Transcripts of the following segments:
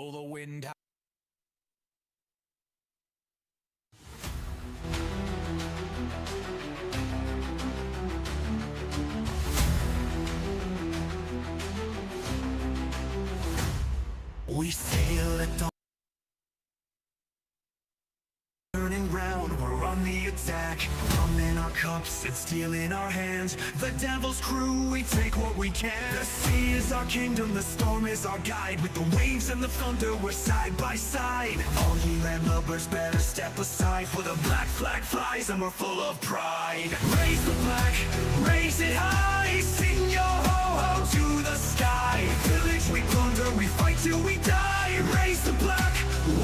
Oh, the wind. We sail at dawn, turning round, we're on the attack. Rum in our cups and steel in our hands. The devil's crew, we take what we can. The sea is our kingdom, the storm is our guide. With the waves and the thunder, we're side by side. All ye landlubbers better step aside, for the black flag flies and we're full of pride. Raise the flag, raise it high, sing your ho-ho to the sky. Village we plunder, we fight till we die. Raise the black,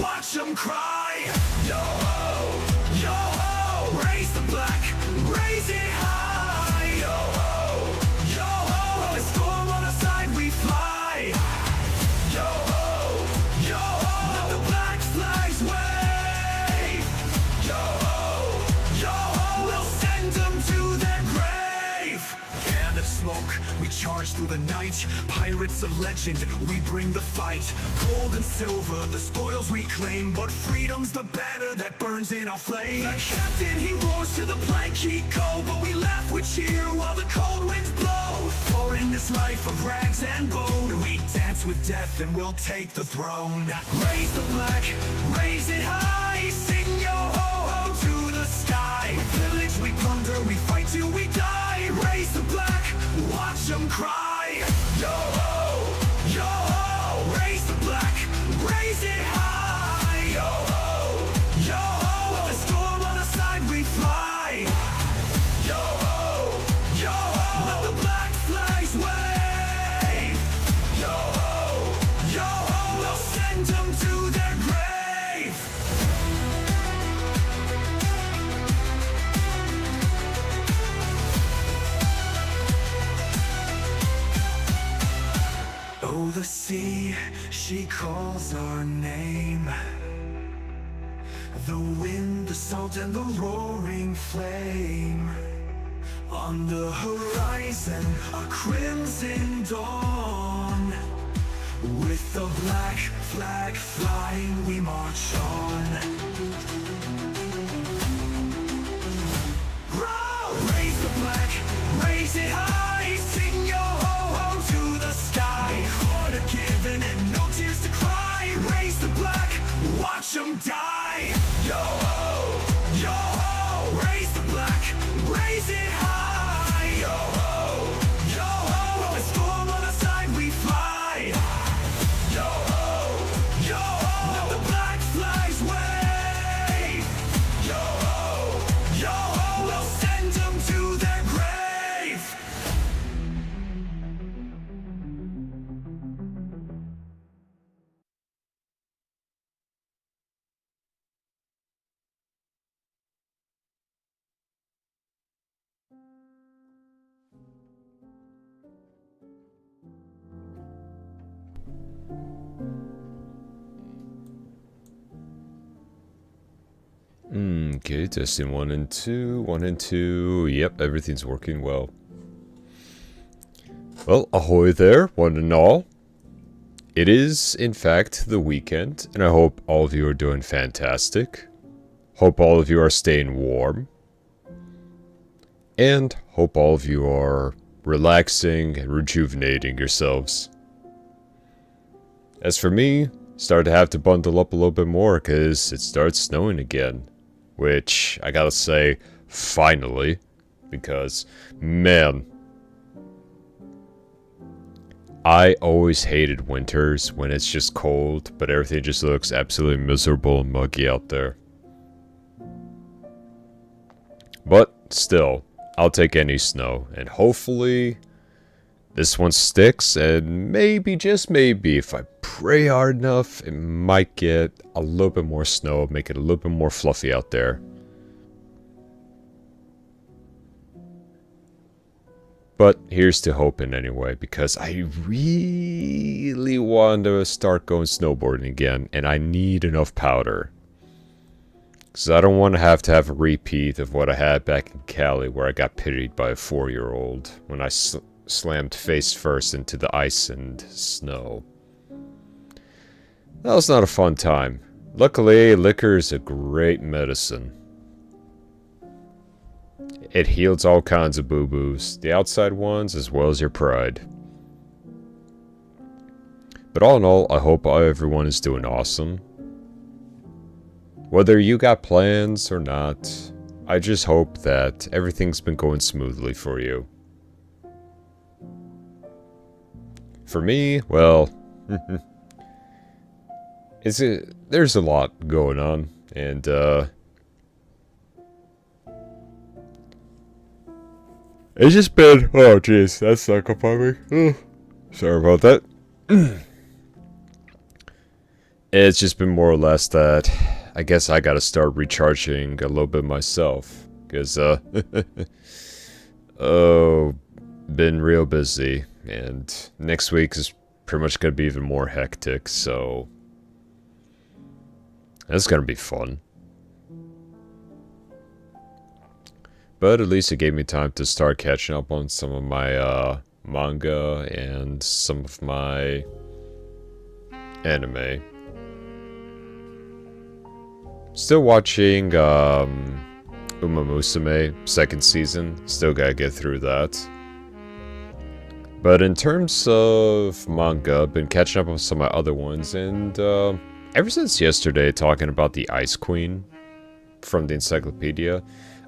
watch them cry. Yo-ho, yo-ho, raise the black, raise it high. Yo-ho, yo-ho, the storm on our side we fly. Yo-ho, yo-ho, let the black flags wave. Yo-ho, yo-ho, we'll send them to their grave. Can of smoke, we charge through the night. Pirates of legend, we bring the fight. Gold and silver, the spoils we claim, but freedom's the banner that burns in our flame. The captain, he roars to the plank he go, but we laugh with cheer while the cold winds blow. For in this life of rags and bone, we dance with death and we'll take the throne. Raise the flag, raise it high, sing yo ho-ho to the sky. Village we plunder, we fight till we die. Raise the black, watch them cry. Yo-ho, yo-ho, raise the black, raise it high. Yo-ho, yo-ho, the storm on our side we fly. Yo-ho, yo-ho, let the black flags wave. Yo-ho, yo-ho, we'll send them to their grave. Oh, the sea, she calls our name. The wind, the salt, and the roaring flame. On the horizon, a crimson dawn. With the black flag flying, we march on. Raise the flag, raise it high, sing yo ho-ho to the sky. Order given and no tears to cry. Raise the black, watch them die. Yo-ho, yo-ho, raise the black, raise it high. Yo-ho, yo-ho, the storm on our side we fly. Yo-ho, yo-ho, let the black flags wave. Yo-ho, yo-ho, we'll send them to their grave. Okay, testing 1 and 2, 1 and 2. Yep, everything's working well. Well, ahoy there, one and all. It is, in fact, the weekend, and I hope all of you are doing fantastic. Hope all of you are staying warm. And hope all of you are relaxing and rejuvenating yourselves. As for me, started to have to bundle up a little bit more because it starts snowing again. Which, I gotta say, finally, because, man, I always hated winters when it's just cold, but everything just looks absolutely miserable and muggy out there. But, still, I'll take any snow, and hopefully, this one sticks, and maybe, just maybe, if I pray hard enough, it might get a little bit more snow, make it a little bit more fluffy out there. But here's to hoping anyway, because I really want to start going snowboarding again, and I need enough powder. Because I don't want to have a repeat of what I had back in Cali, where I got pitied by a 4-year-old when I slammed face first into the ice and snow. That was not a fun time. Luckily, liquor is a great medicine. It heals all kinds of boo-boos, the outside ones as well as your pride. But all in all, I hope everyone is doing awesome. Whether you got plans or not, I just hope that everything's been going smoothly for you. For me, well, there's a lot going on, and it's just been, oh jeez, that's not upon me. Sorry about that. It's just been more or less that I guess I gotta start recharging a little bit myself, because oh, been real busy, and next week is pretty much gonna be even more hectic, so that's gonna be fun. But at least it gave me time to start catching up on some of my manga and some of my anime. Still watching Musume second season. Still gotta get through that. But in terms of manga, I've been catching up on some of my other ones, and ever since yesterday talking about the Ice Queen from the encyclopedia,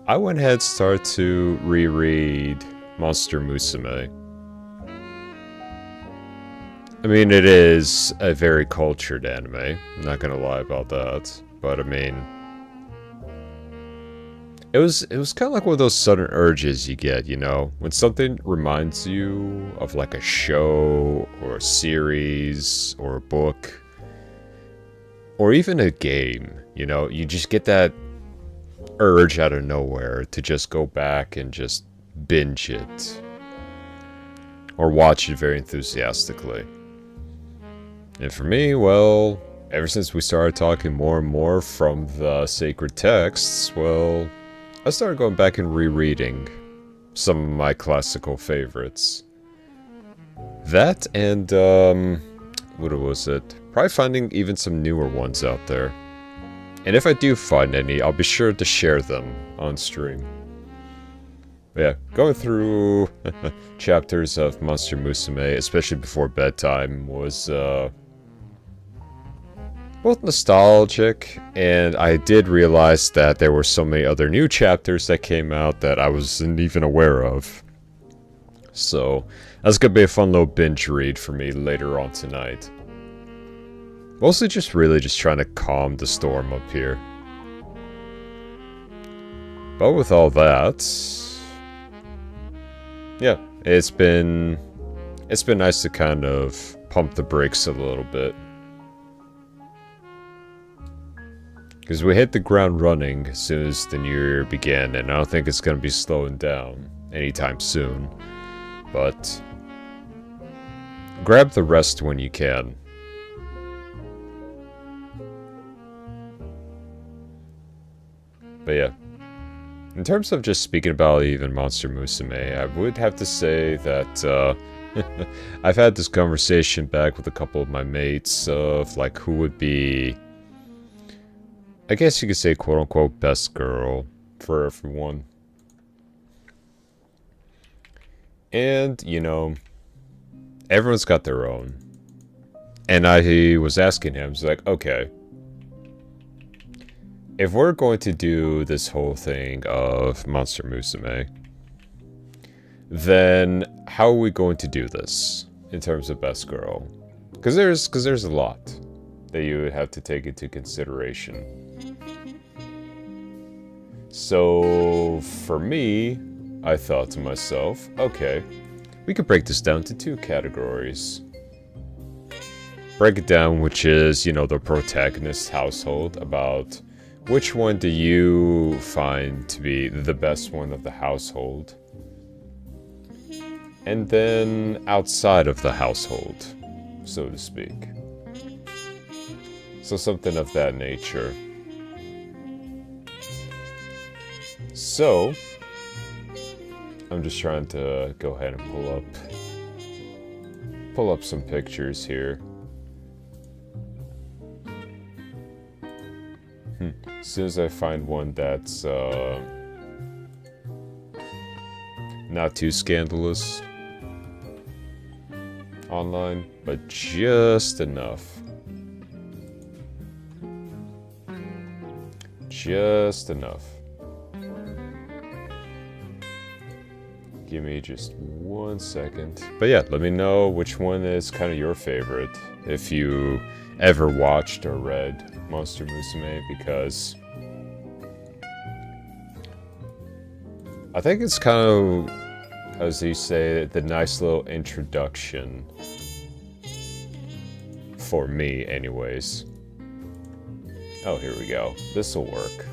I went ahead and started to reread Monster Musume. I mean, it is a very cultured anime, I'm not gonna lie about that, but I mean, it was kind of like one of those sudden urges you get, you know, when something reminds you of like a show or a series or a book or even a game, you know, you just get that urge out of nowhere to just go back and just binge it or watch it very enthusiastically. And for me, well, ever since we started talking more and more from the sacred texts, well, I started going back and rereading some of my classical favorites. That and, what was it? Probably finding even some newer ones out there. And if I do find any, I'll be sure to share them on stream. But yeah, going through chapters of Monster Musume, especially before bedtime, was both nostalgic, and I did realize that there were so many other new chapters that came out that I wasn't even aware of. So, that's gonna be a fun little binge read for me later on tonight. Mostly just really just trying to calm the storm up here. But with all that, yeah, it's been nice to kind of pump the brakes a little bit. Because we hit the ground running as soon as the new year began, and I don't think it's going to be slowing down anytime soon. But grab the rest when you can. But yeah, in terms of just speaking about even Monster Musume, I would have to say that I've had this conversation back with a couple of my mates of like who would be, I guess you could say, quote-unquote, best girl for everyone. And, you know, everyone's got their own. And I was asking him, it's like, okay, if we're going to do this whole thing of Monster Musume, then how are we going to do this in terms of best girl? Because there's a lot that you would have to take into consideration. So for me, I thought to myself, okay, we could break this down to two categories. Break it down, which is, you know, the protagonist's household, about which one do you find to be the best one of the household? And then outside of the household, so to speak. So something of that nature. So, I'm just trying to go ahead and pull up some pictures here. As soon as I find one that's not too scandalous online, but just enough. Just enough. Give me just 1 second. But yeah, let me know which one is kind of your favorite. If you ever watched or read Monster Musume, because I think it's kind of, as you say, the nice little introduction. For me, anyways. Oh, here we go. This'll work.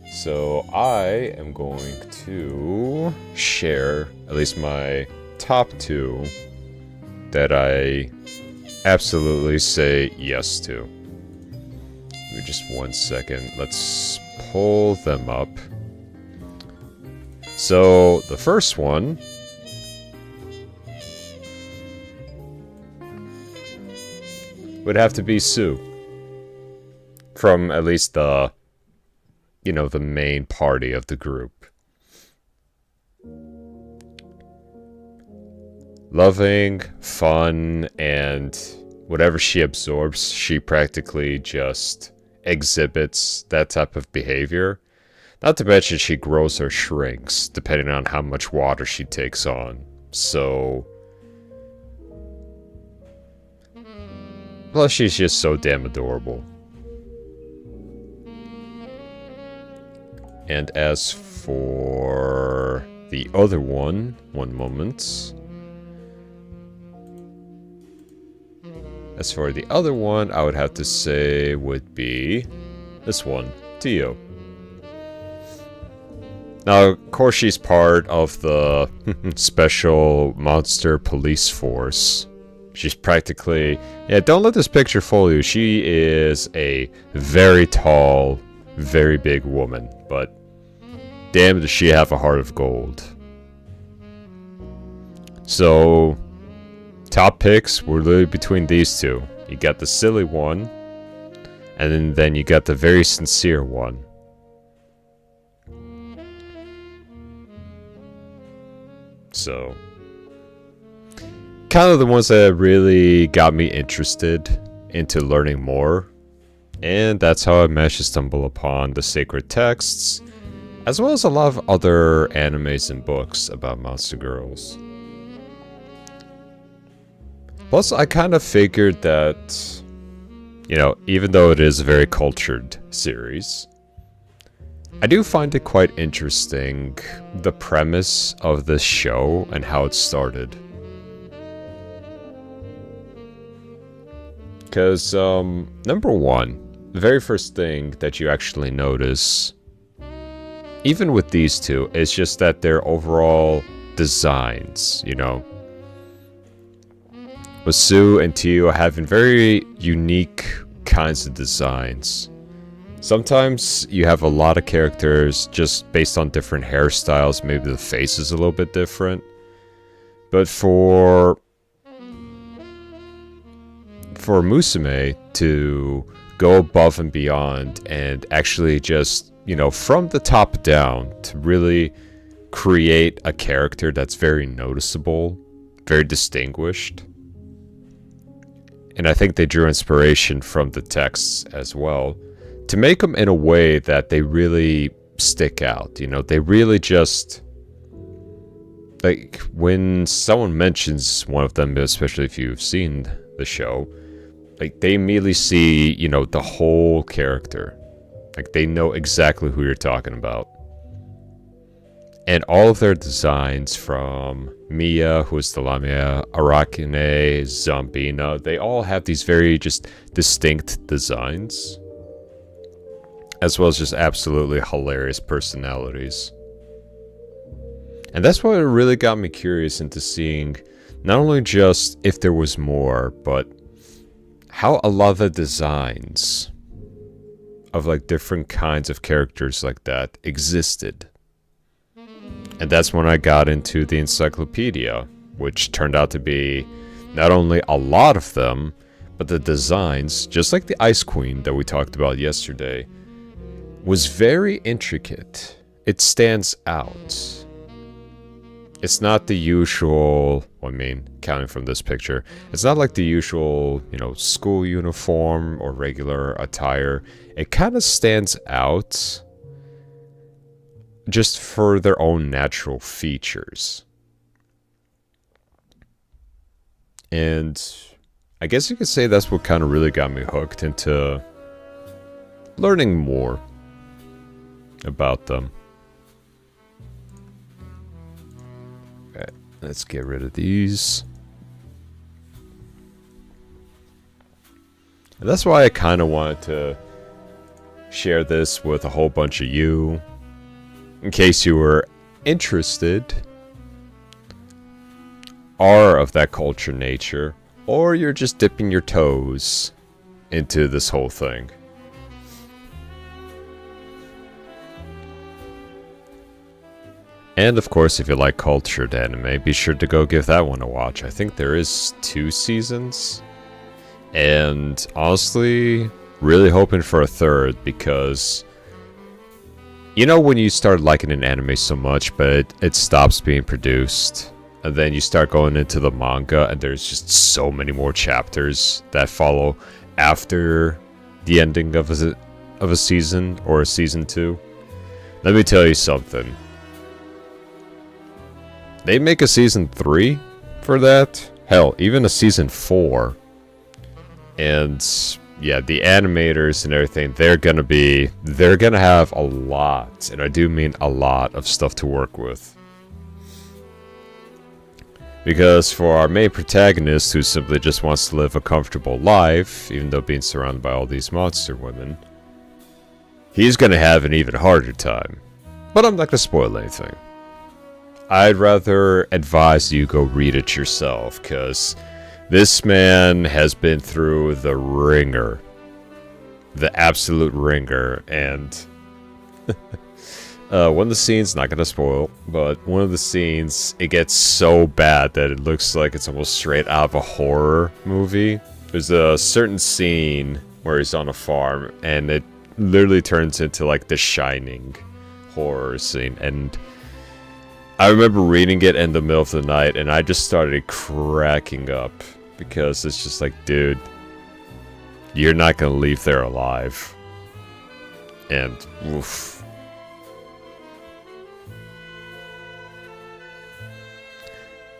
So I am going to share at least my top 2 that I absolutely say yes to. Give me just 1 second. Let's pull them up. So the first one would have to be Sue. From at least the, you know, the main party of the group. Loving, fun, and whatever she absorbs, she practically just exhibits that type of behavior. Not to mention she grows or shrinks, depending on how much water she takes on. So... plus she's just so damn adorable. And as for the other one moment. As for the other one, I would have to say would be this one, Tio. Now, of course, she's part of the special monster police force. She's practically... yeah, don't let this picture fool you. She is a very tall, very big woman. But damn, does she have a heart of gold. So, top picks were literally between these two. You got the silly one, and then you got the very sincere one. So, kind of the ones that really got me interested into learning more. And that's how I managed to stumble upon the sacred texts, as well as a lot of other animes and books about monster girls. Plus, I kind of figured that, you know, even though it is a very cultured series, I do find it quite interesting, the premise of this show and how it started. Because, number one, the very first thing that you actually notice, even with these two, is just that their overall designs, you know. With Sue and Tio having very unique kinds of designs. Sometimes you have a lot of characters just based on different hairstyles, maybe the face is a little bit different. But for Musume to go above and beyond and actually just, you know, from the top down to really create a character that's very noticeable, very distinguished. And I think they drew inspiration from the texts as well, to make them in a way that they really stick out. You know, they really just... like, when someone mentions one of them, especially if you've seen the show, like, they immediately see, you know, the whole character. Like, they know exactly who you're talking about. And all of their designs, from Mia, who is the Lamia, Arachne, Zombina, they all have these very just distinct designs. As well as just absolutely hilarious personalities. And that's what really got me curious into seeing not only just if there was more, but how a lot of the designs of like different kinds of characters like that existed. And that's when I got into the encyclopedia, which turned out to be not only a lot of them, but the designs, just like the Ice Queen that we talked about yesterday, was very intricate. It stands out. It's not the usual, I mean, counting from this picture, it's not like the usual, school uniform or regular attire. It kind of stands out just for their own natural features. And I guess you could say that's what kind of really got me hooked into learning more about them. Okay, let's get rid of these. And that's why I kind of wanted to share this with a whole bunch of you, in case you were interested, are of that culture nature, or you're just dipping your toes into this whole thing. And of course, if you like cultured anime, be sure to go give that one a watch. I think there is 2 seasons. And honestly, really hoping for a third, because when you start liking an anime so much, but it stops being produced, and then you start going into the manga, and there's just so many more chapters that follow after the ending of a season or a season 2. Let me tell you something. They make a season 3 for that. Hell, even a season 4. And yeah, the animators and everything, they're gonna have a lot, and I do mean a lot, of stuff to work with. Because for our main protagonist, who simply just wants to live a comfortable life, even though being surrounded by all these monster women, he's gonna have an even harder time. But I'm not gonna spoil anything. I'd rather advise you go read it yourself, because this man has been through the ringer. The absolute ringer. And one of the scenes, not gonna spoil, but one of the scenes, it gets so bad that it looks like it's almost straight out of a horror movie. There's a certain scene where he's on a farm, and it literally turns into like the Shining horror scene. And I remember reading it in the middle of the night, and I just started cracking up, because it's just like, dude, you're not gonna leave there alive. And oof.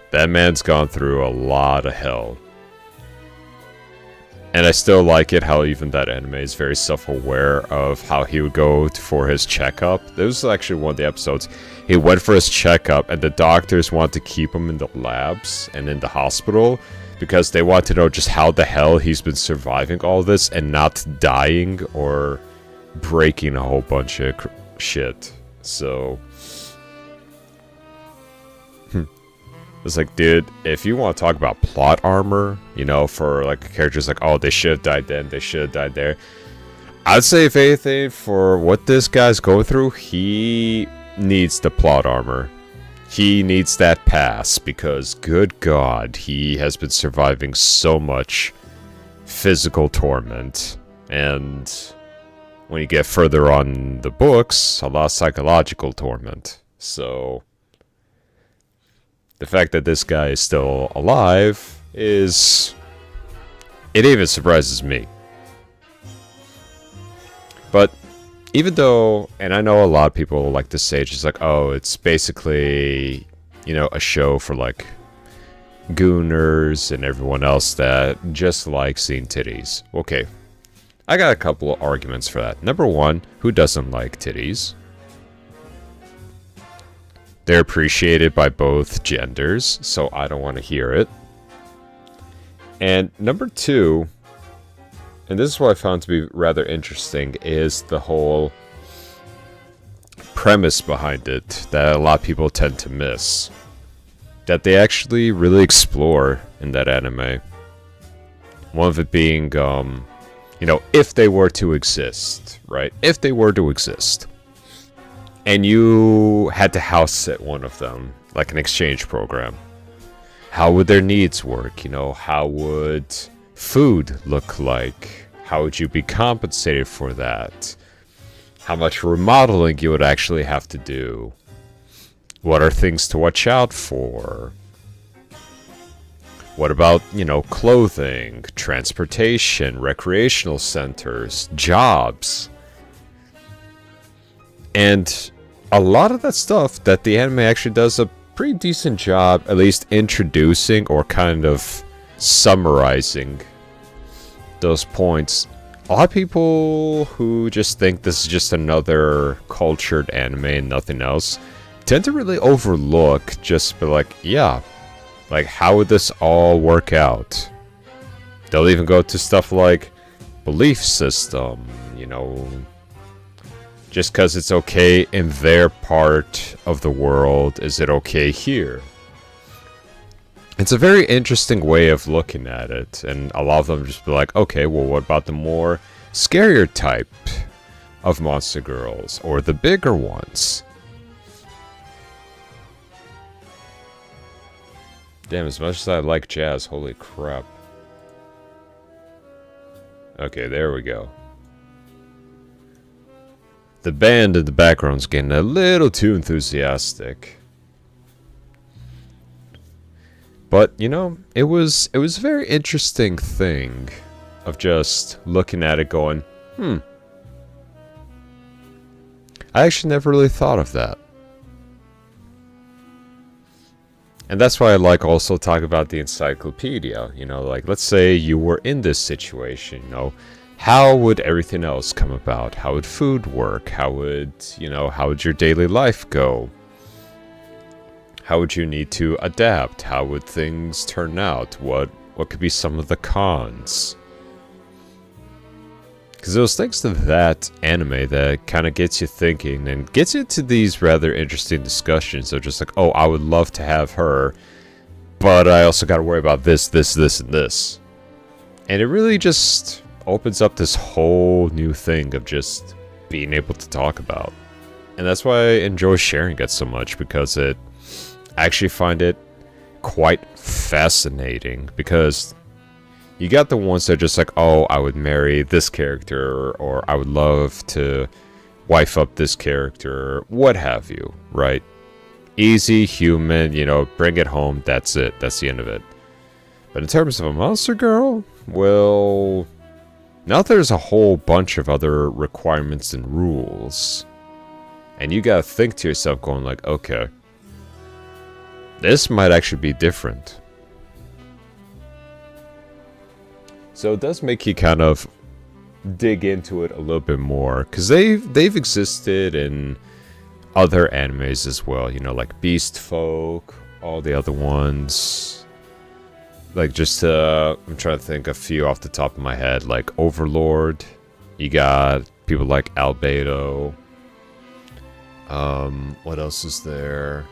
That man's gone through a lot of hell. And I still like it how even that anime is very self-aware of how he would go for his checkup. This was actually one of the episodes. He went for his checkup, and the doctors wanted to keep him in the labs and in the hospital, because they want to know just how the hell he's been surviving all this and not dying or breaking a whole bunch of shit. So it's like, dude, if you want to talk about plot armor, for like characters like, oh, they should have died then, they should have died there, I'd say, if anything, for what this guy's going through, he needs the plot armor. He needs that pass, because good God, he has been surviving so much physical torment. And when you get further on the books, a lot of psychological torment. So the fact that this guy is still alive it even surprises me. But even though, and I know a lot of people like to say, just like, oh, it's basically, a show for like gooners and everyone else that just like seeing titties. Okay, I got a couple of arguments for that. Number one, who doesn't like titties? They're appreciated by both genders, so I don't want to hear it. And number two, and this is what I found to be rather interesting, is the whole premise behind it that a lot of people tend to miss. That they actually really explore in that anime. One of it being, if they were to exist, right? If they were to exist. and you had to house sit one of them, like an exchange program. How would their needs work? You know, how would food look like? How would you be compensated for that? How much remodeling you would actually have to do? What are things to watch out for? What about, you know, clothing, transportation, recreational centers, jobs? And a lot of that stuff that the anime actually does a pretty decent job, at least introducing or kind of summarizing those points. A lot of people who just think this is just another cultured anime and nothing else tend to really overlook just be like, yeah, like how would this all work out? They'll even go to stuff like belief system, you know, just because it's okay in their part of the world, is it okay here? It's a very interesting way of looking at it, and a lot of them just be like, okay, well, what about the more scarier type of monster girls, or the bigger ones? Damn, as much as I like jazz, holy crap. Okay, there we go. The band in the background's getting a little too enthusiastic. But, you know, it was a very interesting thing of just looking at it going, I actually never really thought of that. And that's why I like also talk about the encyclopedia, you know, like let's say you were in this situation, you know, how would everything else come about? How would food work? How would, you know, how would your daily life go? How would you need to adapt? How would things turn out? What could be some of the cons? Because those things to that anime that kind of gets you thinking and gets you to these rather interesting discussions of just like, oh, I would love to have her, but I also got to worry about this, this, and this. And it really just opens up this whole new thing of just being able to talk about. And that's why I enjoy sharing it so much, because I actually find it quite fascinating, because you got the ones that are just like, oh, I would marry this character, or I would love to wife up this character, what have you, right? Easy, human, you know, bring it home, that's it, that's the end of it. But in terms of a monster girl, well, now there's a whole bunch of other requirements and rules. And you gotta think to yourself going like, okay, this might actually be different. So it does make you kind of dig into it a little bit more, because they've existed in other animes as well, you know, like Beast Folk, all the other ones. Like just I'm trying to think a few off the top of my head, like Overlord. You got people like Albedo. What else is there?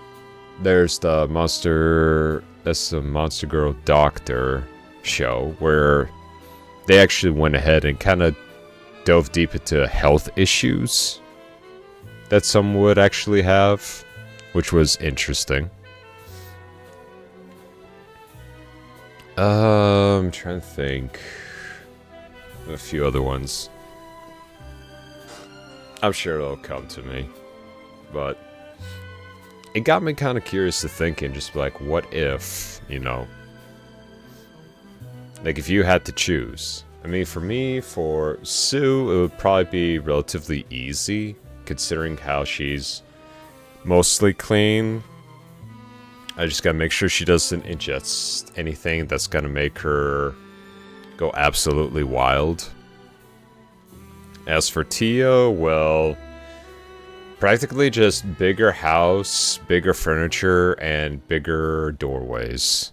There's the Monster Girl Doctor show, where they actually went ahead and kind of dove deep into health issues that some would actually have, which was interesting. I'm trying to think of a few other ones. I'm sure it'll come to me, but it got me kind of curious to thinking, just like, what if, you know, like if you had to choose. I mean, for me, for Sue, it would probably be relatively easy, considering how she's mostly clean. I just gotta make sure she doesn't ingest anything that's gonna make her go absolutely wild. As for Tia, well, practically just bigger house, bigger furniture, and bigger doorways.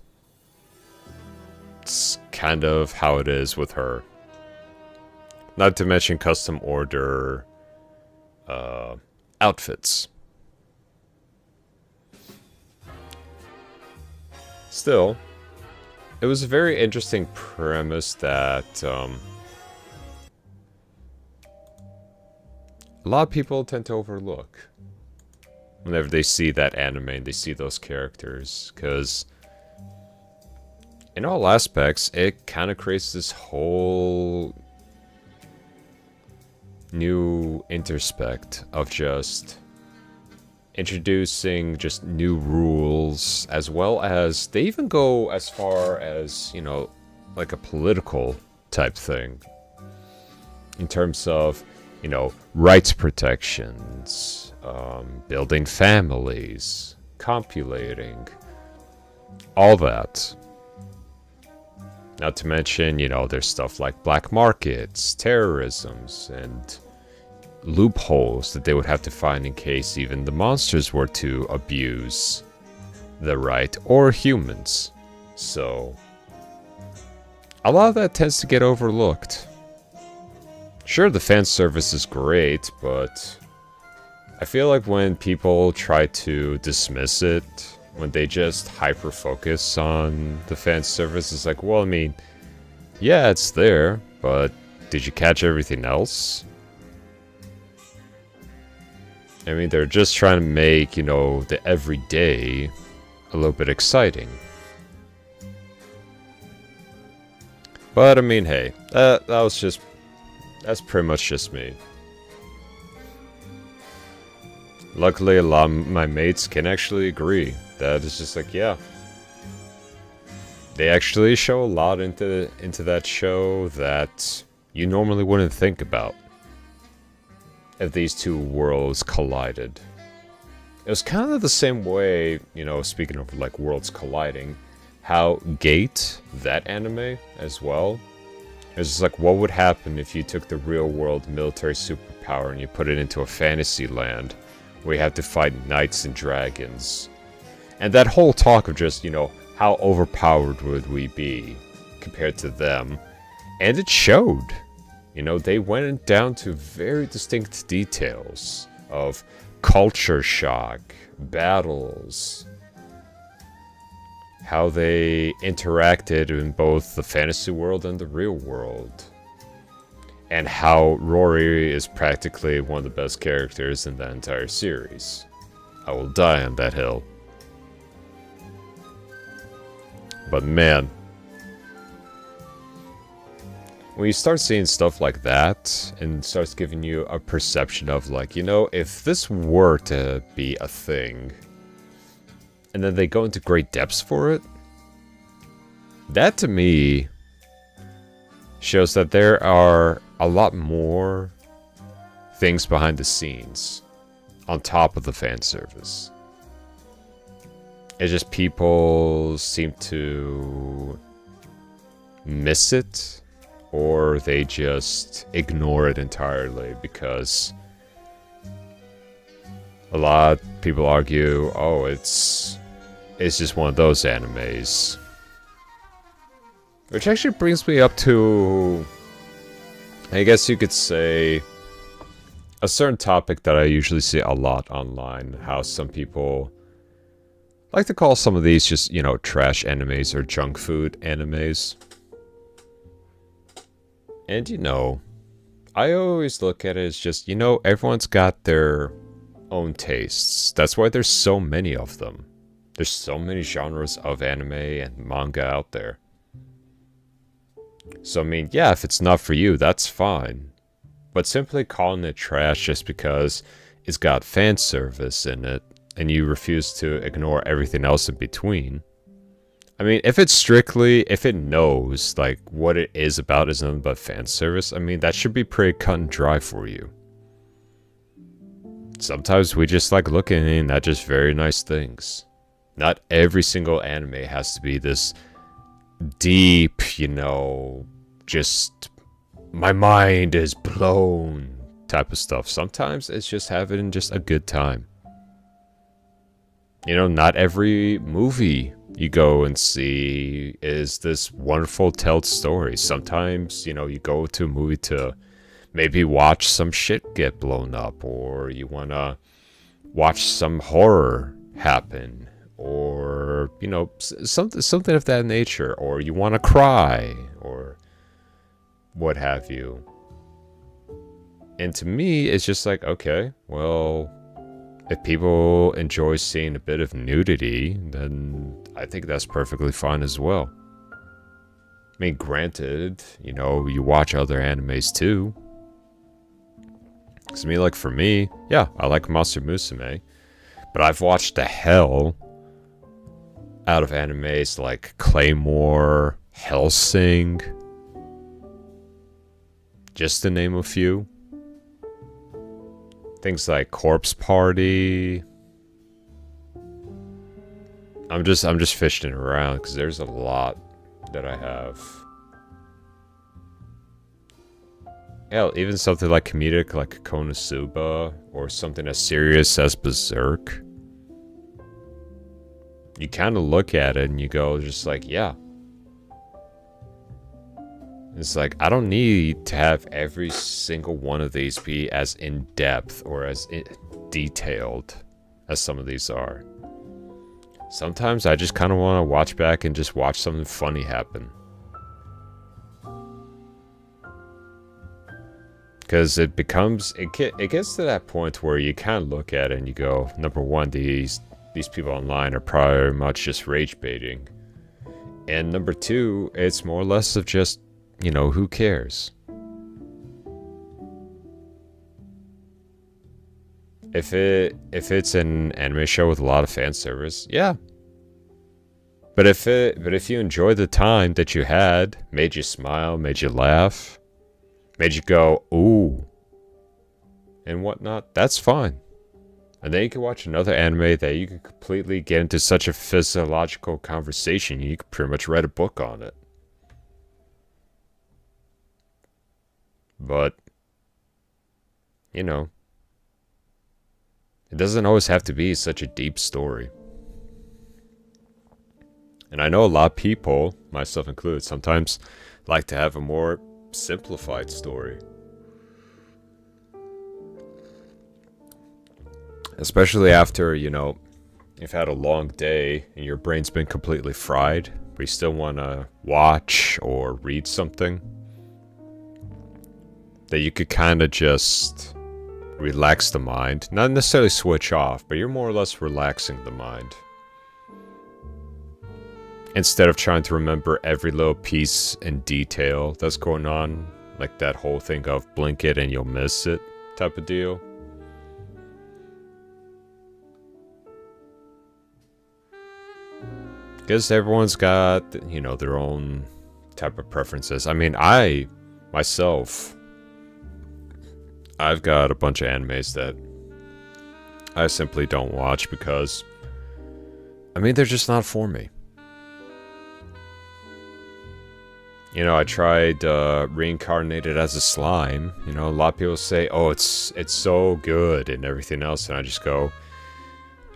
It's kind of how it is with her. Not to mention custom order outfits. Still, it was a very interesting premise that a lot of people tend to overlook. whenever they see that anime and they see those characters, because in all aspects, it kind of creates this whole new interspect of just introducing just new rules, as well as they even go as far as, you know, like a political type thing in terms of, you know, rights protections, building families, copulating, all that. Not to mention, you know, there's stuff like black markets, terrorisms, and loopholes that they would have to find in case even the monsters were to abuse the right, or humans. So, a lot of that tends to get overlooked. Sure, the fan service is great, but I feel like when people try to dismiss it, when they just hyper-focus on the fan service, it's like, well, I mean, yeah, it's there, but did you catch everything else? I mean, they're just trying to make, you know, the everyday a little bit exciting. But, I mean, hey, that's pretty much just me. Luckily, a lot of my mates can actually agree that it's just like, yeah. They actually show a lot into that show that you normally wouldn't think about if these two worlds collided. It was kind of the same way, you know, speaking of like worlds colliding, how Gate, that anime as well, it's just like, what would happen if you took the real world military superpower and you put it into a fantasy land where you have to fight knights and dragons? And that whole talk of just, you know, how overpowered would we be compared to them? And it showed. You know, they went down to very distinct details of culture shock, battles, how they interacted in both the fantasy world and the real world, and how Rory is practically one of the best characters in the entire series. I will die on that hill. But man, when you start seeing stuff like that, and starts giving you a perception of like, you know, if this were to be a thing, and then they go into great depths for it, that to me shows that there are a lot more things behind the scenes on top of the fan service. It's just people seem to miss it, or they just ignore it entirely, because a lot of people argue, oh, it's just one of those animes. Which actually brings me up to, I guess you could say, a certain topic that I usually see a lot online. How some people like to call some of these just, you know, trash animes or junk food animes. And, you know, I always look at it as just, you know, everyone's got their own tastes. That's why there's so many of them. There's so many genres of anime and manga out there. So, I mean, yeah, if it's not for you, that's fine. But simply calling it trash just because it's got fan service in it, and you refuse to ignore everything else in between. I mean, if it knows, like, what it is about is nothing but fan service, I mean, that should be pretty cut and dry for you. Sometimes we just like looking at just very nice things. Not every single anime has to be this deep, you know, just my mind is blown type of stuff. Sometimes it's just having just a good time. You know, not every movie you go and see is this wonderful told story. Sometimes, you know, you go to a movie to maybe watch some shit get blown up, or you want to watch some horror happen, or, you know, something of that nature, or you want to cry, or what have you. And to me, it's just like, okay, well, If people enjoy seeing a bit of nudity, then I think that's perfectly fine as well. I mean, granted, you know, you watch other animes too. Because I mean, like for me, yeah, I like Monster Musume. But I've watched the hell out of animes like Claymore, Hellsing, just to name a few. Things like Corpse Party. I'm just fishing around because there's a lot that I have. Hell, even something like comedic like Konosuba or something as serious as Berserk. You kind of look at it and you go just like, yeah. It's like, I don't need to have every single one of these be as in-depth or as detailed as some of these are. Sometimes I just kind of want to watch back and just watch something funny happen. Because it becomes, it gets to that point where you kind of look at it and you go, number one, these people online are pretty much just rage baiting. And number two, it's more or less of just, you know, who cares? If it's an anime show with a lot of fan service, yeah. But if you enjoy the time that you had, made you smile, made you laugh, made you go, ooh, and whatnot, that's fine. And then you can watch another anime that you can completely get into such a physiological conversation, you could pretty much write a book on it. But, you know, it doesn't always have to be such a deep story. And I know a lot of people, myself included, sometimes like to have a more simplified story. Especially after, you know, you've had a long day and your brain's been completely fried, but you still want to watch or read something that you could kind of just relax the mind. Not necessarily switch off, but you're more or less relaxing the mind. Instead of trying to remember every little piece and detail that's going on, like that whole thing of blink it and you'll miss it type of deal. Because everyone's got, you know, their own type of preferences. I mean, myself, I've got a bunch of animes that I simply don't watch because, I mean, they're just not for me. You know, I tried Reincarnated as a Slime. You know, a lot of people say, oh, it's so good and everything else. And I just go,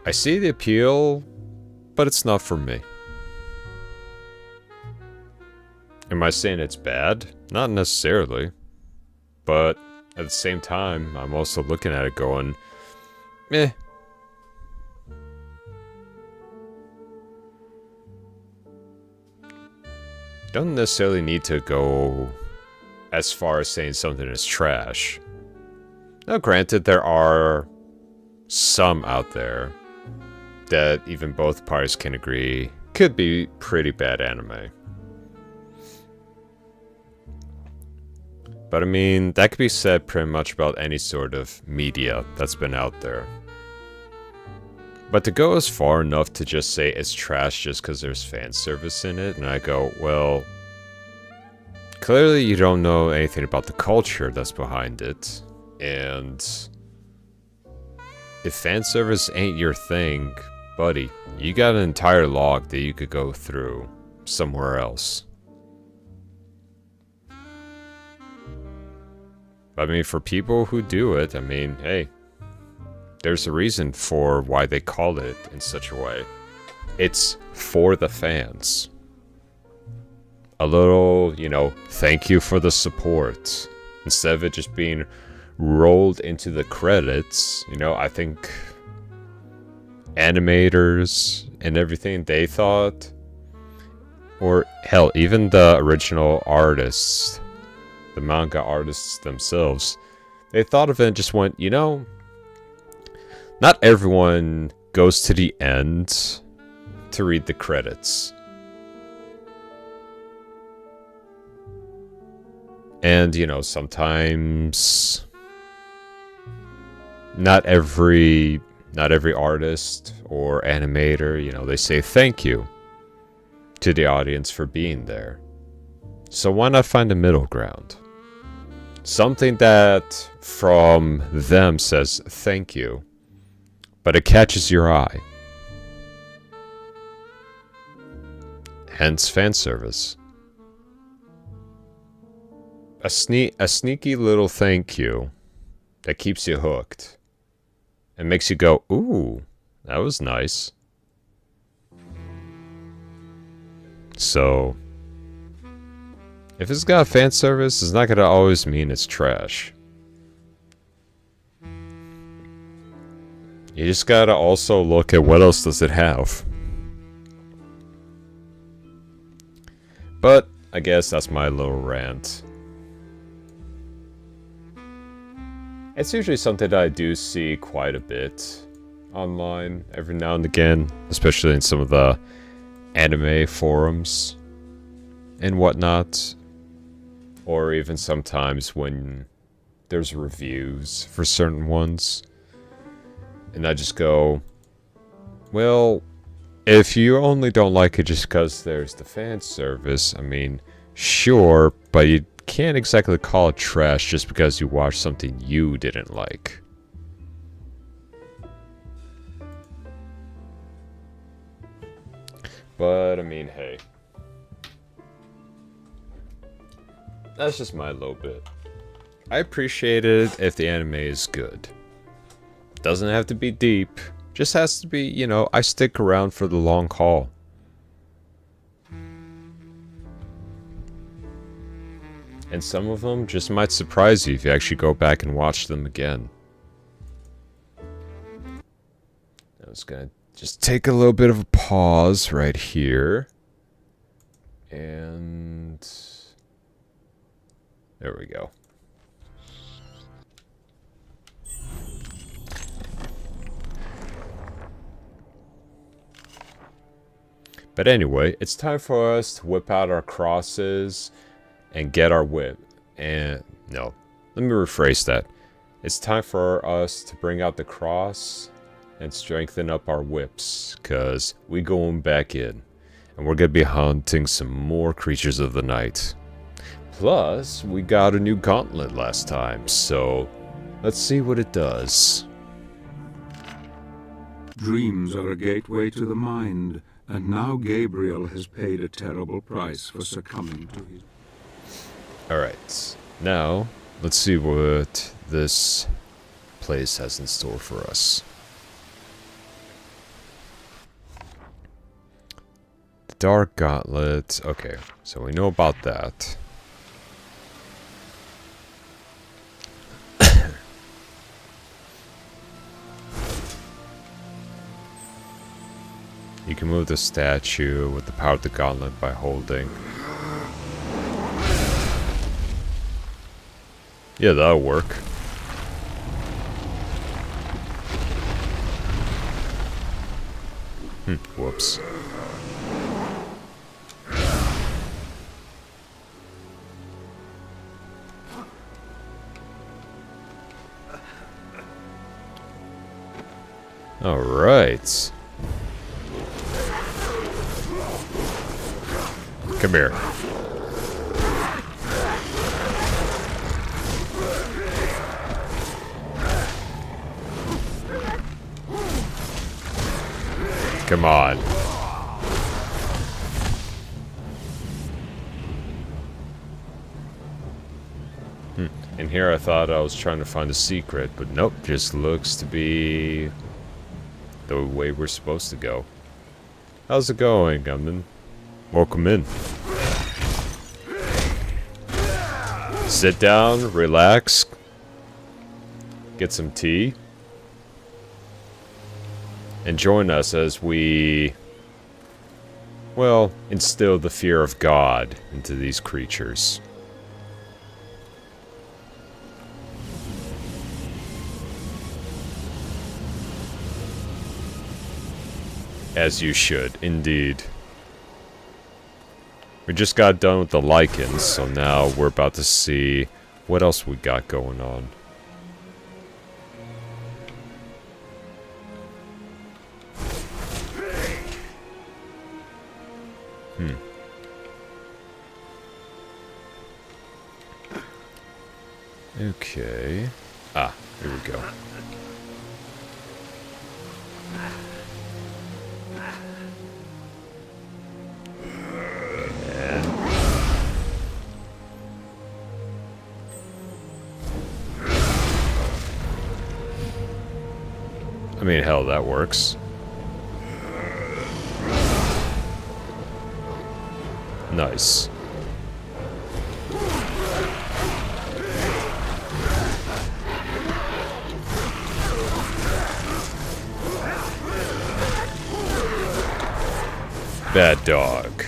I see the appeal, but it's not for me. Am I saying it's bad? Not necessarily. But at the same time, I'm also looking at it going, eh. Don't necessarily need to go as far as saying something is trash. Now, granted, there are some out there that even both parties can agree could be pretty bad anime. But I mean, that could be said pretty much about any sort of media that's been out there. But to go as far enough to just say it's trash just because there's fan service in it, and I go, well, clearly you don't know anything about the culture that's behind it, and if fan service ain't your thing, buddy, you got an entire log that you could go through somewhere else. I mean, for people who do it, I mean, hey, there's a reason for why they call it in such a way. It's for the fans. A little, you know, thank you for the support. Instead of it just being rolled into the credits, you know, I think animators and everything, they thought, or hell, even the original artists, the manga artists themselves, they thought of it and just went, you know, not everyone goes to the end to read the credits. And, you know, sometimes not every artist or animator, you know, they say thank you to the audience for being there. So why not find a middle ground? Something that from them says thank you, but it catches your eye. Hence fan service. A sneaky little thank you that keeps you hooked and makes you go, ooh, that was nice. So, if it's got fan service, it's not going to always mean it's trash. You just got to also look at what else does it have. But, I guess that's my little rant. It's usually something that I do see quite a bit online every now and again, especially in some of the anime forums and whatnot, or even sometimes when there's reviews for certain ones, and I just go, well, if you only don't like it just because there's the fan service, I mean, sure, but you can't exactly call it trash just because you watched something you didn't like. But, I mean, hey. That's just my little bit. I appreciate it if the anime is good. Doesn't have to be deep. Just has to be, you know, I stick around for the long haul. And some of them just might surprise you if you actually go back and watch them again. I was gonna just take a little bit of a pause right here. And there we go. But anyway, it's time for us to whip out our crosses and get our whip. And no, let me rephrase that. It's time for us to bring out the cross and strengthen up our whips, cause we going back in, and we're gonna be hunting some more creatures of the night. Plus, we got a new gauntlet last time, so let's see what it does. Dreams are a gateway to the mind, and now Gabriel has paid a terrible price for succumbing to his... Alright, now let's see what this place has in store for us. The Dark Gauntlet, okay, so we know about that. You can move the statue with the power of the gauntlet by holding. Yeah, that'll work. Whoops. All right. Come here. Come on. In here I thought I was trying to find a secret, but nope, just looks to be the way we're supposed to go. How's it going, Gunman? Welcome in. Sit down, relax, get some tea, and join us as we, well, instill the fear of God into these creatures. As you should, indeed. We just got done with the lichens, so now we're about to see what else we got going on. Okay. Ah, here we go. I mean, hell, that works. Nice. Bad dog.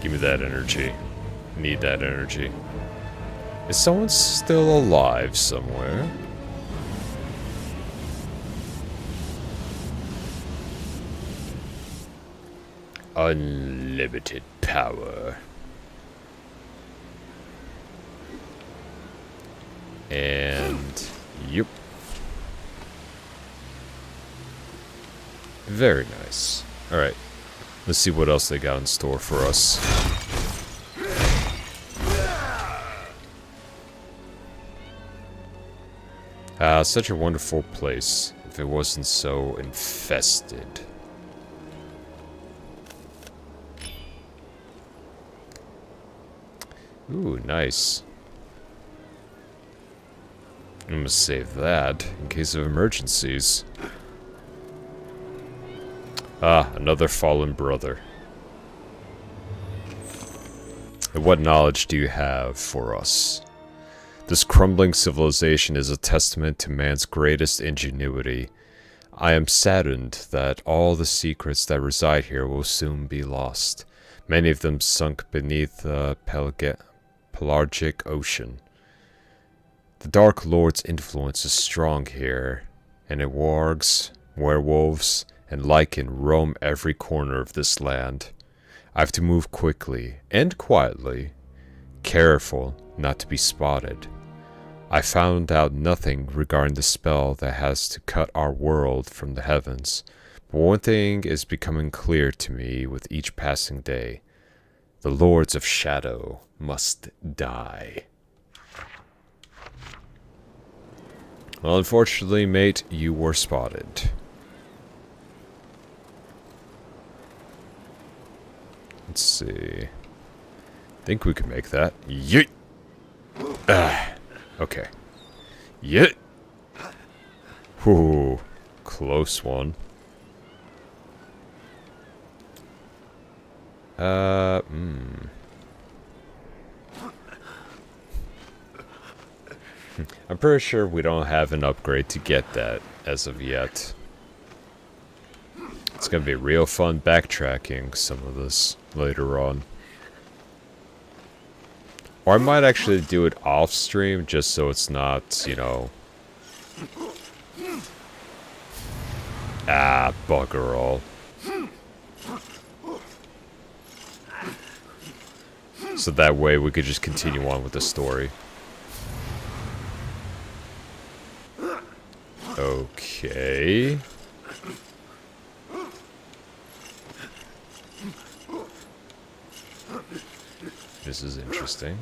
Give me that energy. Need that energy. Is someone still alive somewhere? Unlimited power. And... yep. Very nice. Alright. Let's see what else they got in store for us. Such a wonderful place, if it wasn't so infested. Ooh, nice. I'm gonna save that in case of emergencies. Ah, another fallen brother. And what knowledge do you have for us? This crumbling civilization is a testament to man's greatest ingenuity. I am saddened that all the secrets that reside here will soon be lost, many of them sunk beneath the pelagic ocean. The Dark Lord's influence is strong here, and wargs, werewolves, and lichen roam every corner of this land. I have to move quickly and quietly, careful not to be spotted. I found out nothing regarding the spell that has to cut our world from the heavens, but one thing is becoming clear to me with each passing day. The Lords of Shadow must die. Well, unfortunately, mate, you were spotted. Let's see. I think we can make that. Yeet! Okay. Yeet! Whew. Close one. I'm pretty sure we don't have an upgrade to get that as of yet. It's gonna be real fun backtracking some of this later on. Or I might actually do it off stream just so it's not, you know... Ah, bugger all. So that way we could just continue on with the story. Okay. This is interesting.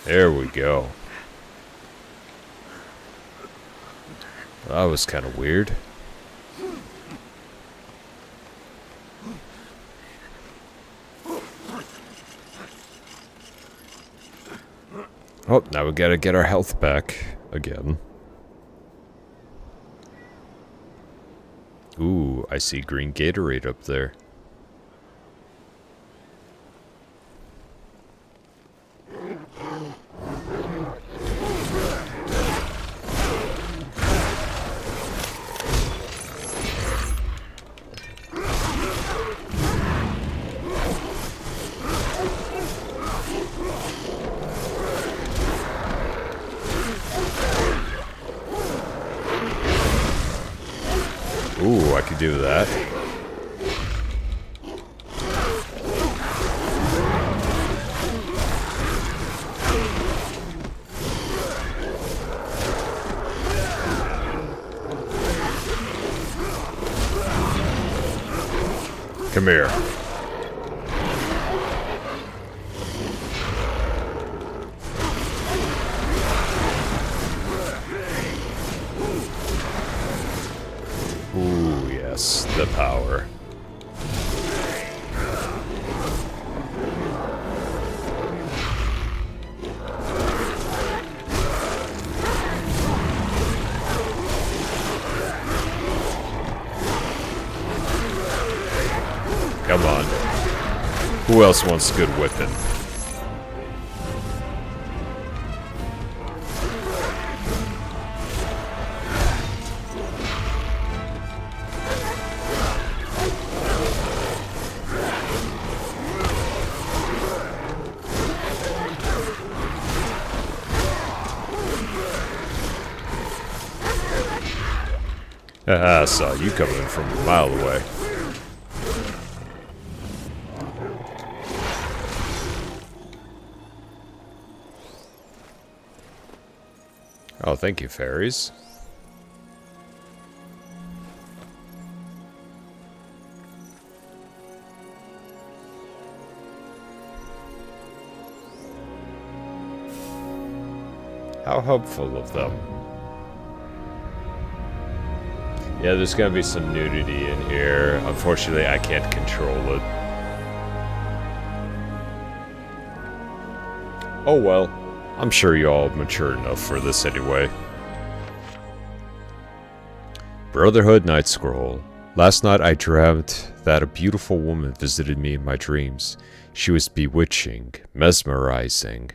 There we go. That was kind of weird. Oh, now we gotta get our health back again. Ooh, I see green Gatorade up there. Ooh, I could do that. Come here. Ooh, yes, the power. Come on. Who else wants good whipping? I saw you coming from a mile away. Oh, thank you, fairies. How helpful of them. Yeah, there's gonna be some nudity in here. Unfortunately, I can't control it. Oh well. I'm sure you all mature enough for this anyway. Brotherhood Night Scroll. Last night I dreamt that a beautiful woman visited me in my dreams. She was bewitching, mesmerizing.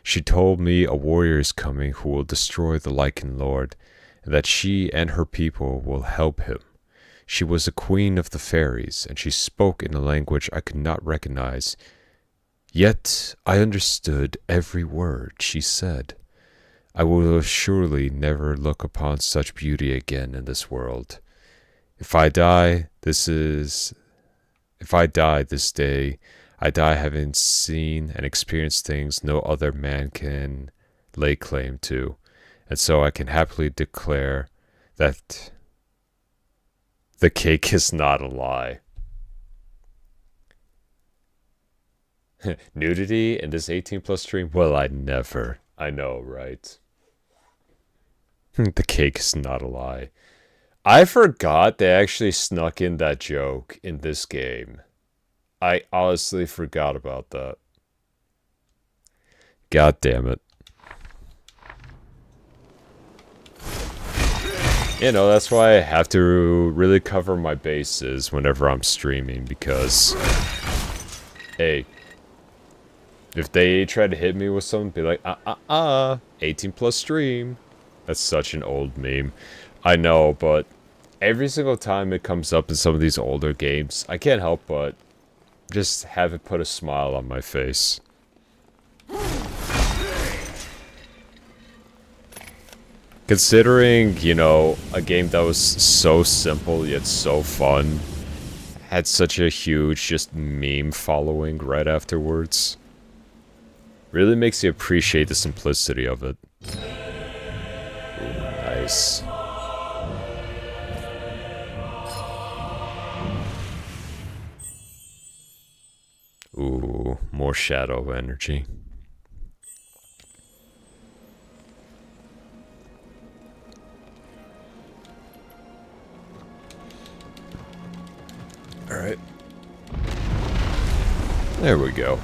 She told me a warrior is coming who will destroy the Lycan Lord, and that she and her people will help him. She was a queen of the fairies, and she spoke in a language I could not recognize. Yet I understood every word she said. I will surely never look upon such beauty again in this world. If I die this day, I die having seen and experienced things no other man can lay claim to, and so I can happily declare that the cake is not a lie. Nudity in this 18+ stream? Well, I never. I know, right? The cake is not a lie. I forgot they actually snuck in that joke in this game. I honestly forgot about that. God damn it. You know, that's why I have to really cover my bases whenever I'm streaming, because... Hey... If they try to hit me with something, be like, 18+ stream. That's such an old meme. I know, but every single time it comes up in some of these older games, I can't help but just have it put a smile on my face. Considering, you know, a game that was so simple yet so fun, had such a huge just meme following right afterwards. Really makes you appreciate the simplicity of it. Ooh, nice. Ooh, more shadow energy. Alright. There we go.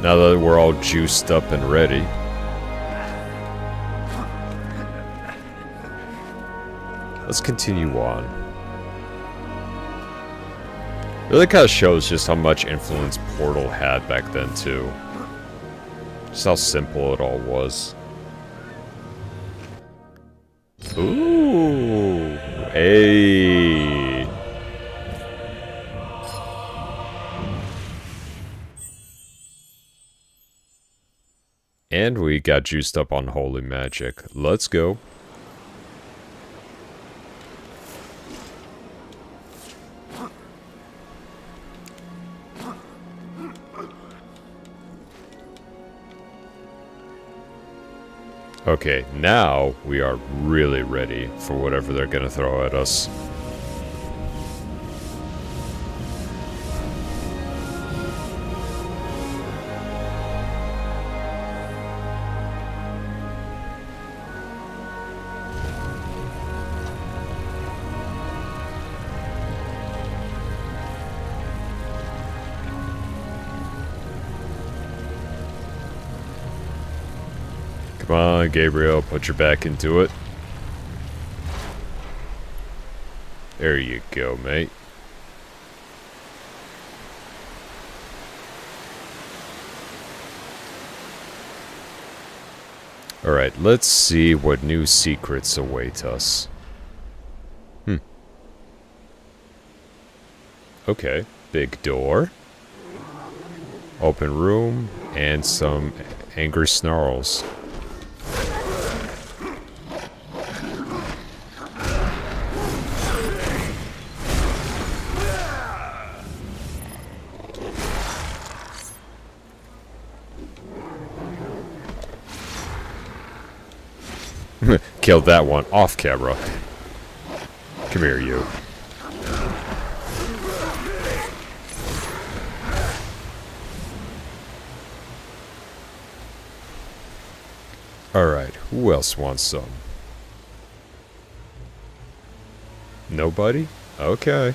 Now that we're all juiced up and ready. Let's continue on. Really kind of shows just how much influence Portal had back then too. Just how simple it all was. Ooh, hey. And we got juiced up on holy magic. Let's go. Okay, now we are really ready for whatever they're gonna throw at us. Come on, Gabriel, put your back into it. There you go, mate. Alright, let's see what new secrets await us. Okay, big door. Open room, and some angry snarls. Killed that one off camera. Come here, you. Alright, who else wants some? Nobody? Okay.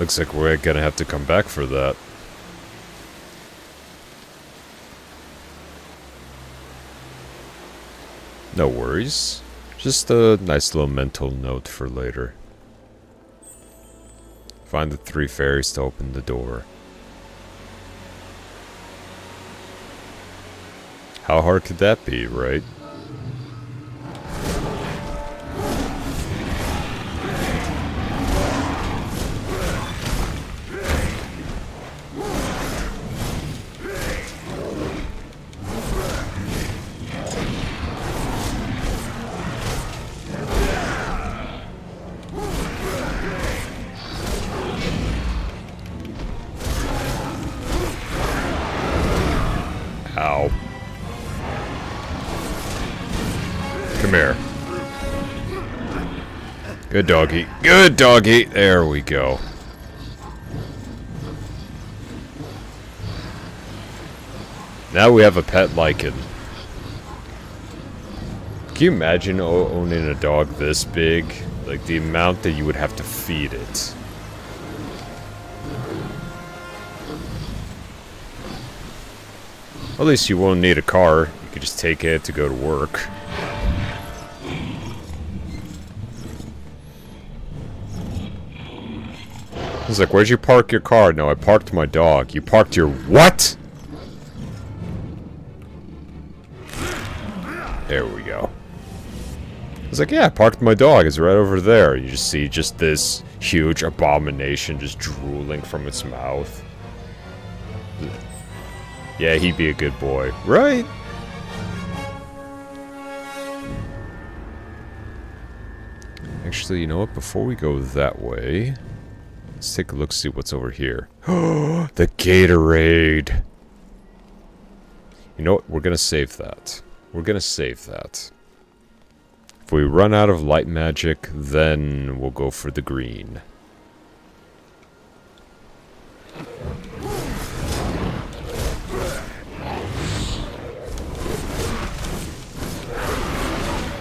Looks like we're gonna have to come back for that. No worries. Just a nice little mental note for later. Find the 3 fairies to open the door. How hard could that be, right? Ow. Come here. Good doggy. Good doggy. There we go. Now we have a pet lichen. Can you imagine owning a dog this big? Like the amount that you would have to feed it. At least you won't need a car. You could just take it to go to work. He's like, where'd you park your car? No, I parked my dog. You parked your what? There we go. He's like, yeah, I parked my dog. It's right over there. You just see just this huge abomination just drooling from its mouth. Yeah, he'd be a good boy, right? Actually, you know what? Before we go that way, let's take a look, see what's over here. Oh, the Gatorade! You know what? We're gonna save that. We're gonna save that. If we run out of light magic, then we'll go for the green.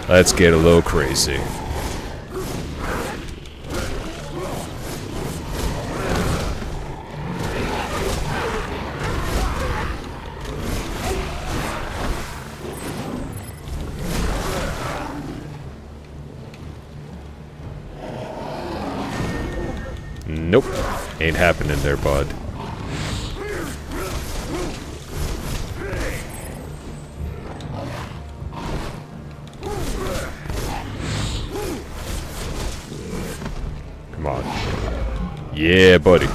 Let's get a little crazy. Nope. Ain't happening there, bud. Yeah, buddy.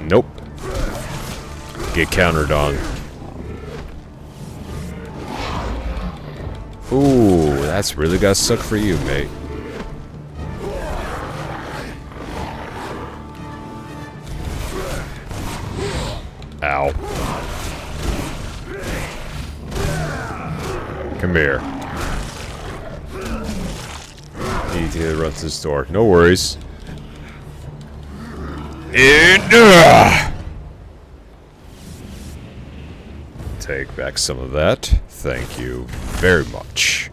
Nope. Get countered on. Ooh, that's really gotta suck for you, mate. Ow. Come here. Need to run to the store. No worries. And take back some of that. Thank you very much.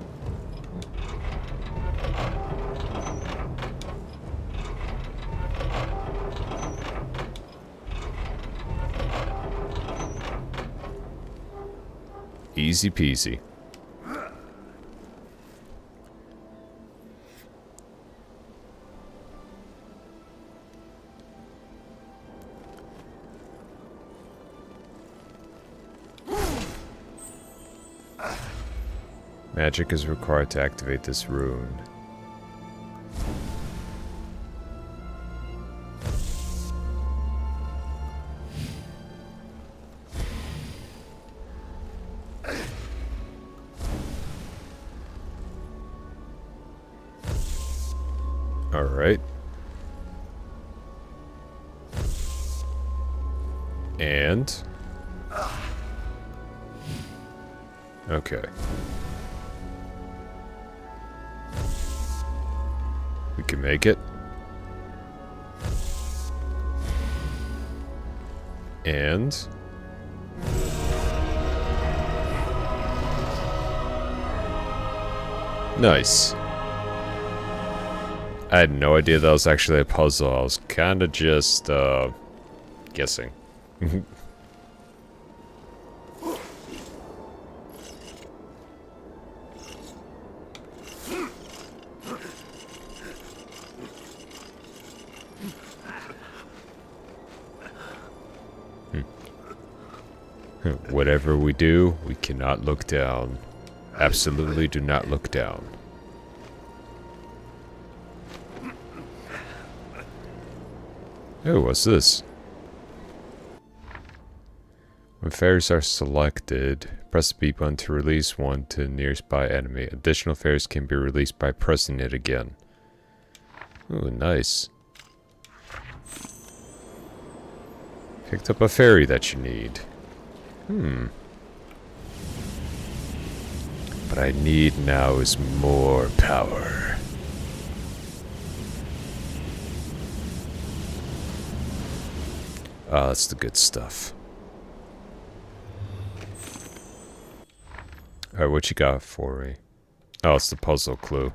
Easy peasy. Magic is required to activate this rune. Alright. And... okay. We can make it. And... nice. I had no idea that was actually a puzzle. I was kind of just, guessing. Whatever we do, we cannot look down. Absolutely do not look down. Oh, what's this? When fairies are selected, press the B button to release one to the nearest by enemy. Additional fairies can be released by pressing it again. Ooh, nice. Picked up a fairy that you need. What I need now is more power. Ah, that's the good stuff. Alright, what you got for me? Oh, it's the puzzle clue.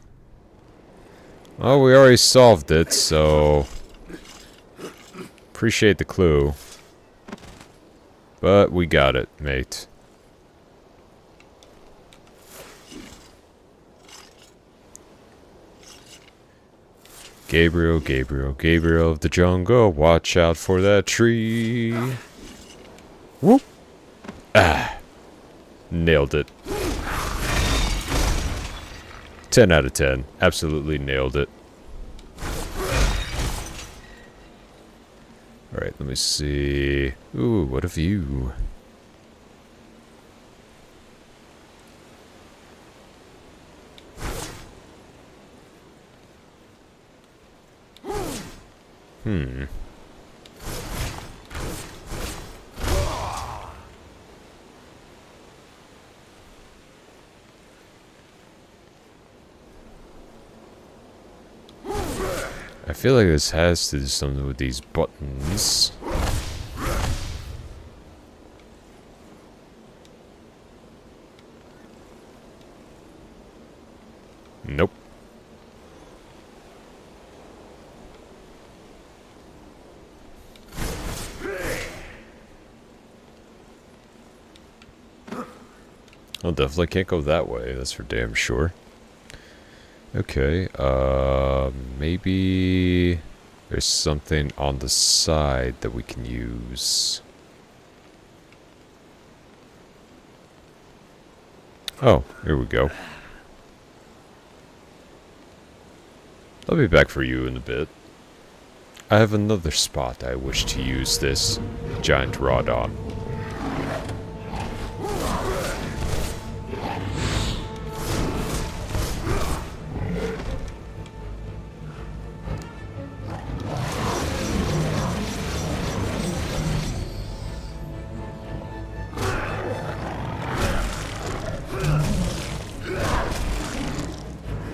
Oh, we already solved it, so... appreciate the clue. But we got it, mate. Gabriel, Gabriel, Gabriel of the jungle, watch out for that tree. Whoop! Ah! Nailed it. 10 out of 10. Absolutely nailed it. Alright, let me see. Ooh, what a view. I feel like this has to do something with these buttons. Nope. I'll definitely can't go that way, that's for damn sure. Okay, maybe there's something on the side that we can use. Oh, here we go. I'll be back for you in a bit. I have another spot I wish to use this giant rod on.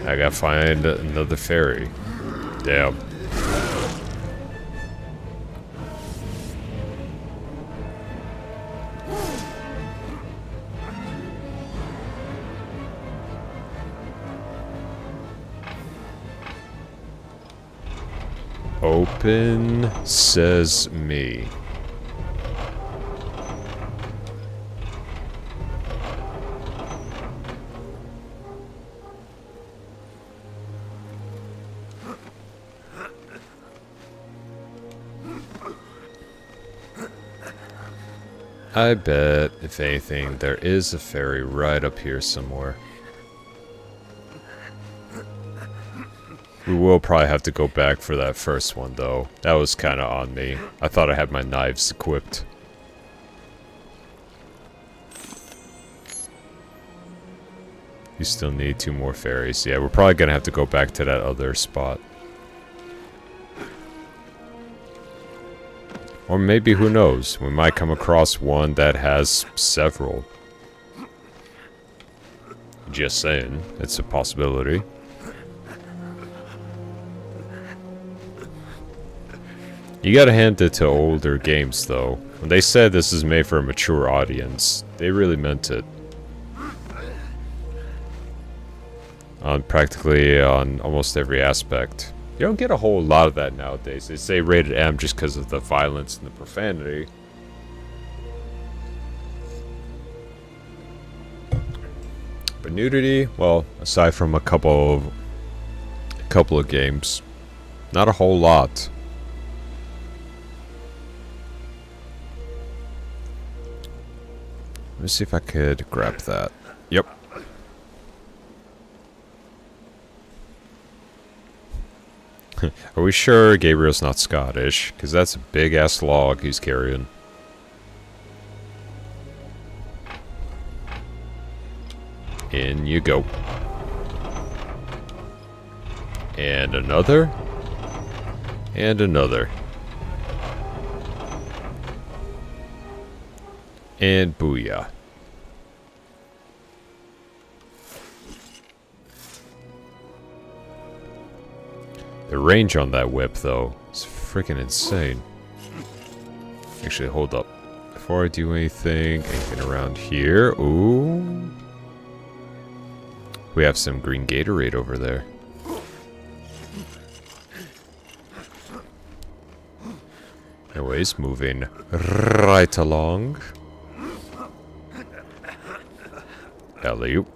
I gotta find another ferry. Damn. Open says me. I bet, if anything, there is a ferry right up here somewhere. We will probably have to go back for that first one, though. That was kind of on me. I thought I had my knives equipped. You still need 2 more ferries. Yeah, we're probably going to have to go back to that other spot. Or maybe, who knows, we might come across one that has several. Just saying, it's a possibility. You gotta hand it to older games, though. When they said this is made for a mature audience, they really meant it. Practically on almost every aspect. You don't get a whole lot of that nowadays. They say rated M just because of the violence and the profanity. But nudity, well, aside from a couple of games, not a whole lot. Let me see if I could grab that. Yep. Are we sure Gabriel's not Scottish? Because that's a big-ass log he's carrying. In you go. And another. And another. And booyah. The range on that whip, though, is freaking insane. Actually, hold up. Before I do anything around here. Ooh. We have some green Gatorade over there. Anyways, moving right along. Alley-oop.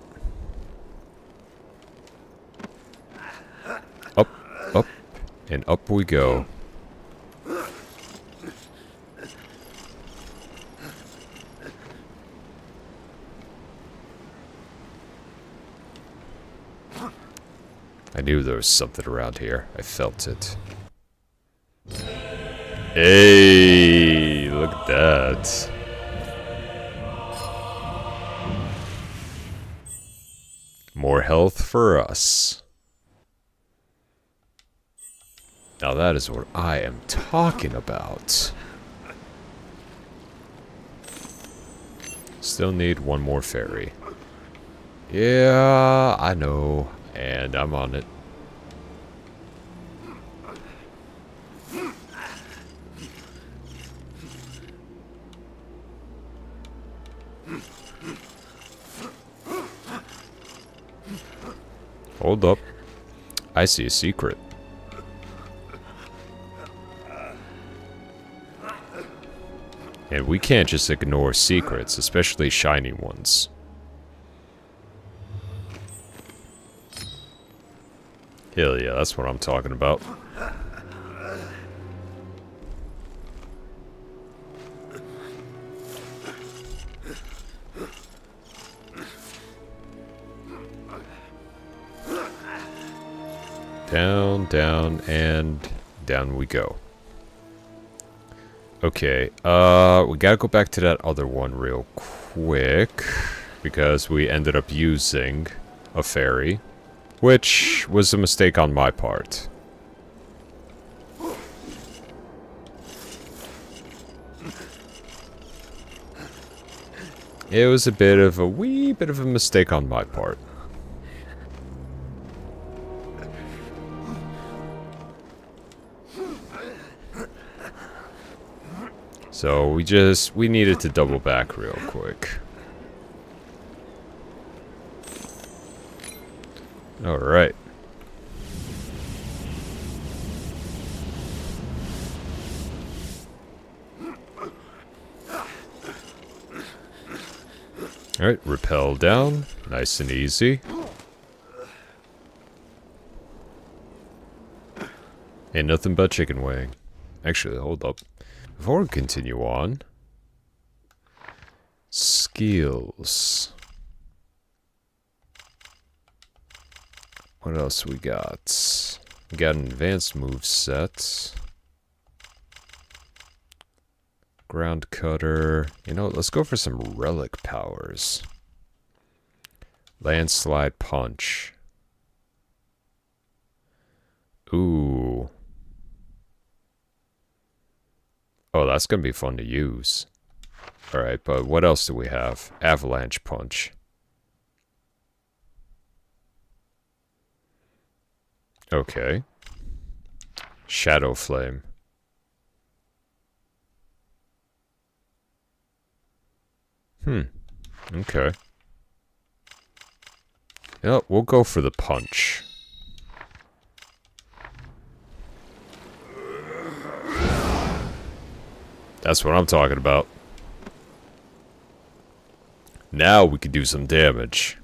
Up, up, and up we go. I knew there was something around here. I felt it. Hey, look at that. More health for us. Now that is what I am talking about. Still need one more ferry. Yeah, I know. And I'm on it. Hold up. I see a secret. And we can't just ignore secrets, especially shiny ones. Hell yeah, that's what I'm talking about. Down, down, and down we go. Okay, we gotta go back to that other one real quick, because we ended up using a ferry, which was a mistake on my part. It was a wee bit of a mistake on my part. So we needed to double back real quick. Alright. Alright, rappel down. Nice and easy. Ain't nothing but chicken wing. Actually, hold up. Before we continue on... Skills. What else we got? We got an advanced move set. Ground cutter. You know, let's go for some relic powers. Landslide punch. Ooh. Oh, that's gonna be fun to use. Alright, but what else do we have? Avalanche punch. Okay. Shadow flame. Okay. Yeah, we'll go for the punch. That's what I'm talking about. Now we can do some damage.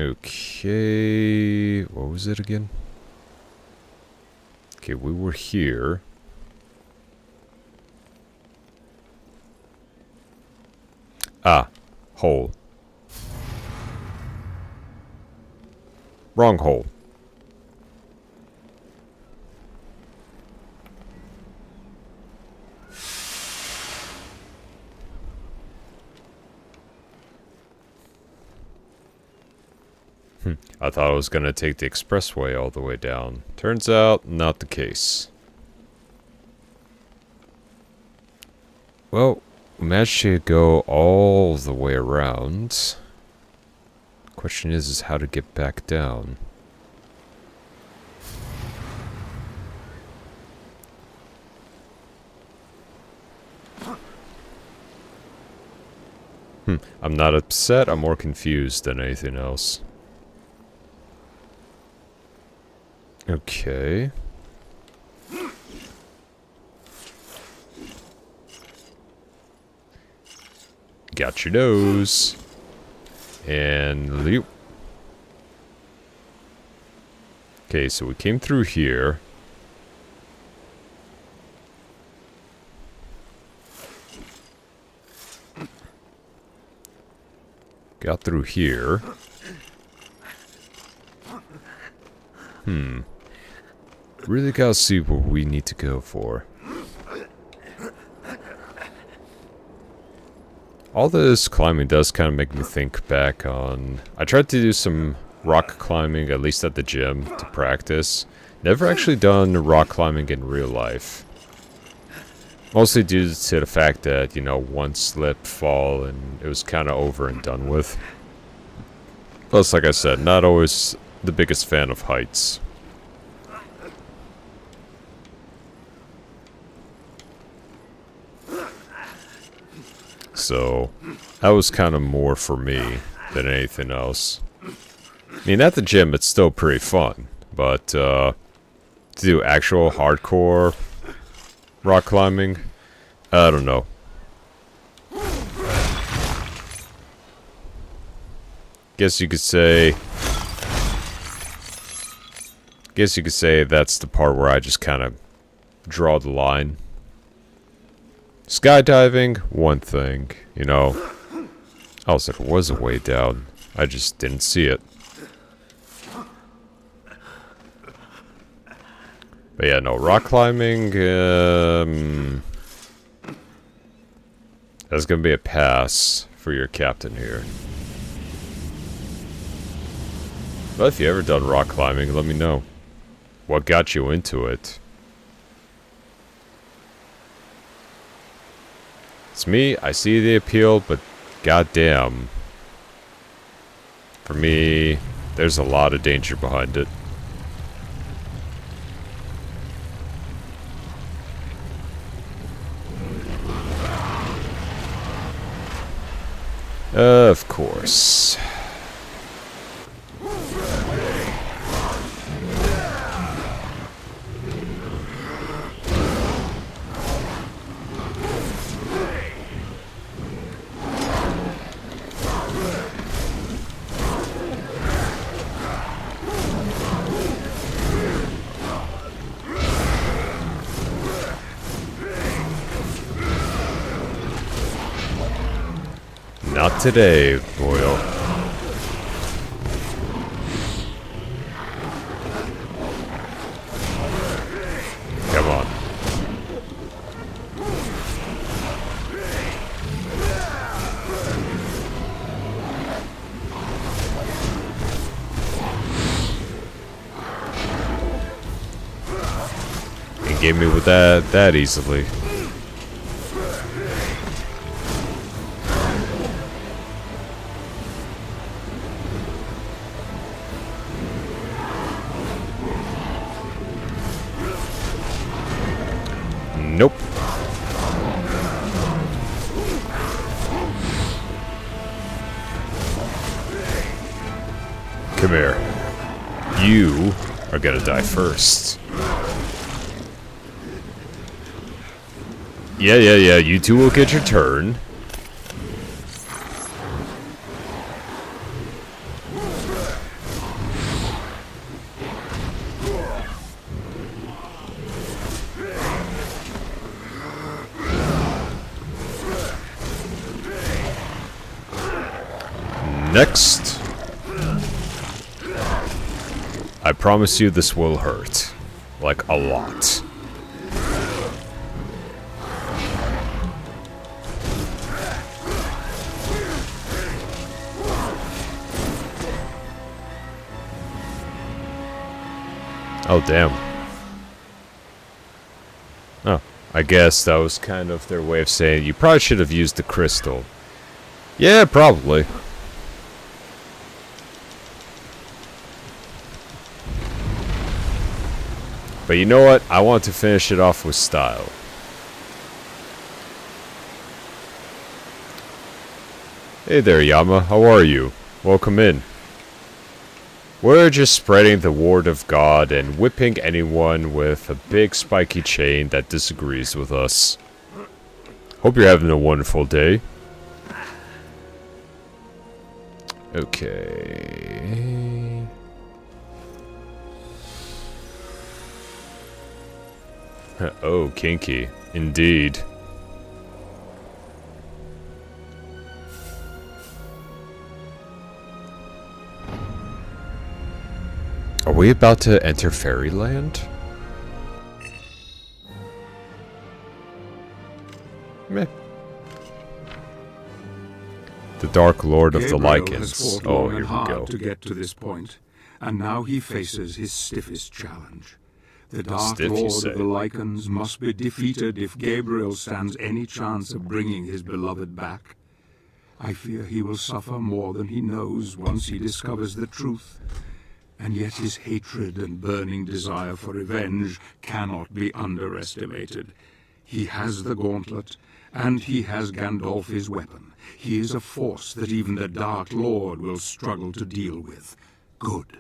Okay, what was it again? Okay, we were here. Ah, hole. Wrong hole. I thought I was gonna take the expressway all the way down. Turns out, not the case. Well, we managed to go all the way around. Question is how to get back down. I'm not upset, I'm more confused than anything else. Okay. Got your nose. And leap. Okay, so we came through here. Got through here. Really gotta see what we need to go for. All this climbing does kind of make me think back on... I tried to do some rock climbing, at least at the gym, to practice. Never actually done rock climbing in real life. Mostly due to the fact that, you know, one slip, fall, and it was kind of over and done with. Plus, like I said, not always the biggest fan of heights. So, that was kind of more for me than anything else. I mean, at the gym, it's still pretty fun. But, to do actual hardcore rock climbing, I don't know. Guess you could say that's the part where I just kind of draw the line. Skydiving, one thing, you know. Also, there was a way down. I just didn't see it. But yeah, no, rock climbing, that's gonna be a pass for your captain here. But if you ever done rock climbing, let me know. What got you into it? It's me, I see the appeal, but goddamn. For me, there's a lot of danger behind it. Of course. Not today, Boyle. Come on. He gave me with that easily. Nope. Come here. You are gonna die first. Yeah, you two will get your turn. Next. I promise you this will hurt. Like, a lot. Oh, damn. Oh, I guess that was kind of their way of saying you probably should have used the crystal. Yeah, probably. But you know what? I want to finish it off with style. Hey there, Yama. How are you? Welcome in. We're just spreading the word of God and whipping anyone with a big spiky chain that disagrees with us. Hope you're having a wonderful day. Okay. Oh, kinky. Indeed. Are we about to enter Fairyland? Meh. The Dark Lord of the Gabriel Lycans. has fought Oh, long here and we hard go. to get to this point, and now he faces his stiffest challenge. The Dark Stiff, you Lord say? of the Lycans must be defeated if Gabriel stands any chance of bringing his beloved back. I fear he will suffer more than he knows once he discovers the truth. And yet his hatred and burning desire for revenge cannot be underestimated. He has the gauntlet, and he has Gandolfi's weapon. He is a force that even the Dark Lord will struggle to deal with. Good.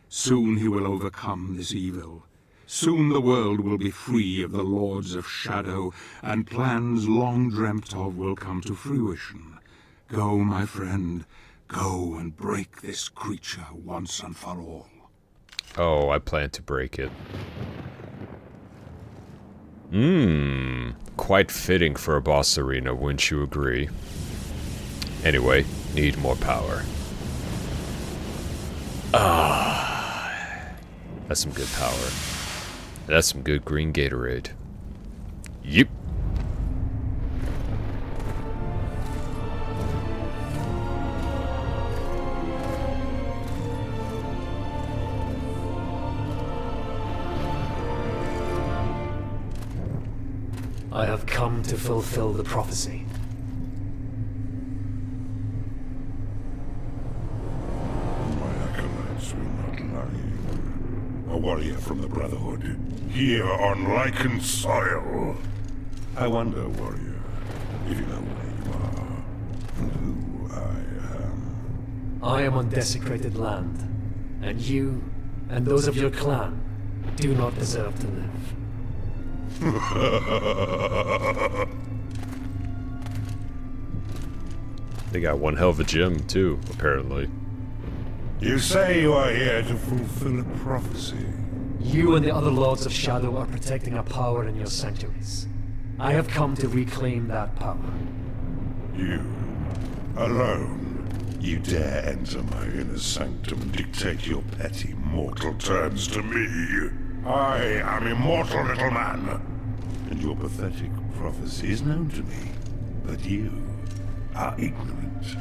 Soon he will overcome this evil. Soon the world will be free of the Lords of Shadow, and plans long dreamt of will come to fruition. Go, my friend, go and break this creature once and for all. Oh, I plan to break it. Quite fitting for a boss arena, wouldn't you agree? Anyway, need more power. That's some good power. That's some good green Gatorade. Yep. I have come to fulfill the prophecy. My acolytes were not lying. A warrior from the Brotherhood, here on lichened soil. I wonder, warrior, if you know where you are, and who I am. I am on desecrated land, and you, and those of your clan, do not deserve to live. They got one hell of a gym, too, apparently. You say you are here to fulfill a prophecy. You and the other Lords of Shadow are protecting a power in your sanctuaries. I have come to reclaim that power. You, alone, you dare enter my inner sanctum and dictate your petty mortal terms to me. I am immortal, little man. And your pathetic prophecy is known to me. But you are ignorant.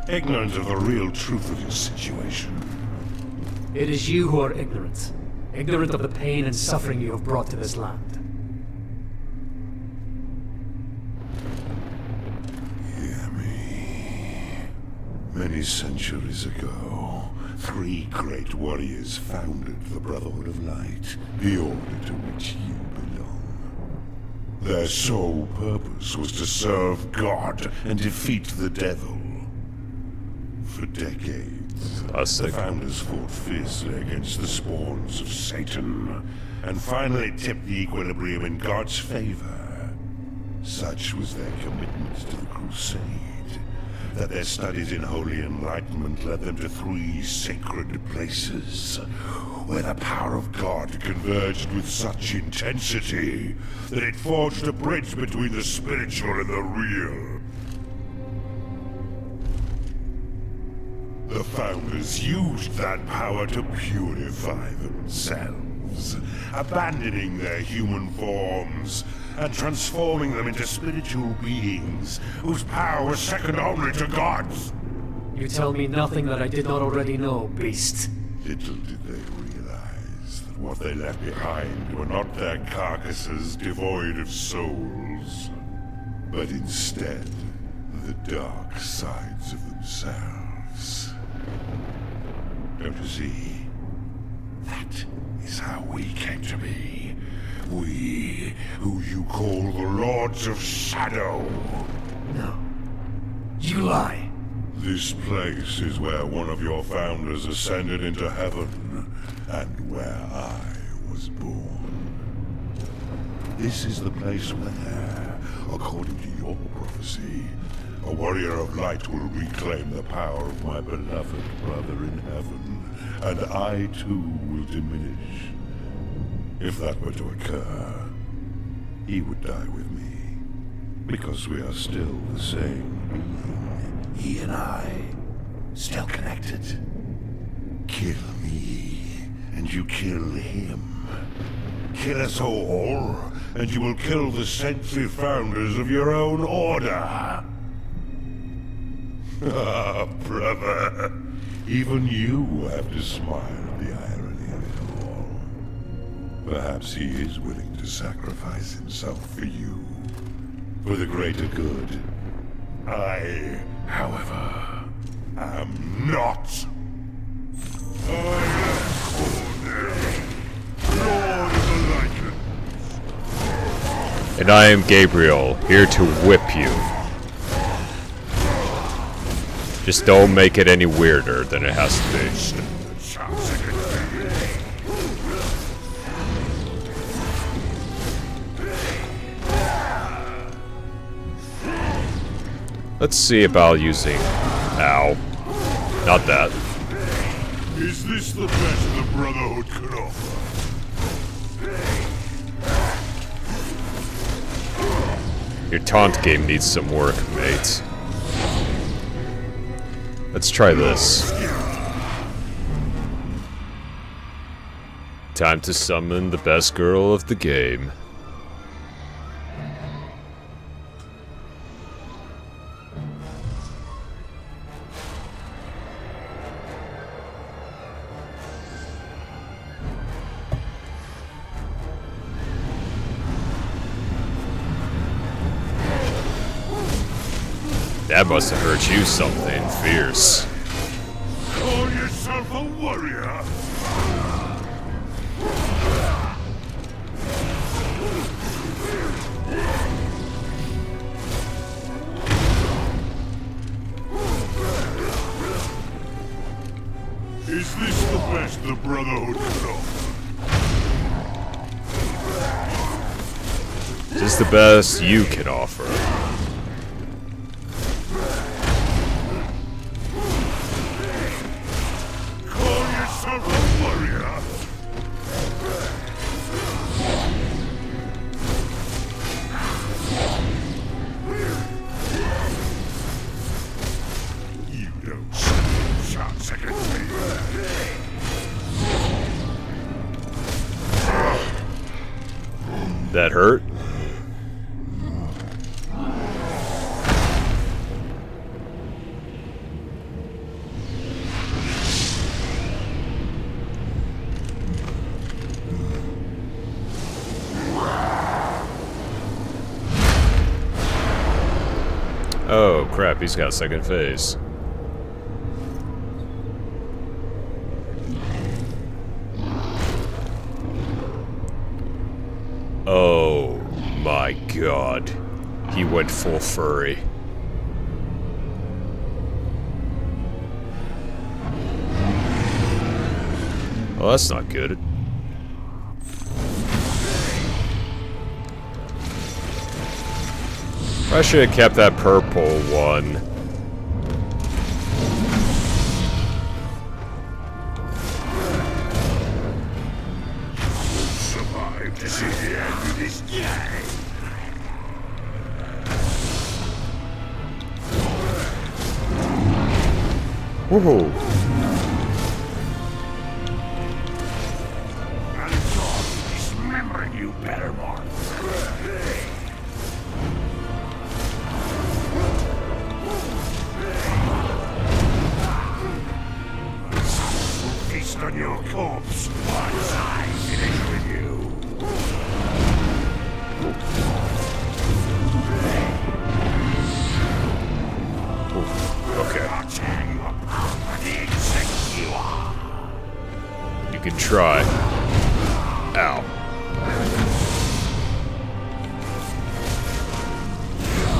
Ignorant of the real truth of your situation. It is you who are ignorant. Ignorant of the pain and suffering you have brought to this land. Hear me. Many centuries ago, 3 great warriors founded the Brotherhood of Light, the order to which you belong. Their sole purpose was to serve God and defeat the devil. For decades, Classic. the founders fought fiercely against the spawns of Satan, and finally tipped the equilibrium in God's favor. Such was their commitment to the crusade, that their studies in holy enlightenment led them to 3 sacred places, where the power of God converged with such intensity that it forged a bridge between the spiritual and the real. The founders used that power to purify themselves, abandoning their human forms and transforming them into spiritual beings whose power was second only to God's. You tell me nothing that I did not already know, beast. Little did they realize that what they left behind were not their carcasses devoid of souls, but instead the dark sides of themselves. Don't you see? That is how we came to be. We, who you call the Lords of Shadow. No. You lie. This place is where one of your founders ascended into heaven, and where I was born. This is the place where, according to your prophecy, a warrior of light will reclaim the power of my beloved brother in heaven, and I too will diminish. If that were to occur, he would die with me, because we are still the same being. He and I, still connected. Kill me, and you kill him. Kill us all, and you will kill the saintly founders of your own order. Ah, brother, even you have to smile at the irony of it all. Perhaps he is willing to sacrifice himself for you, for the greater good. I, however, am not. I am Lord of the Lichen. And I am Gabriel, here to whip you. Just don't make it any weirder than it has to be. Let's see about using... Ow. Not that. Is this the best the Brotherhood could offer? Your taunt game needs some work, mate. Let's try this. Time to summon the best girl of the game. That must have hurt you something fierce. Call yourself a warrior? Is this the best the Brotherhood could offer? Is this the best you can offer? Call yourself a warrior? You don't stand a chance against me. That hurt? Oh crap, he's got second phase. Oh my god. He went full furry. Well, that's not good. I should have kept that purple one. Survive to see the end of this game. Woohoo! And God, dismembering you better, Mark. Feast on your corpse once I finish with you. Okay. I'll tear you apart for the insect you are. You can try. Ow.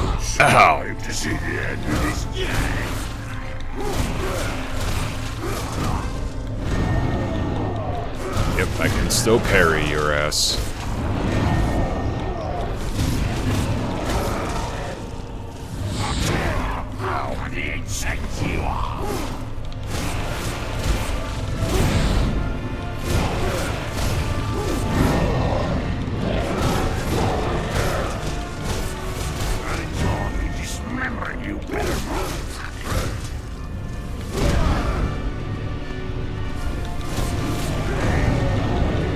Ow. Survive to see the end of this game. Yep, I can still parry your ass. For the insect you are. I'll enjoy dismembering you better,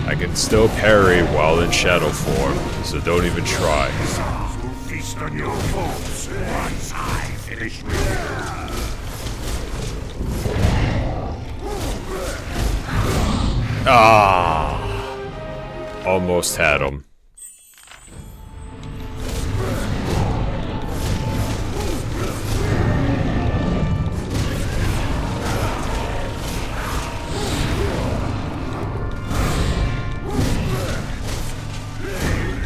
I can still parry while in shadow form, so don't even try. Souls will feast on your corpse once I finish with you. Ah! Almost had him.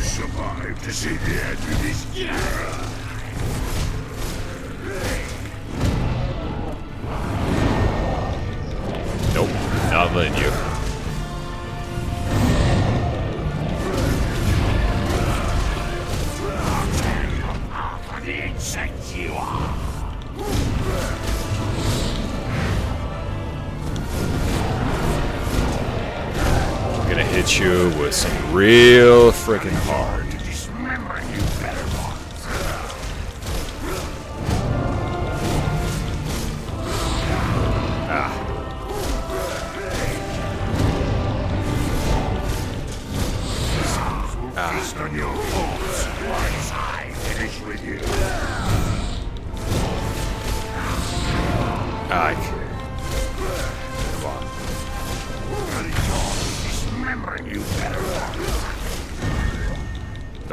Survive to see the end of this game. Nope, not letting you. For the insect you are. I'm gonna hit you with some real freaking hard. Dismembering you better, Mark.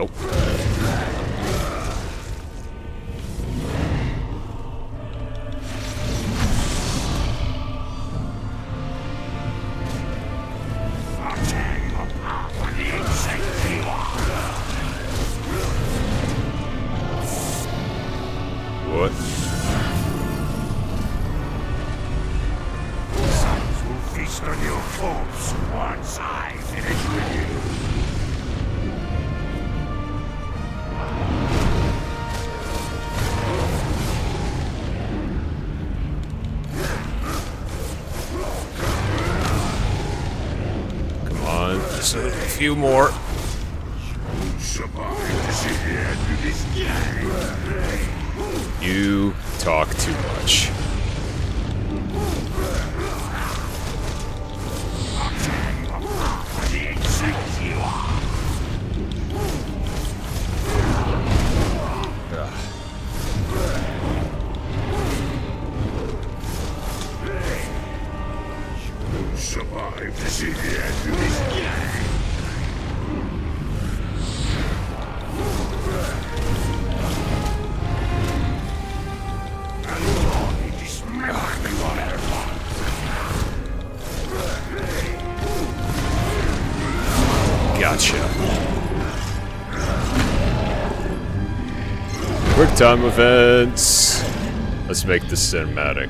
Nope. What? Sons will feast on your corpse once I finish with you. Come on, just a few more. Won't survive to see the end of this game. You talk too much. Survive to see the end of this game. Gotcha. Quick time events. Let's make this cinematic.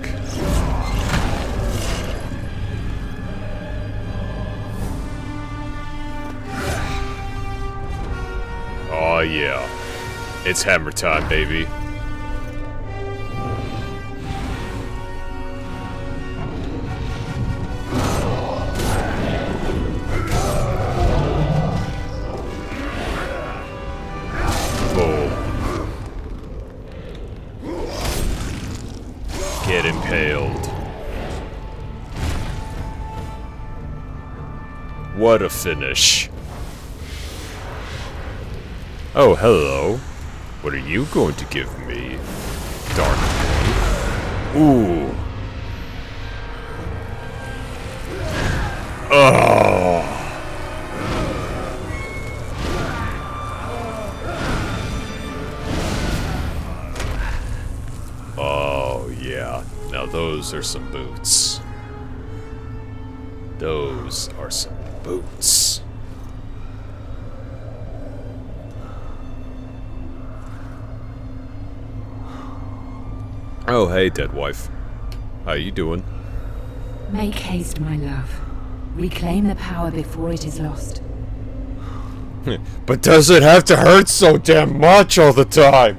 Oh yeah. It's hammer time, baby. Get impaled. What a finish. Oh, hello. What are you going to give me? Dark. Ooh. Oh. Oh, yeah. Now those are some boots. Those are some boots. Oh, hey, dead wife. How you doing? Make haste, my love. Reclaim the power before it is lost. But does it have to hurt so damn much all the time?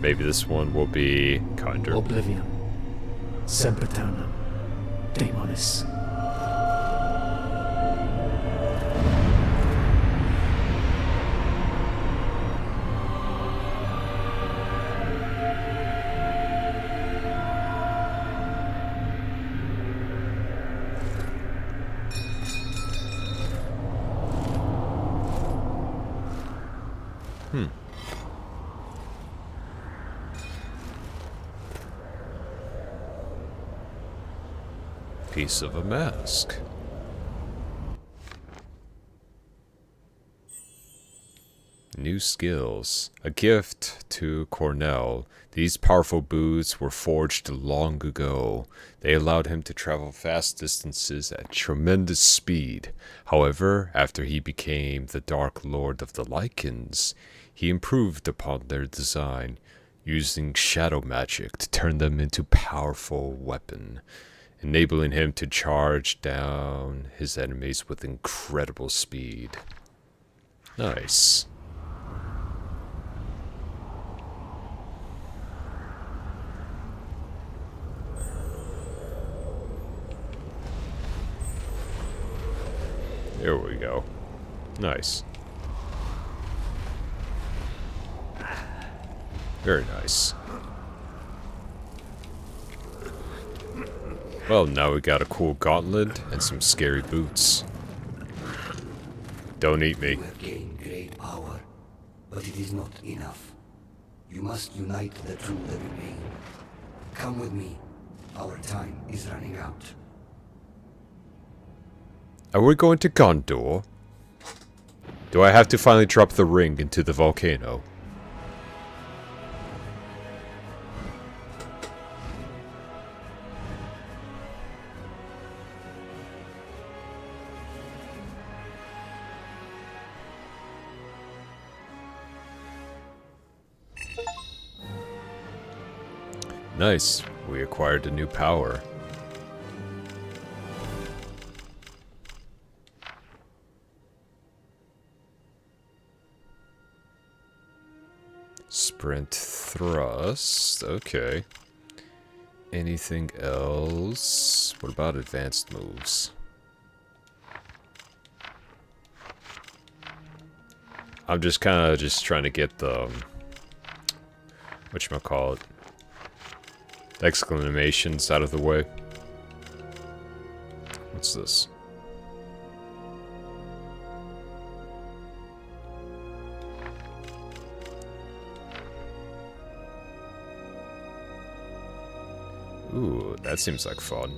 Maybe this one will be kinder. Oblivion. Sempiternam. Daemonis. Piece of a mask. New skills. A gift to Cornell. These powerful boots were forged long ago. They allowed him to travel vast distances at tremendous speed. However, after he became the Dark Lord of the Lycans, he improved upon their design, using shadow magic to turn them into powerful weapon, enabling him to charge down his enemies with incredible speed. Nice. There we go. Nice. Very nice. Well, now we got a cool gauntlet and some scary boots. Don't eat me. You have gained great power, but it is not enough. You must unite the true living being. Come with me. Our time is running out. Are we going to Gondor? Do I have to finally drop the ring into the volcano? Nice. We acquired a new power. Sprint thrust. Okay. Anything else? What about advanced moves? I'm just kind of trying to get the whatchamacallit, exclamations out of the way. What's this? Ooh, that seems like fun.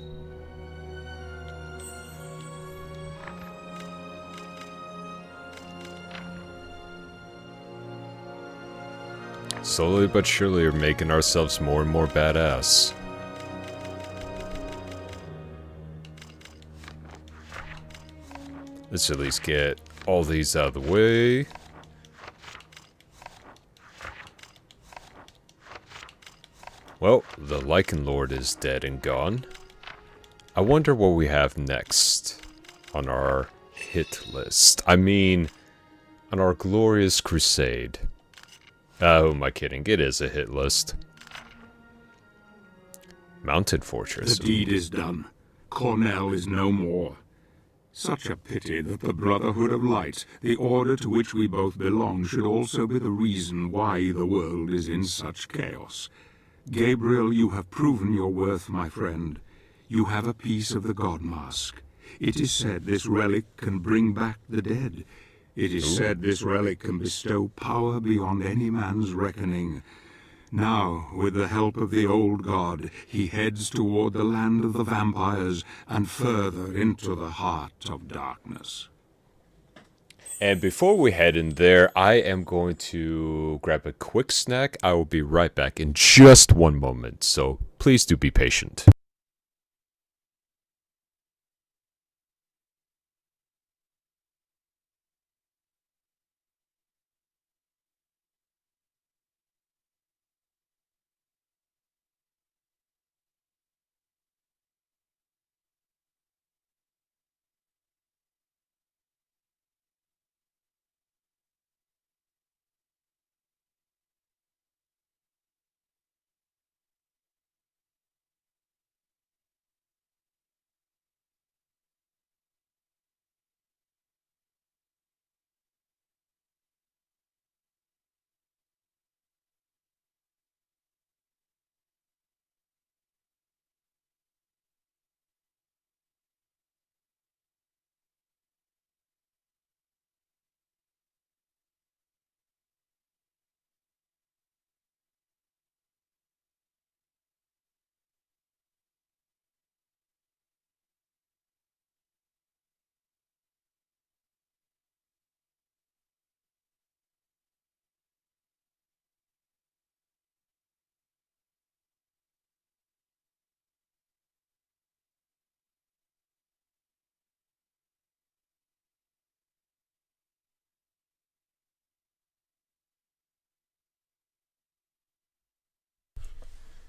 Slowly but surely we're making ourselves more and more badass. Let's at least get all these out of the way. Well, the Lycan Lord is dead and gone. I wonder what we have next on our hit list. I mean, on our glorious crusade. Who am I kidding? It is a hit list. Mountain Fortress. The deed is done. Cornell is no more. Such a pity that the Brotherhood of Light, the order to which we both belong, should also be the reason why the world is in such chaos. Gabriel, you have proven your worth, my friend. You have a piece of the God Mask. It is said this relic can bring back the dead. It is said this relic can bestow power beyond any man's reckoning. Now, with the help of the old god, he heads toward the land of the vampires and further into the heart of darkness. And before we head in there, I am going to grab a quick snack. I will be right back in just one moment, so please do be patient.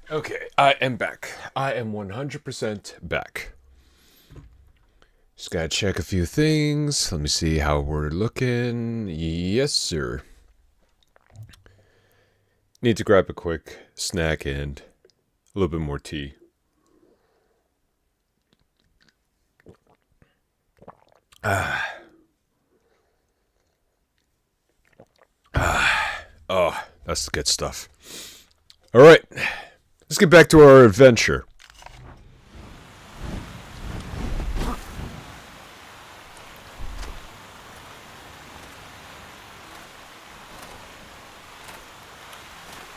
Okay, I am back. I am 100% back. Just gotta check a few things. Let me see how we're looking. Yes, sir. Need to grab a quick snack and a little bit more tea. Oh, that's the good stuff. All right. Let's get back to our adventure.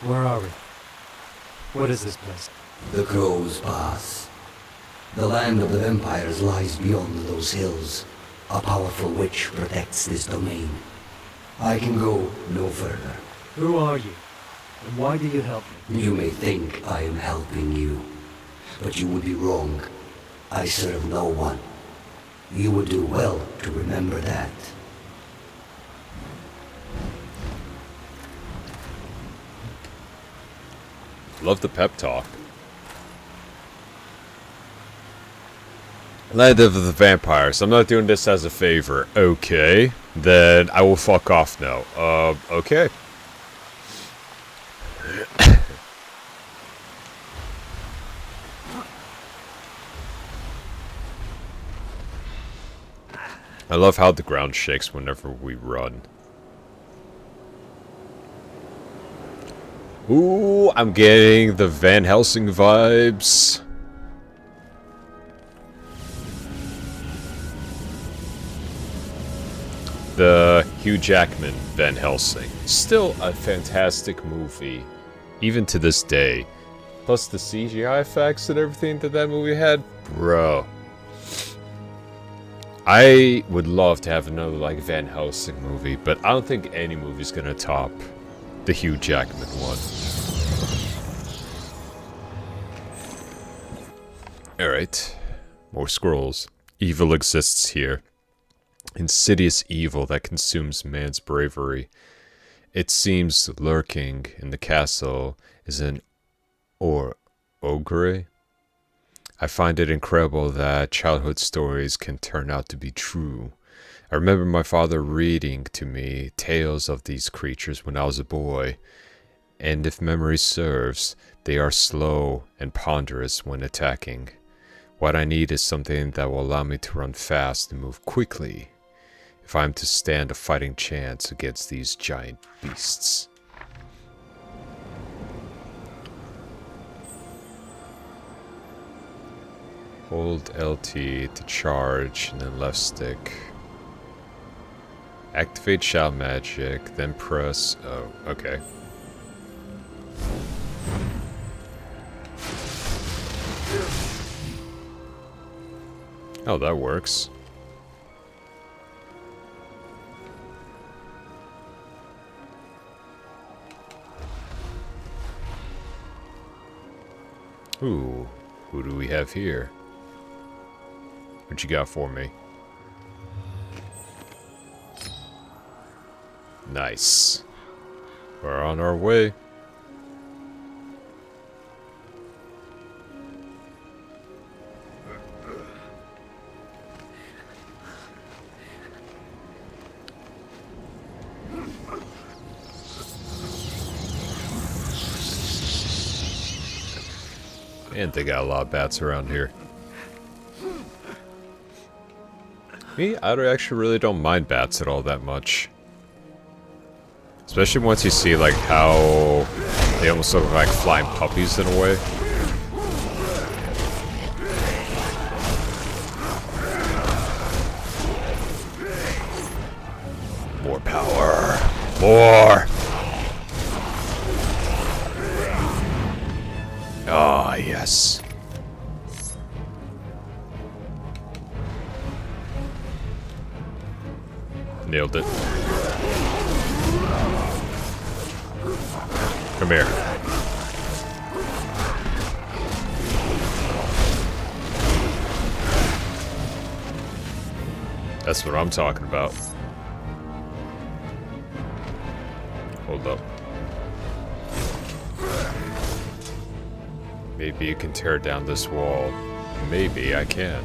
Where are we? What is this place? The Crow's Pass. The land of the vampires lies beyond those hills. A powerful witch protects this domain. I can go no further. Who are you? And why do you help me? You may think I am helping you, but you would be wrong. I serve no one. You would do well to remember that. Love the pep talk. Land of the Vampires. I'm not doing this as a favor. Okay. Then I will fuck off now. Okay. I love how the ground shakes whenever we run. Ooh, I'm getting the Van Helsing vibes. The Hugh Jackman Van Helsing. Still a fantastic movie, even to this day. Plus the CGI effects and everything that movie had. Bro. I would love to have another like Van Helsing movie, but I don't think any movie's gonna top the Hugh Jackman one. Alright. More scrolls. Evil exists here. Insidious evil that consumes man's bravery. It seems lurking in the castle is an ogre. I find it incredible that childhood stories can turn out to be true. I remember my father reading to me tales of these creatures when I was a boy, and if memory serves, they are slow and ponderous when attacking. What I need is something that will allow me to run fast and move quickly, if I am to stand a fighting chance against these giant beasts. Hold LT to charge, and then left stick. Activate Shadow Magic, then press... Oh, okay. Oh, that works. Ooh, who do we have here? What you got for me? Nice. We're on our way. And they got a lot of bats around here. Me, I actually really don't mind bats at all that much. Especially once you see like how they almost look like flying puppies in a way. More power. More! Ah, yes. Nailed it. Come here. That's what I'm talking about. Hold up. Maybe you can tear down this wall. Maybe I can.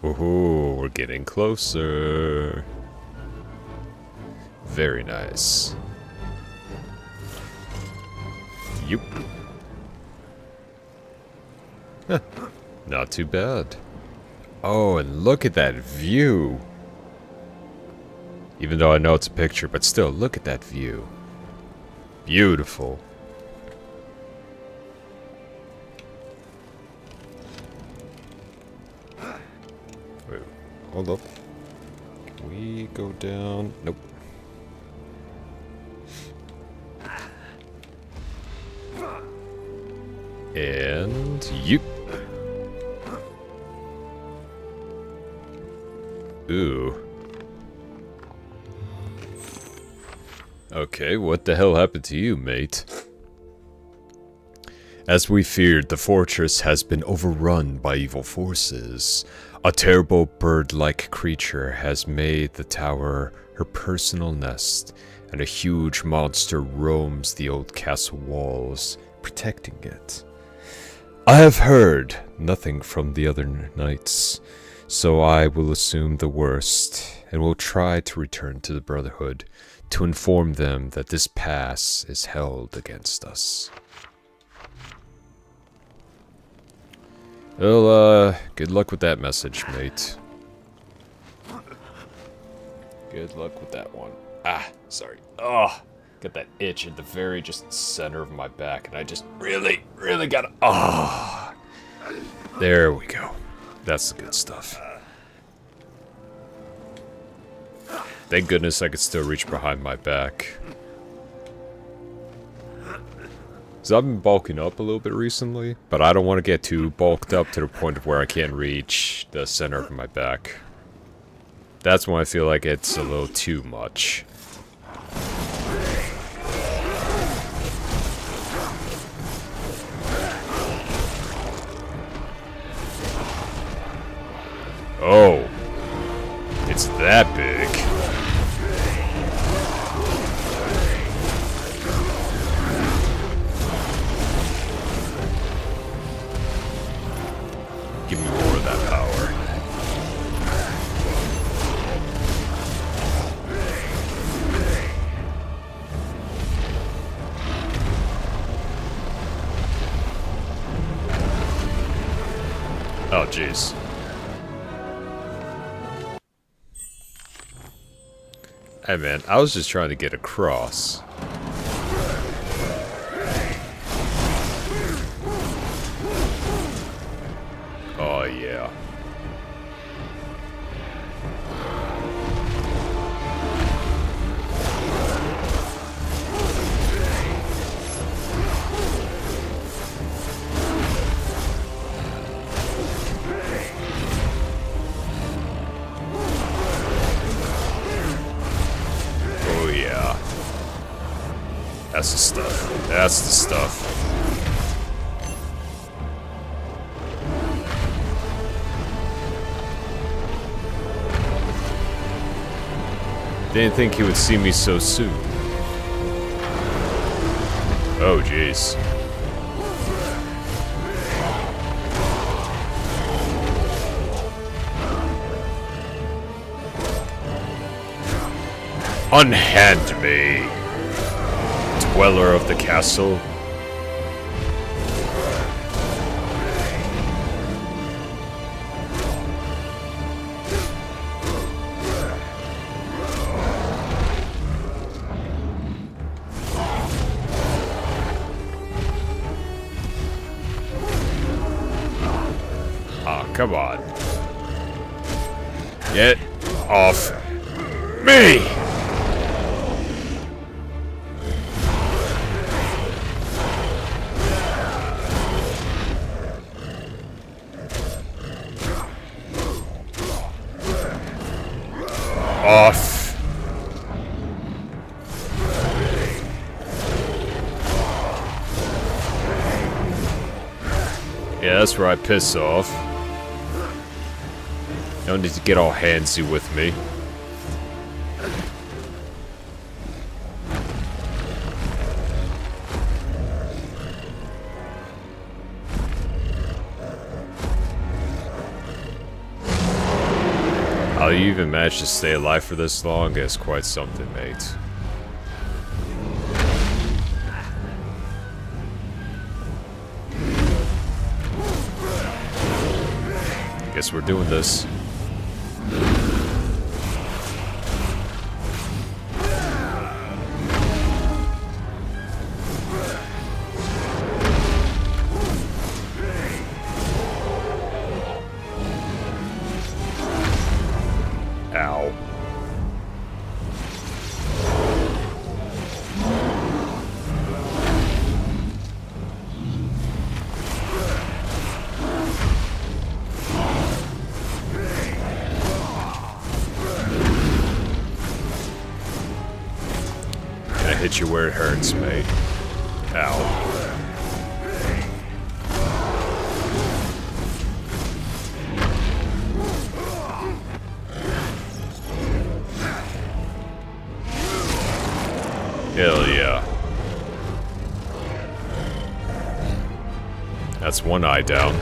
Ooh, we're getting closer. Very nice. Yup. Huh. Not too bad. Oh, and look at that view. Even though I know it's a picture, but still, look at that view. Beautiful. Wait, hold up. Can we go down? Nope. And you. Ooh. Okay, what the hell happened to you, mate? As we feared, the fortress has been overrun by evil forces. A terrible bird-like creature has made the tower her personal nest, and a huge monster roams the old castle walls, protecting it. I have heard nothing from the other knights, so I will assume the worst, and will try to return to the Brotherhood to inform them that this pass is held against us. Well, good luck with that message, mate. Good luck with that one. Ah, sorry. Oh, got that itch at the very just center of my back, and I just really gotta... Ah, there we go. That's the good stuff. Thank goodness I could still reach behind my back. So I've been bulking up a little bit recently, but I don't want to get too bulked up to the point of where I can't reach the center of my back. That's when I feel like it's a little too much. Oh, it's that big. Give me more of that power. Oh, jeez. Hey, man, I was just trying to get across. Oh, yeah. Oh, yeah. That's the stuff. That's the stuff. Didn't think he would see me so soon. Oh, jeez. Unhand me, dweller of the castle. Come on. Get off me! Off. Yeah, that's where I piss off. Don't need to get all handsy with me. How you even manage to stay alive for this long is quite something, mate. Guess we're doing this. you where it hurts, mate. Ow. Hell yeah. That's one eye down.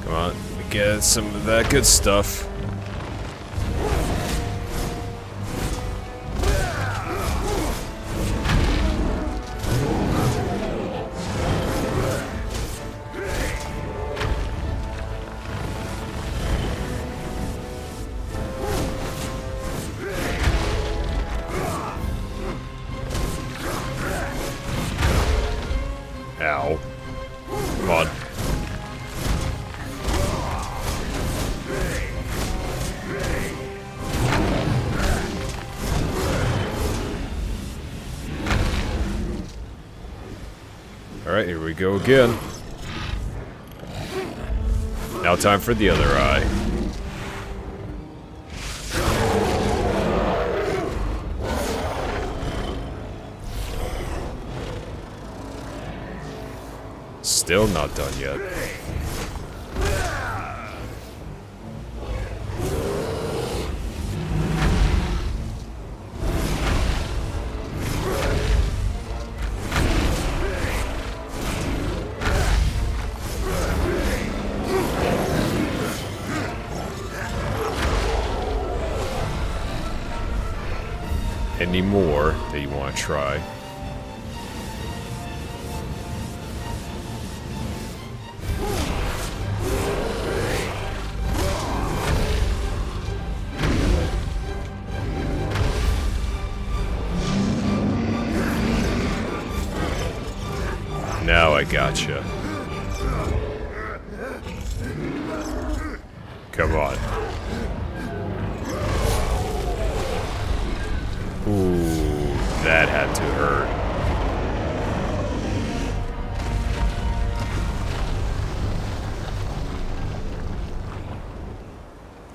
Come on, get some of that good stuff. Ow. Come on. Alright, here we go again. Now time for the other eye. Still not done yet. Any more that you want to try? Now I gotcha. Come on. Ooh, that had to hurt.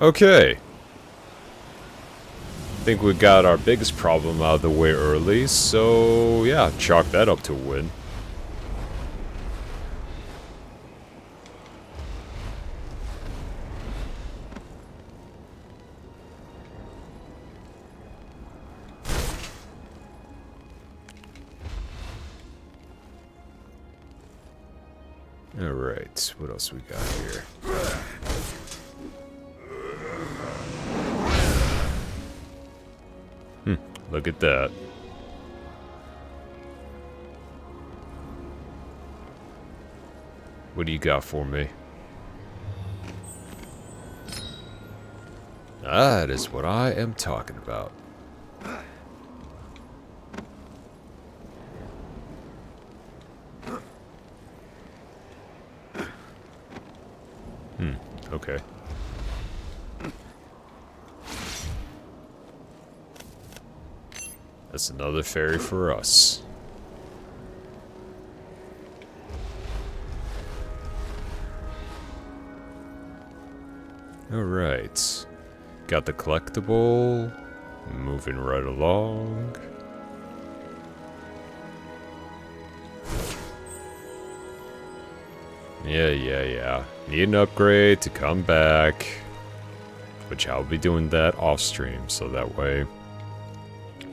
Okay. I think we got our biggest problem out of the way early, so yeah, chalk that up to a win. Alright, what else we got here? Look at that. What do you got for me? That is what I am talking about. Okay. That's another ferry for us. Alright. Got the collectible. Moving right along. Yeah. Need an upgrade to come back. Which I'll be doing that off stream, so that way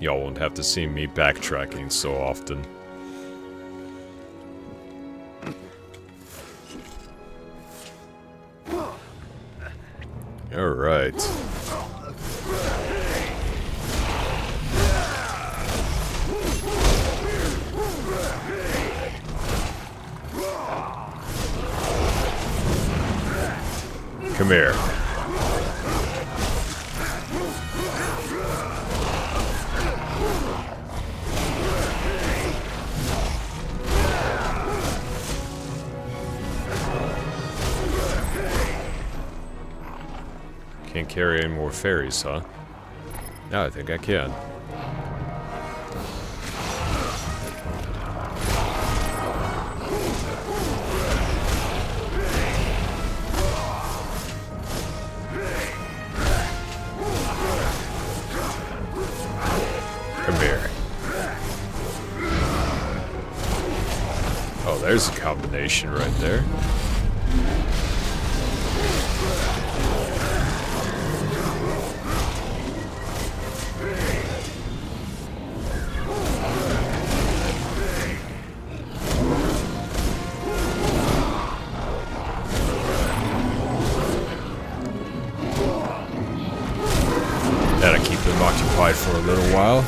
y'all won't have to see me backtracking so often. Alright. Come here. Can't carry any more fairies, huh? Now I think I can. Come here. Oh, there's a combination right there. That'll keep them occupied for a little while.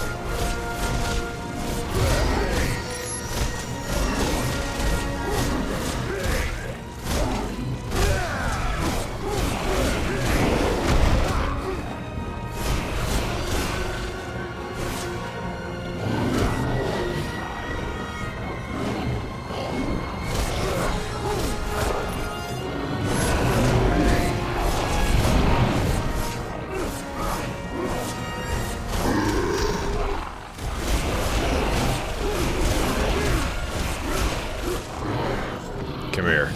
Come here.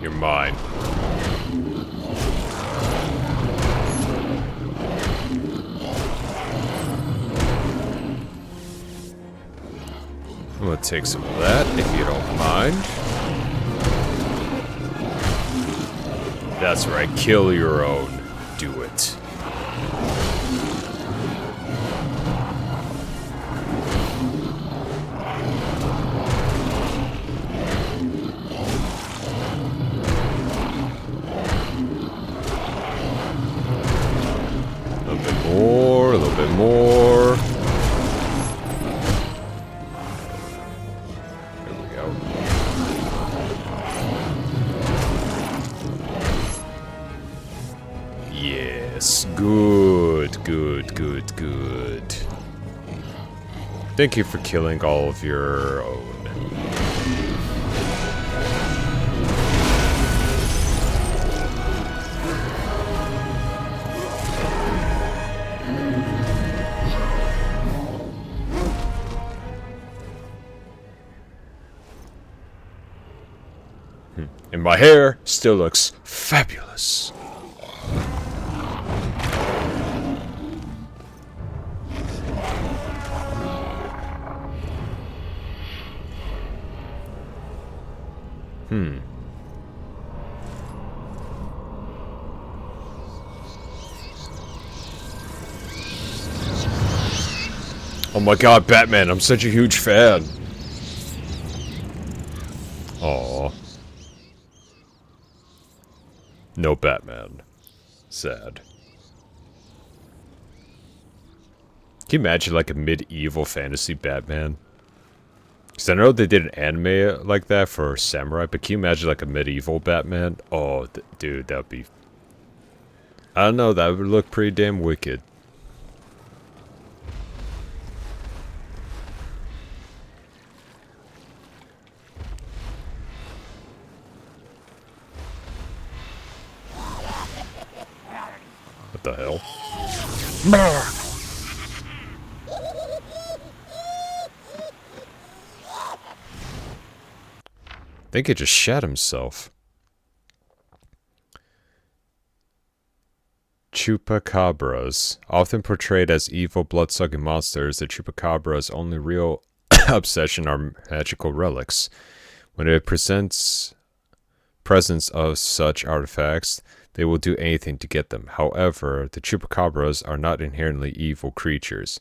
You're mine. I'm gonna take some of that, if you don't mind. That's right, kill your own. Do it. More, a little bit more. There we go. Yes, good, good, good, good. Thank you for killing all of your own. And my hair still looks fabulous. Oh my god, Batman, I'm such a huge fan. Aww. No Batman. Sad. Can you imagine like a medieval fantasy Batman? Because I know they did an anime like that for Samurai, but can you imagine like a medieval Batman? Oh, dude, that would be... I don't know, that would look pretty damn wicked. What the hell? I think he just shat himself. Chupacabras. Often portrayed as evil, blood-sucking monsters, the Chupacabra's only real obsession are magical relics. When it presents presence of such artifacts, they will do anything to get them. However, the Chupacabras are not inherently evil creatures.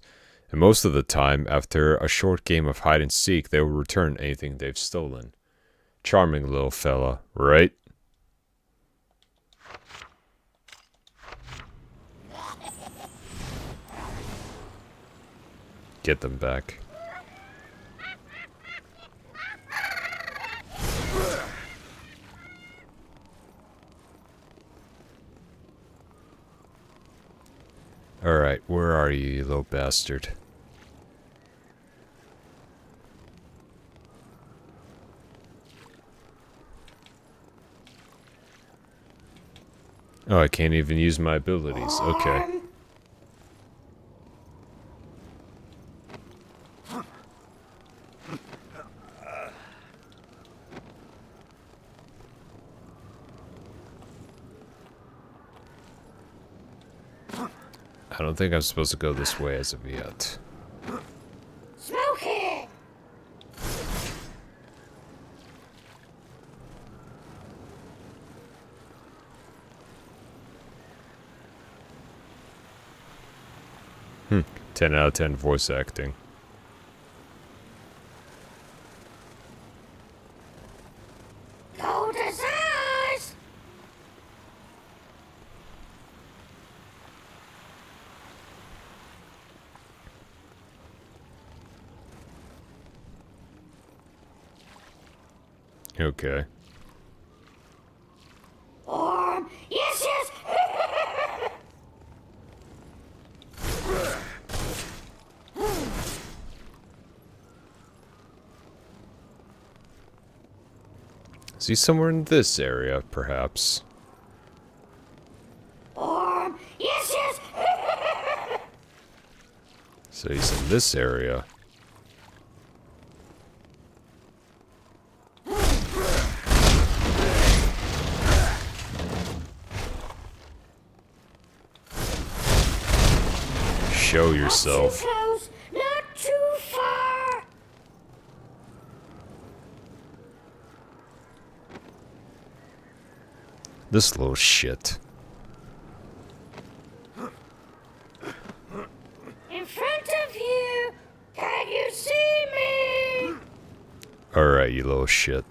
And most of the time, after a short game of hide-and-seek, they will return anything they've stolen. Charming little fella, right? Get them back. Alright, where are you, you little bastard? Oh, I can't even use my abilities. Okay. I don't think I'm supposed to go this way as of yet. Smoke it! Hmm. 10 out of 10 voice acting. Cold as ice! Okay. Warm! Yes, yes! Is he somewhere in this area, perhaps? Warm! Yes, yes! So he's in this area. Show yourself. Not too close, not too far! This little shit. In front of you! Can you see me? Alright, you little shit.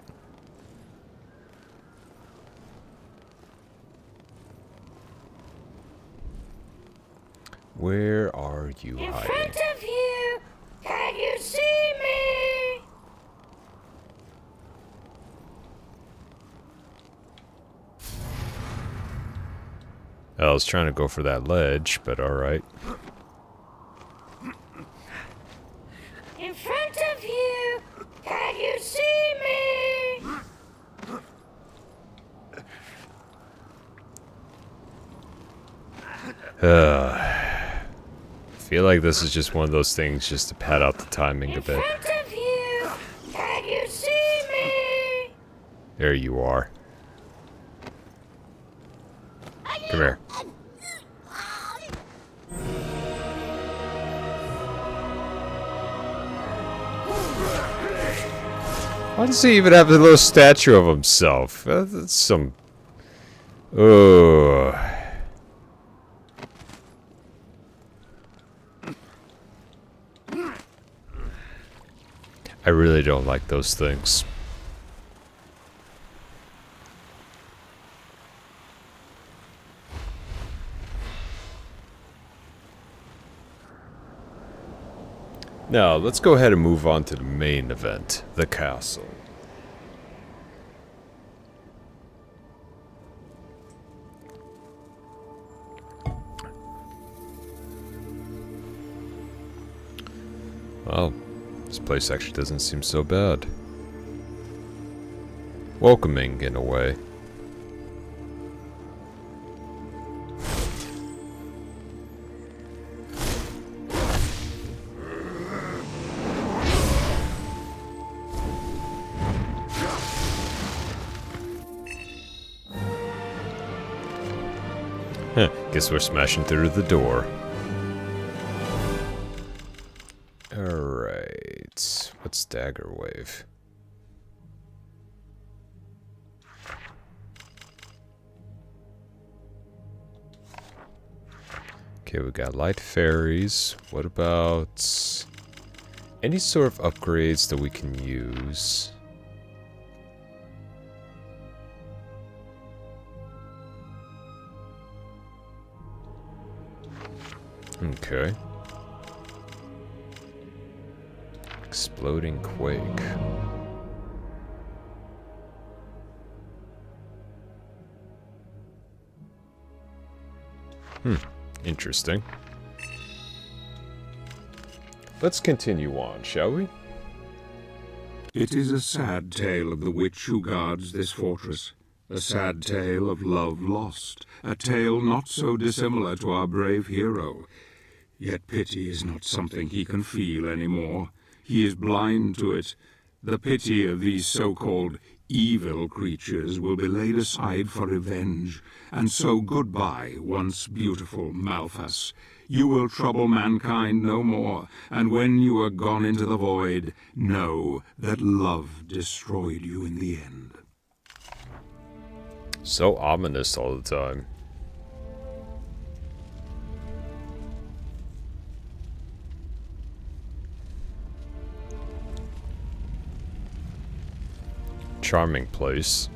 Where are you In hiding? front of you! Can you see me? I was trying to go for that ledge, but alright. In front of you! Can you see me? Feel like this is just one of those things just to pad out the timing a In bit. front of you! Can you see me? There you are. Come here. Why does he even have a little statue of himself? That's some... Ugh. I really don't like those things. Now, let's go ahead and move on to the main event, the castle. Well, this place actually doesn't seem so bad. Welcoming, in a way. Guess we're smashing through the door. Alright. What's Dagger Wave? Okay, we got light fairies. What about any sort of upgrades that we can use? Okay. Exploding Quake. Interesting. Let's continue on, shall we? It is a sad tale of the witch who guards this fortress. A sad tale of love lost, a tale not so dissimilar to our brave hero. Yet pity is not something he can feel anymore. He is blind to it. The pity of these so-called evil creatures will be laid aside for revenge. And so goodbye, once beautiful Malphas. You will trouble mankind no more, and when you are gone into the void, know that love destroyed you in the end. So ominous all the time. Charming place.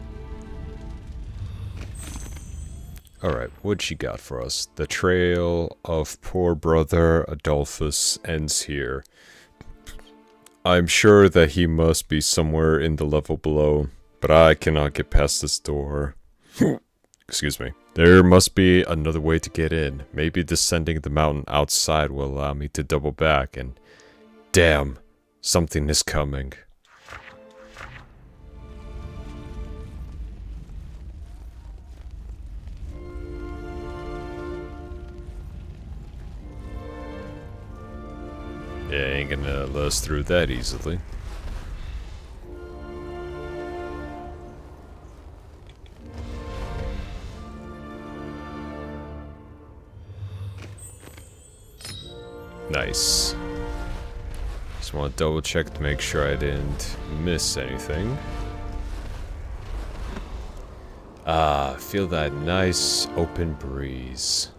Alright, what she got for us? The trail of poor brother Adolphus ends here. I'm sure that he must be somewhere in the level below, but I cannot get past this door. Excuse me. There must be another way to get in. Maybe descending the mountain outside will allow me to double back and... Damn, something is coming. Yeah, ain't gonna let us through that easily. Nice. Just want to double check to make sure I didn't miss anything. Ah, feel that nice open breeze.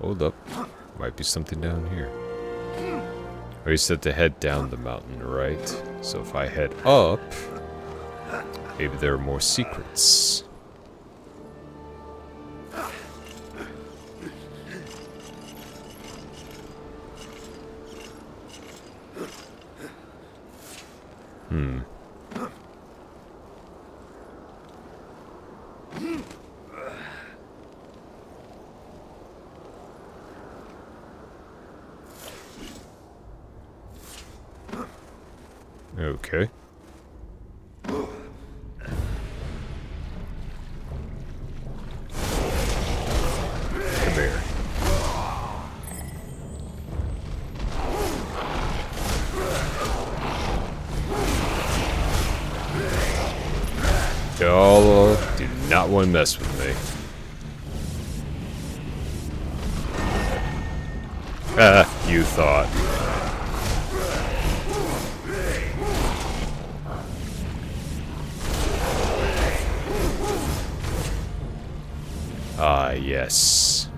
Hold up. Might be something down here. Oh, you said to head down the mountain, right? So if I head up, maybe there are more secrets. Okay. Come here. Y'all do not want to mess with me. Ah, you thought. Ah, yes.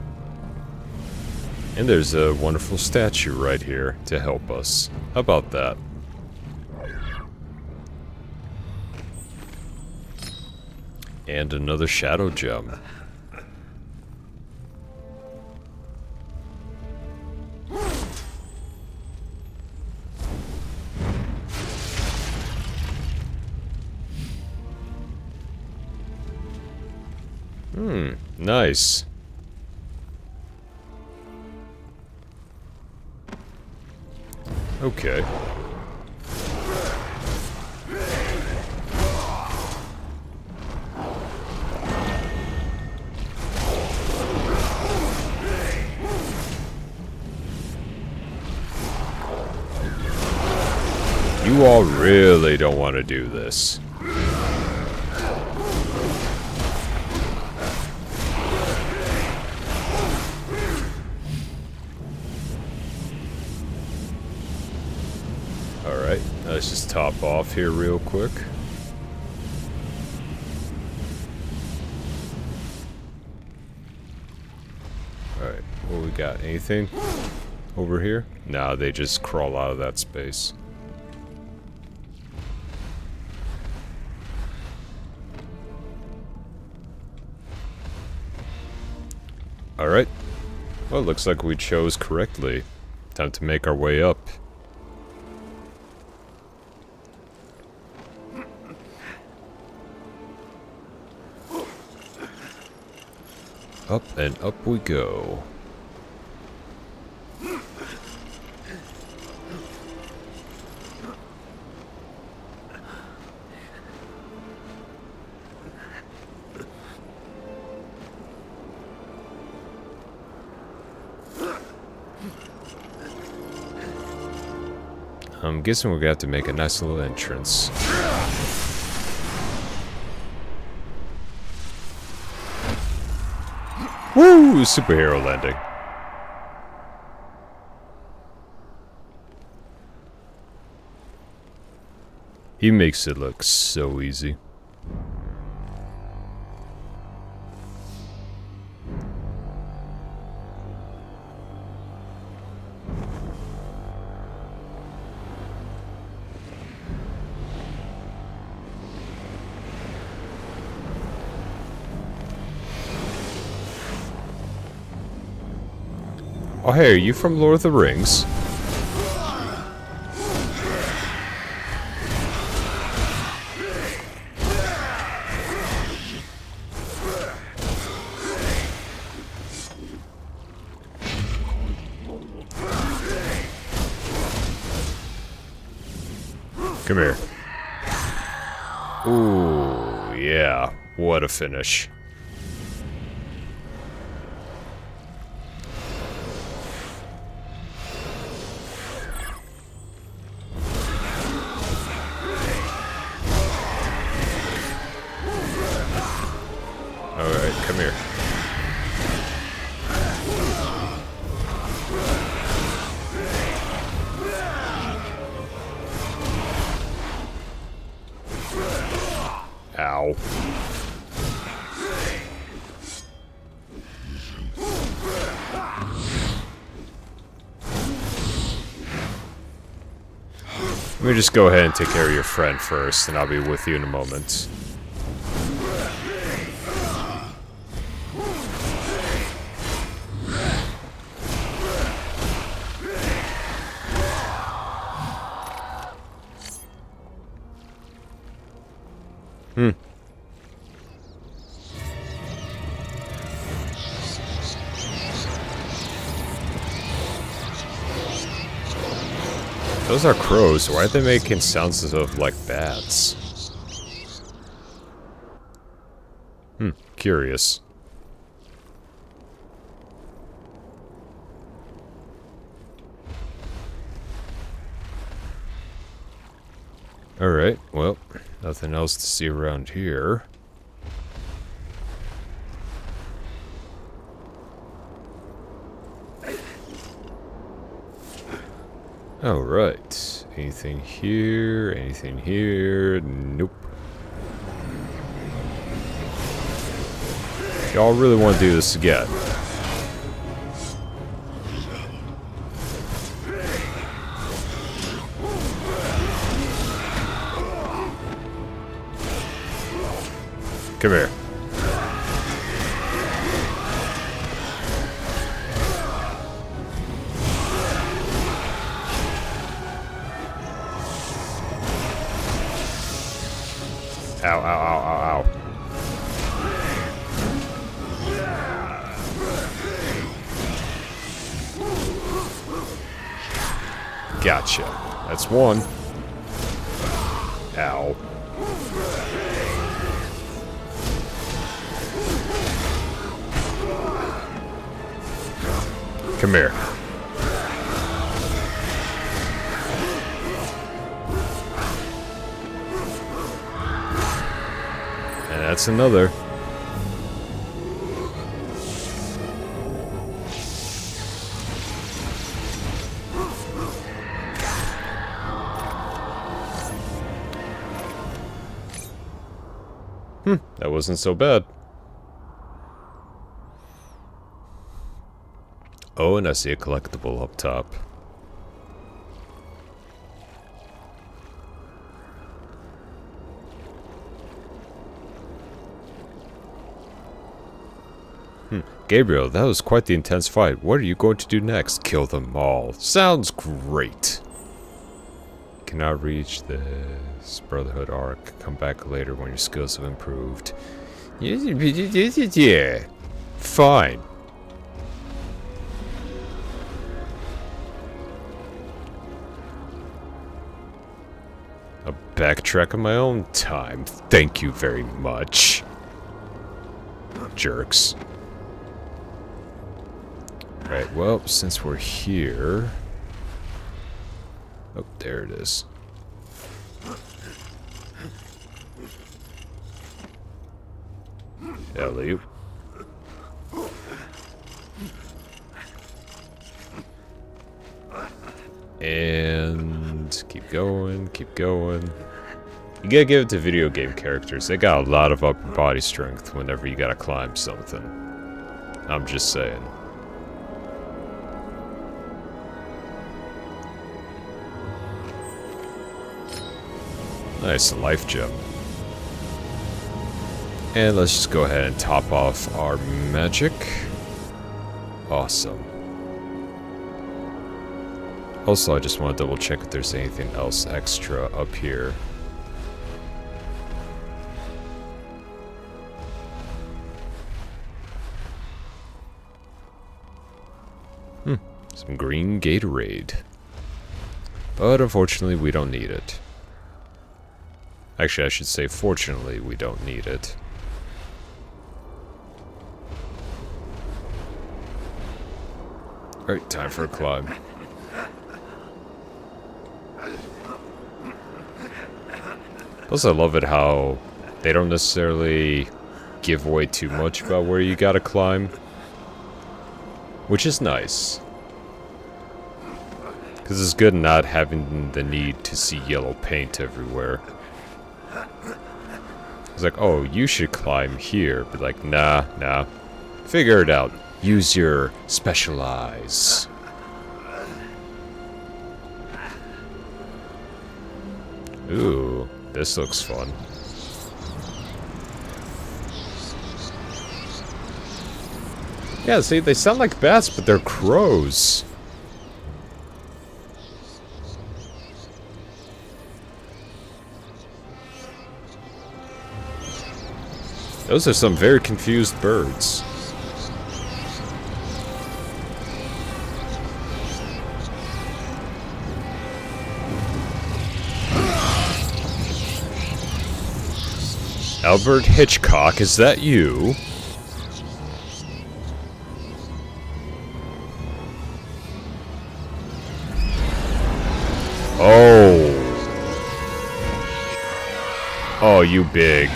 And there's a wonderful statue right here to help us. How about that? And another shadow gem. Nice. Okay. You all really don't want to do this. Alright, let's just top off here real quick. Alright, what we got? Anything over here? Nah, they just crawl out of that space. Alright. Well, looks like we chose correctly. Time to make our way up. Up and up we go. I'm guessing we're gonna have to make a nice little entrance. Woo! Superhero landing. He makes it look so easy. Oh hey, are you from Lord of the Rings? Come here. Ooh, yeah. What a finish. Alright, come here. Ow. Let me just go ahead and take care of your friend first, and I'll be with you in a moment. Those are crows. Why are they making sounds of like bats? Curious. Alright, well, nothing else to see around here. Alright. Anything here? Anything here? Nope. Y'all really want to do this again. Come here. Ow, ow, ow, ow, ow. Gotcha. That's one. Ow. Come here. And that's another. That wasn't so bad. Oh, and I see a collectible up top. Gabriel, that was quite the intense fight. What are you going to do next? Kill them all. Sounds great. Cannot reach this Brotherhood arc. Come back later when your skills have improved. Yeah. Fine. I'll backtrack on my own time. Thank you very much. Jerks. Right, well, since we're here... Oh, there it is. Ellie. And keep going, keep going. You gotta give it to video game characters. They got a lot of upper body strength whenever you gotta climb something. I'm just saying. Nice, a life gem. And let's just go ahead and top off our magic. Awesome. Also, I just want to double check if there's anything else extra up here. Some green Gatorade. But unfortunately, we don't need it. Actually, I should say, fortunately, we don't need it. Alright, time for a climb. Plus, I love it how they don't necessarily give away too much about where you gotta climb. Which is nice. Because it's good not having the need to see yellow paint everywhere. It's like, oh, you should climb here. But like, nah. Figure it out. Use your special eyes. Ooh, this looks fun. Yeah, see, they sound like bats, but they're crows. Those are some very confused birds. Albert Hitchcock, is that you? Oh. Oh, you big.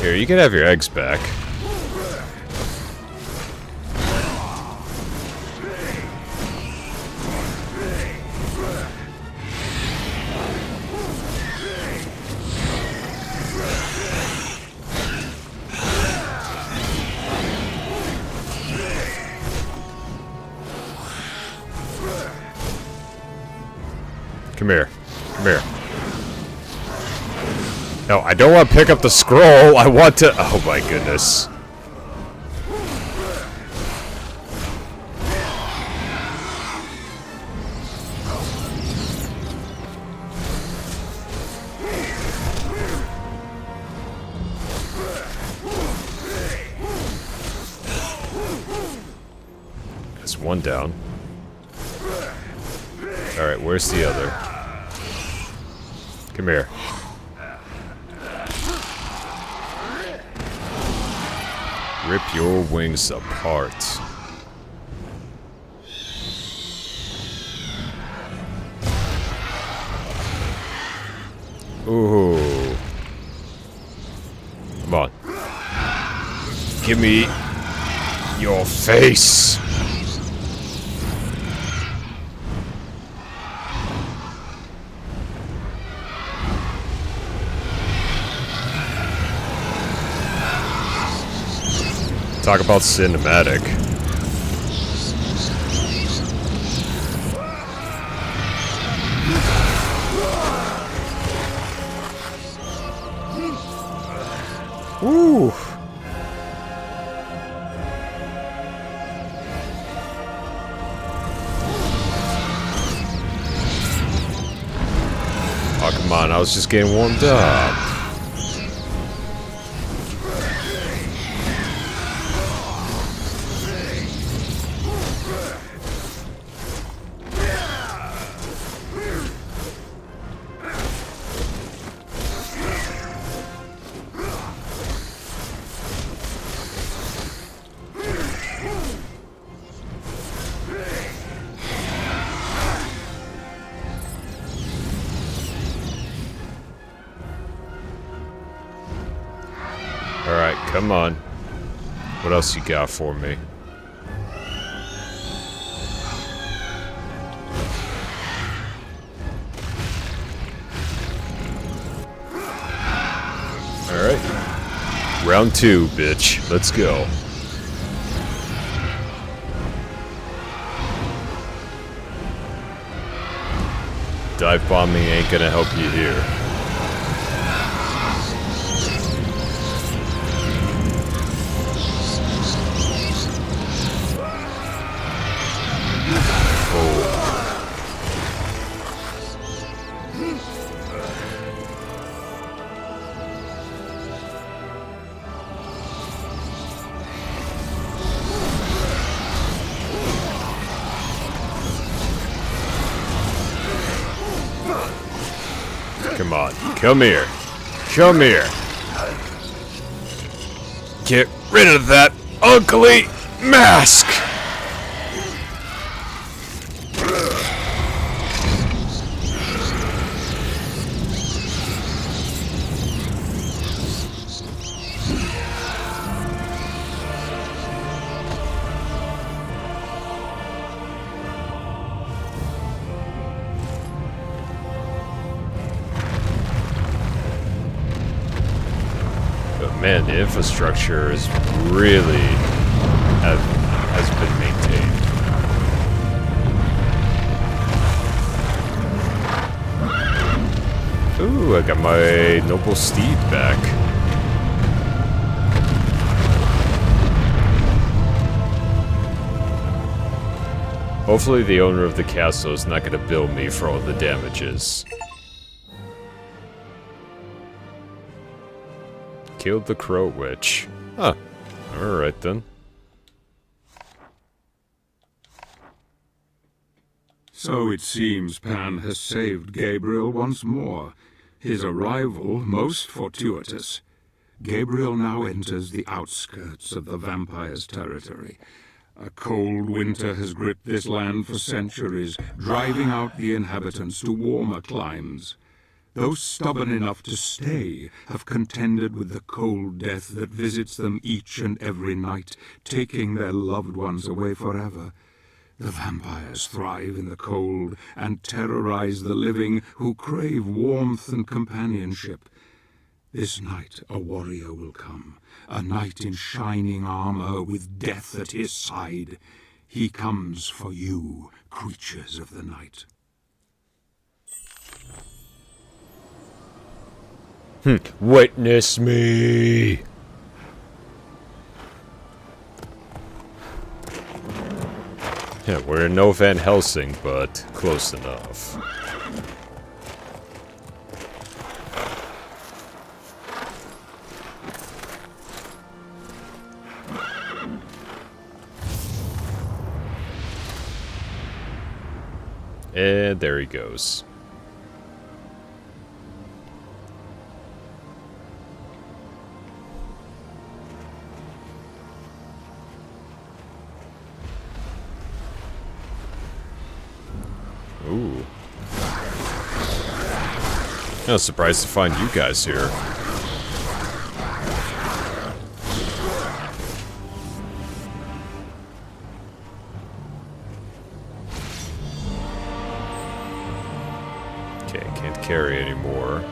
Here, you can have your eggs back. Come here. Come here. No, I don't want to pick up the scroll. I want to... Oh my goodness. That's one down. Alright, where's the other? Come here. Rip your wings apart. Ooh. Come on. Give me your face. Talk about cinematic. Woo! Oh, come on, I was just getting warmed up. Come on. What else you got for me? Alright. Round 2, bitch. Let's go. Dive bombing ain't gonna help you here. Come on, come here. Come here. Get rid of that ugly mask! Man, the infrastructure is really has been maintained. Ooh, I got my noble steed back. Hopefully the owner of the castle is not going to bill me for all the damages. Killed the Crow Witch. Huh. Alright then. So it seems Pan has saved Gabriel once more. His arrival most fortuitous. Gabriel now enters the outskirts of the vampire's territory. A cold winter has gripped this land for centuries, driving out the inhabitants to warmer climes. Those stubborn enough to stay have contended with the cold death that visits them each and every night, taking their loved ones away forever. The vampires thrive in the cold and terrorize the living who crave warmth and companionship. This night a warrior will come, a knight in shining armor with death at his side. He comes for you, creatures of the night. Witness me! Yeah, we're no Van Helsing, but close enough. And there he goes. Ooh. I was surprised to find you guys here. Okay, can't carry anymore.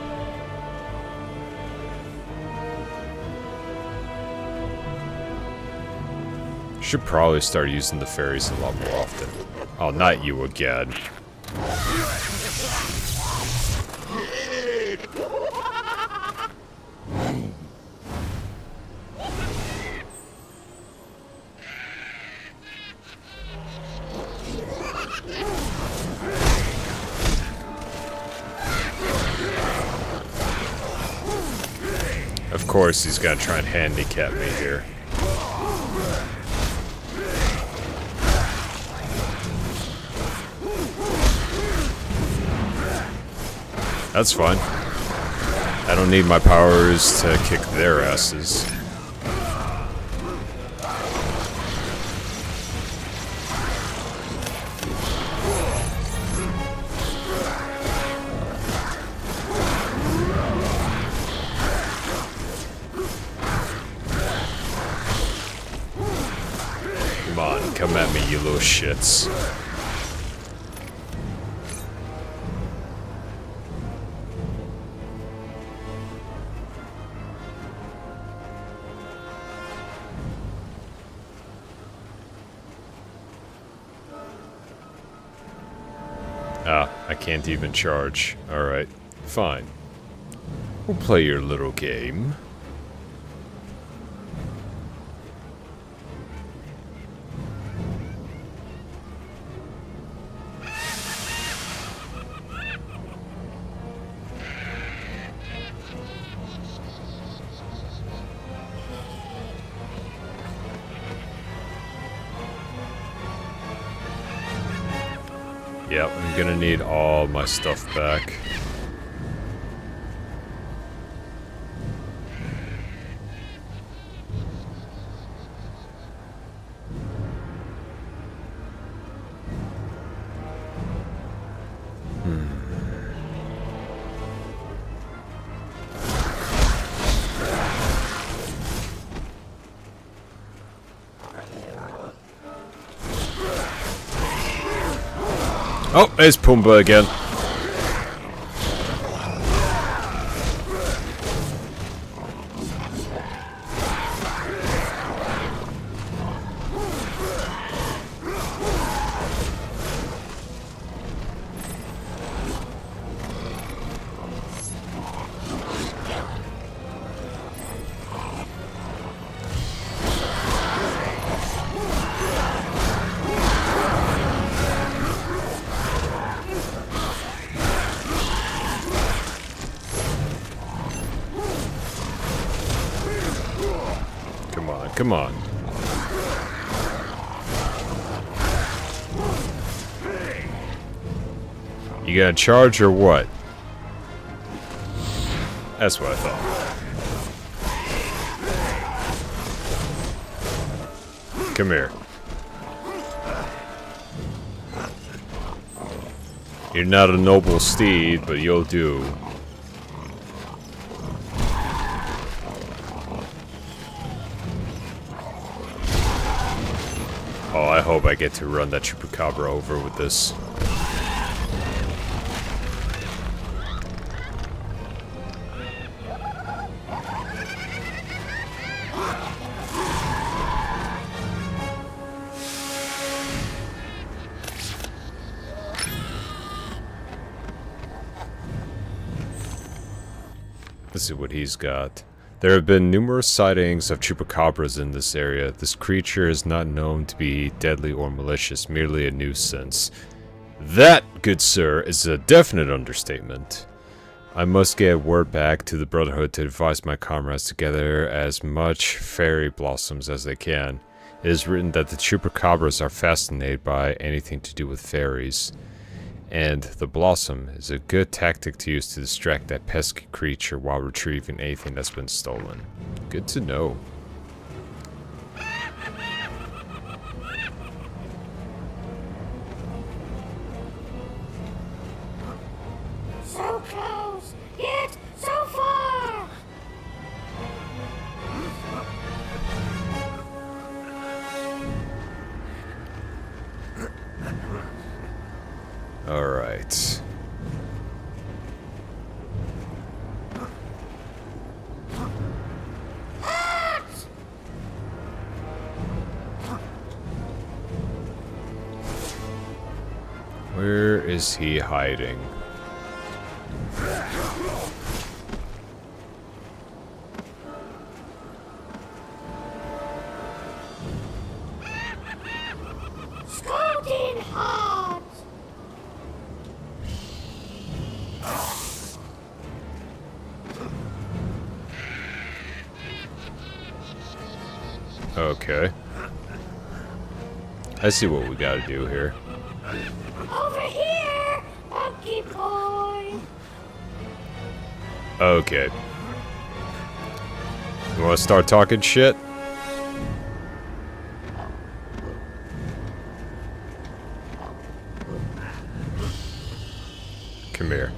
Should probably start using the ferries a lot more often. Oh, not you again. Of course he's gonna try and handicap me here. That's fine. I don't need my powers to kick their asses. Come on, come at me, you little shits. Ah, I can't even charge. Alright, fine. We'll play your little game. Yep, I'm gonna need all my stuff back. Oh, there's Pumbaa again. Come on. You gonna charge or what? That's what I thought. Come here. You're not a noble steed, but you'll do. Oh, I hope I get to run that Chupacabra over with this. Let's see what he's got. There have been numerous sightings of chupacabras in this area. This creature is not known to be deadly or malicious, merely a nuisance. That, good sir, is a definite understatement. I must get word back to the Brotherhood to advise my comrades to gather as much fairy blossoms as they can. It is written that the chupacabras are fascinated by anything to do with fairies. And the blossom is a good tactic to use to distract that pesky creature while retrieving anything that's been stolen. Good to know. So close, yet so far! Alright. Where is he hiding? Scalding hot! Okay. I see what we gotta do here. Over here, monkey boy! Okay. You wanna start talking shit? Come here.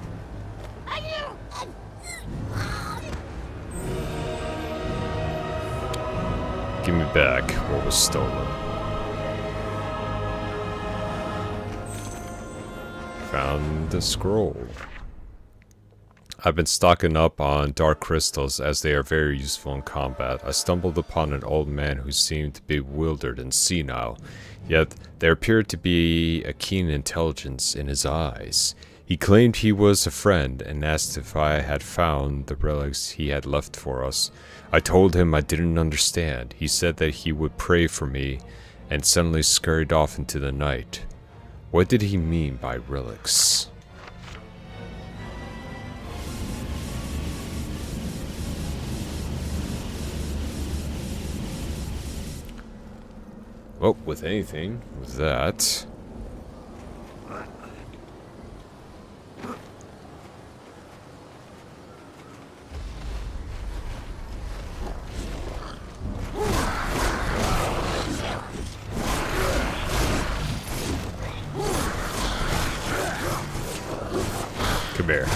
Give me back what was stolen. Found the scroll. I've been stocking up on dark crystals as they are very useful in combat. I stumbled upon an old man who seemed bewildered and senile, yet there appeared to be a keen intelligence in his eyes. He claimed he was a friend and asked if I had found the relics he had left for us. I told him I didn't understand. He said that he would pray for me and suddenly scurried off into the night. What did he mean by relics? Well, with anything, with that. Come here.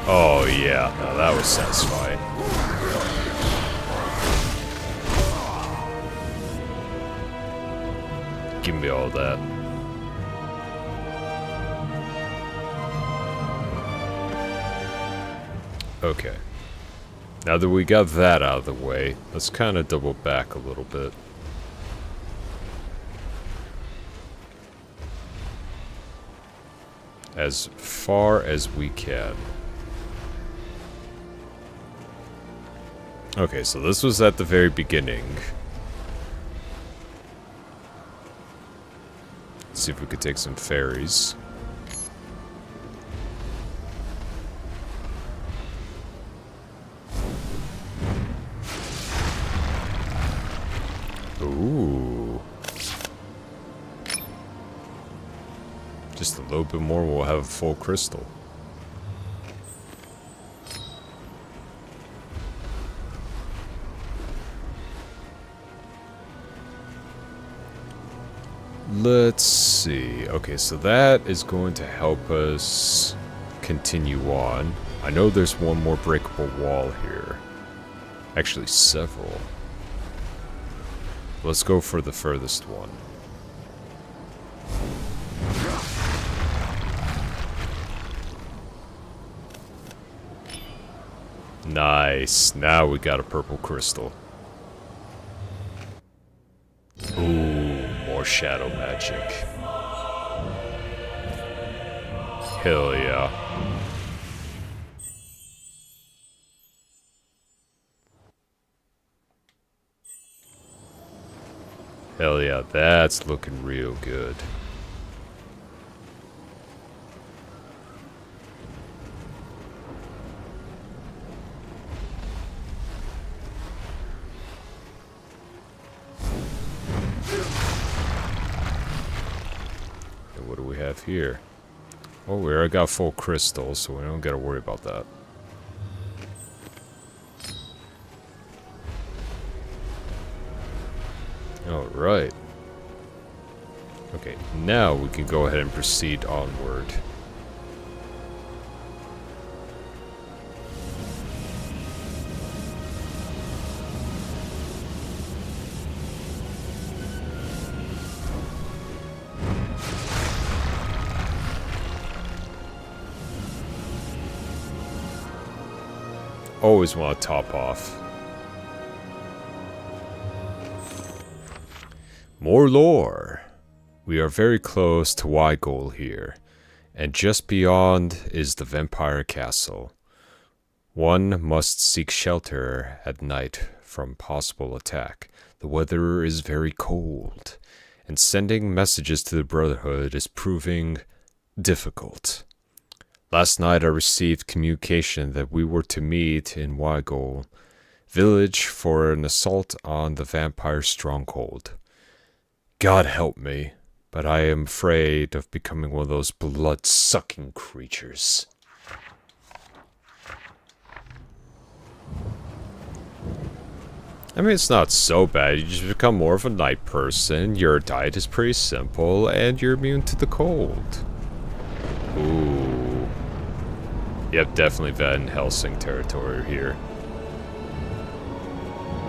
Oh yeah, no, that was satisfying. Give me all that. Okay. Now that we got that out of the way, let's kind of double back a little bit. As far as we can. Okay, so this was at the very beginning. Let's see if we could take some ferries. Ooh. Just a little bit more, we'll have a full crystal. Let's see. Okay, so that is going to help us continue on. I know there's one more breakable wall here. Actually, several. Let's go for the furthest one. Nice. Now we got a purple crystal. Ooh, more shadow magic. Hell yeah. Hell yeah, that's looking real good. And what do we have here? Oh, we already got full crystals, so we don't gotta worry about that. Alright. Okay, now we can go ahead and proceed onward. Always want to top off. More lore. We are very close to Wygol here, and just beyond is the vampire castle. One must seek shelter at night from possible attack. The weather is very cold, and sending messages to the Brotherhood is proving difficult. Last night I received communication that we were to meet in Wygol village for an assault on the vampire stronghold. God help me, but I am afraid of becoming one of those blood-sucking creatures. I mean, it's not so bad. You just become more of a night person, your diet is pretty simple, and you're immune to the cold. Ooh. Yep, definitely Van Helsing territory here.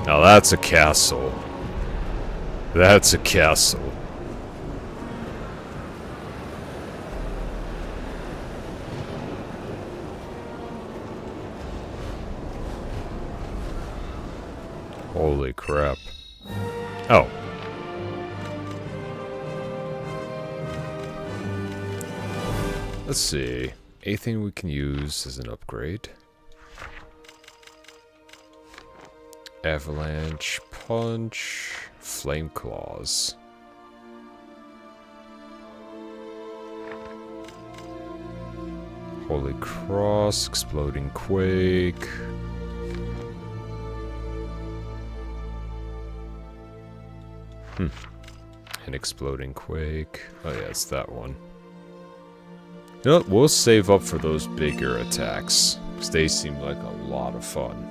Now that's a castle. That's a castle. Holy crap. Oh. Let's see. Anything we can use as an upgrade? Avalanche Punch, Flame Claws. Holy Cross, Exploding Quake. An Exploding Quake. Oh yeah, it's that one. You know what? We'll save up for those bigger attacks, because they seem like a lot of fun.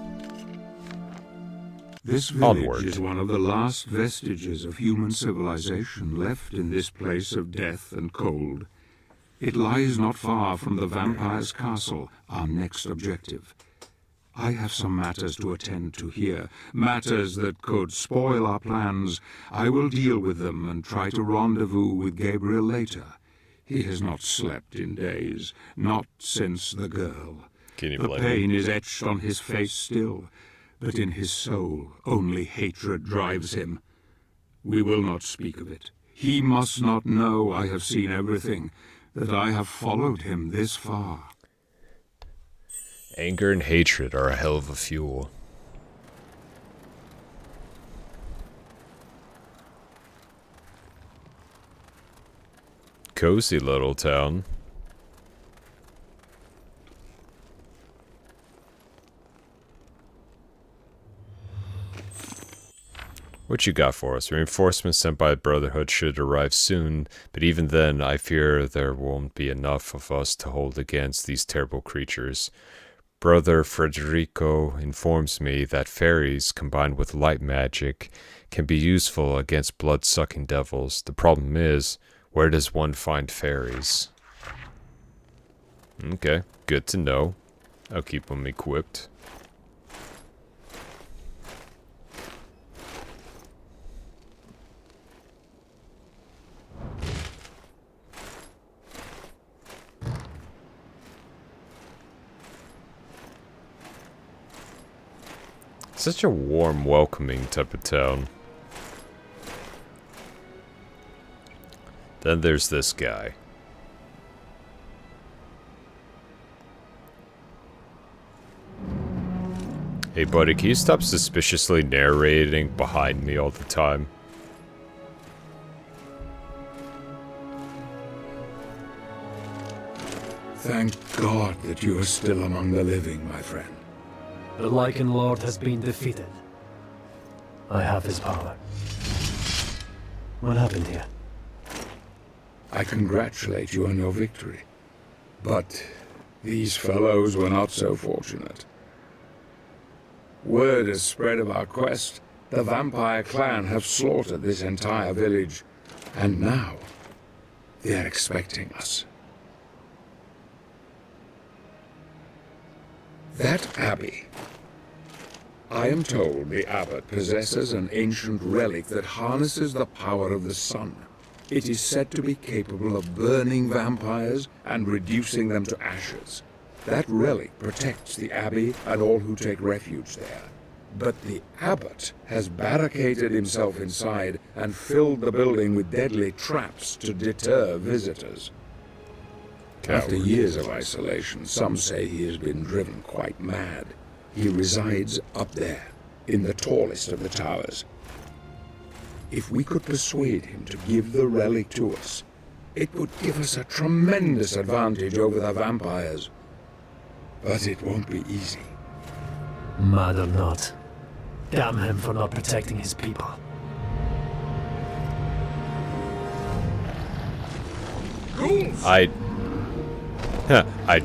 This village Onward. is one of the last vestiges of human civilization left in this place of death and cold. It lies not far from the vampire's castle, our next objective. I have some matters to attend to here, matters that could spoil our plans. I will deal with them and try to rendezvous with Gabriel later. He has not slept in days, not since the girl. Can you The blame pain me? is etched on his face still, but in his soul only hatred drives him. We will not speak of it. He must not know I have seen everything, that I have followed him this far. Anger and hatred are a hell of a fuel. Cozy little town. What you got for us? Reinforcements sent by the Brotherhood should arrive soon, but even then, I fear there won't be enough of us to hold against these terrible creatures. Brother Federico informs me that fairies, combined with light magic, can be useful against blood-sucking devils. The problem is, where does one find fairies? Okay, good to know. I'll keep them equipped. Such a warm, welcoming type of town. Then there's this guy. Hey buddy, can you stop suspiciously narrating behind me all the time? Thank God that you are still among the living, my friend. The Lycan Lord has been defeated. I have his power. What happened here? I congratulate you on your victory. But these fellows were not so fortunate. Word has spread of our quest. The vampire clan have slaughtered this entire village. And now, they are expecting us. That abbey. I am told the abbot possesses an ancient relic that harnesses the power of the sun. It is said to be capable of burning vampires and reducing them to ashes. That relic protects the abbey and all who take refuge there. But the abbot has barricaded himself inside and filled the building with deadly traps to deter visitors. After years of isolation, some say he has been driven quite mad. He resides up there, in the tallest of the towers. If we could persuade him to give the relic to us, it would give us a tremendous advantage over the vampires. But it won't be easy. Mad or not, damn him for not protecting his people. I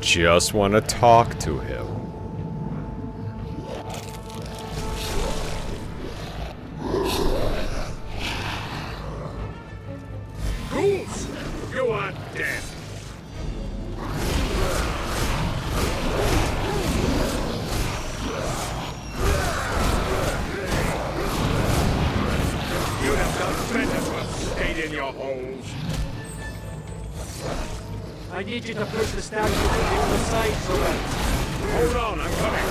just want to talk to him. Ghouls! You are dead! You have done I need you to push the statue to the other side, Sobek. Hold on, I'm coming.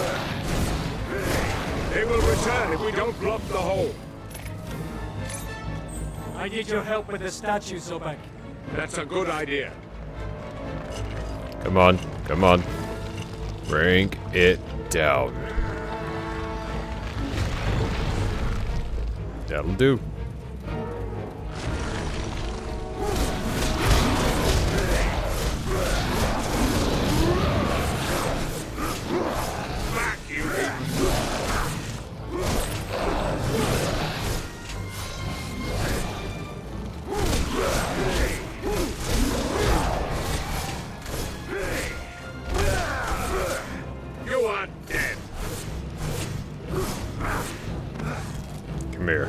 They will return if we don't block the hole. I need your help with the statue, Sobek. That's a good idea. Come on, come on. Bring it down. That'll do. Back, you! You are dead. Come here.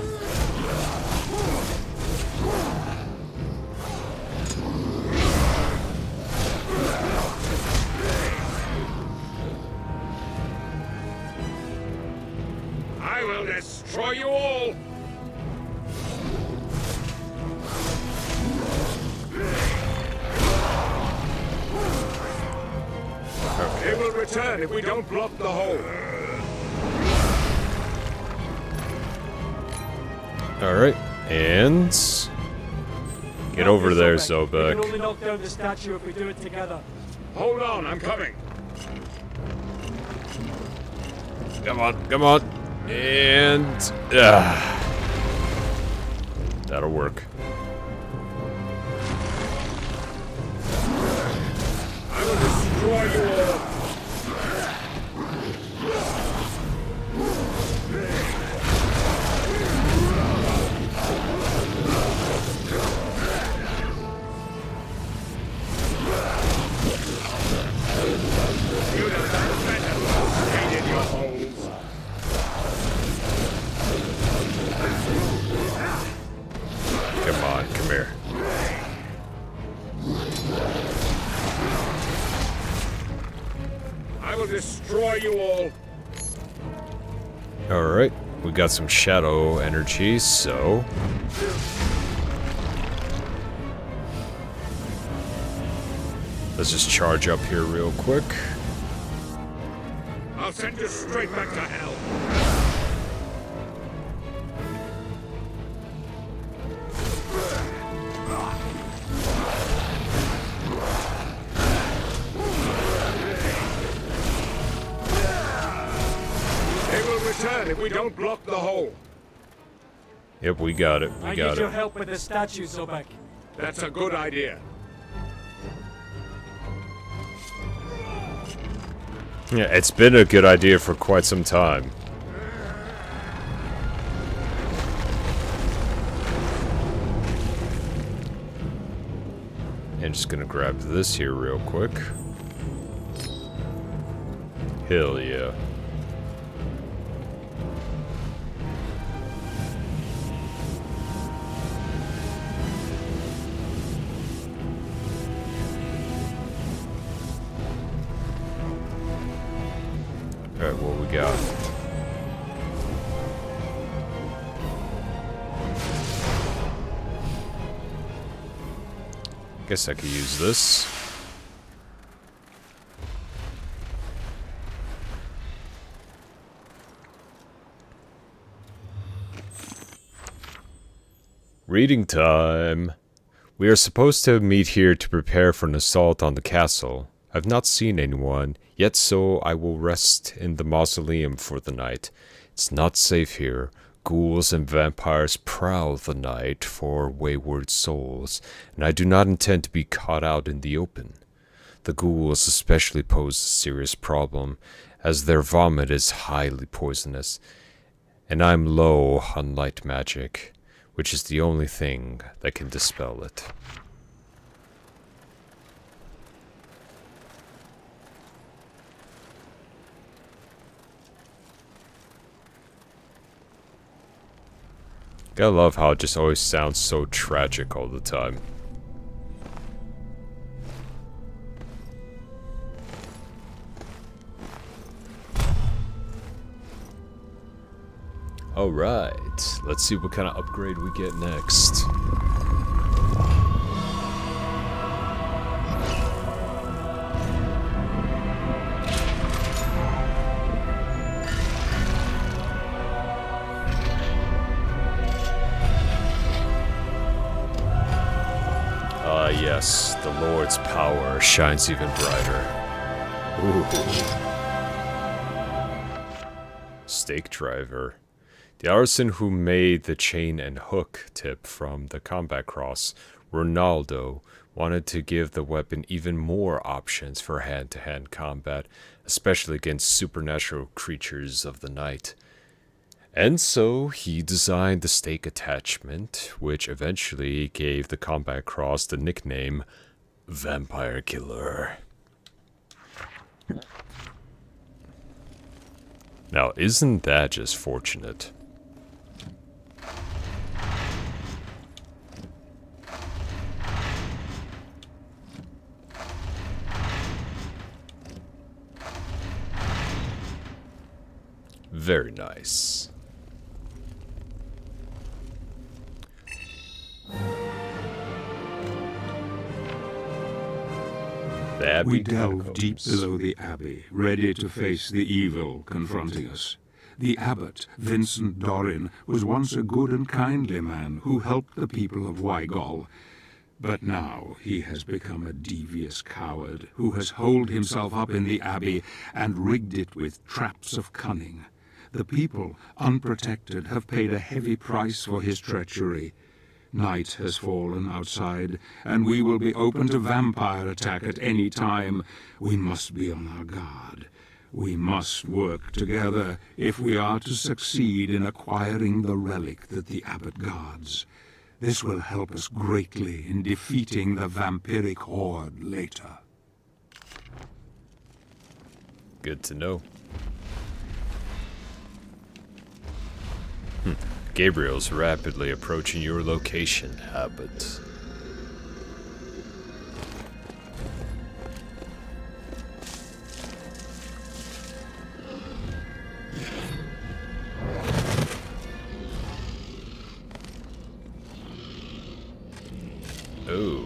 I will destroy you all. They will return if we don't block the hole. Alright, and... Get over there, We can Sobek. only knock down the statue if we do it together. Hold on, I'm coming. Come on, come on. And... That'll work. I will destroy you all. You'd have done better to stay in your holes. Come on, come here. I will destroy you all. Alright, we got some shadow energy, so... Let's just charge up here real quick. I'll send you straight back to hell. They will return if we don't block the hole. Yep, we got it. We I got need your it. help with the statue, Sobek. That's a good idea. Yeah, it's been a good idea for quite some time. And just gonna grab this here real quick. Hell yeah. Alright, what we got? Guess I could use this. Reading time. We are supposed to meet here to prepare for an assault on the castle. I've not seen anyone, yet so I will rest in the mausoleum for the night. It's not safe here. Ghouls and vampires prowl the night for wayward souls, and I do not intend to be caught out in the open. The ghouls especially pose a serious problem, as their vomit is highly poisonous, and I'm low on light magic, which is the only thing that can dispel it. I love how it just always sounds so tragic all the time. Alright, let's see what kind of upgrade we get next. Lord's power shines even brighter. Ooh. Stake driver. The artisan who made the chain and hook tip from the combat cross, Ronaldo, wanted to give the weapon even more options for hand-to-hand combat, especially against supernatural creatures of the night. And so he designed the stake attachment, which eventually gave the combat cross the nickname Vampire Killer. Now, isn't that just fortunate? Very nice. We delve deep below the abbey, ready to face the evil confronting us. The abbot, Vincent Dorin, was once a good and kindly man who helped the people of Wygol. But now he has become a devious coward who has holed himself up in the abbey and rigged it with traps of cunning. The people, unprotected, have paid a heavy price for his treachery. Night has fallen outside, and we will be open to vampire attack at any time. We must be on our guard. We must work together if we are to succeed in acquiring the relic that the abbot guards. This will help us greatly in defeating the vampiric horde later. Good to know. Gabriel's rapidly approaching your location, Abbott. Oh.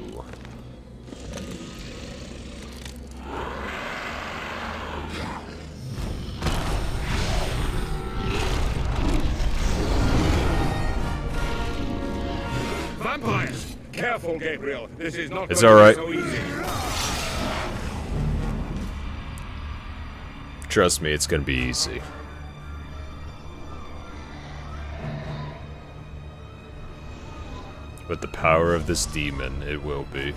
Vampires! Careful, Gabriel. This is not It's going alright. to be so easy. Trust me, it's gonna be easy. With the power of this demon, it will be.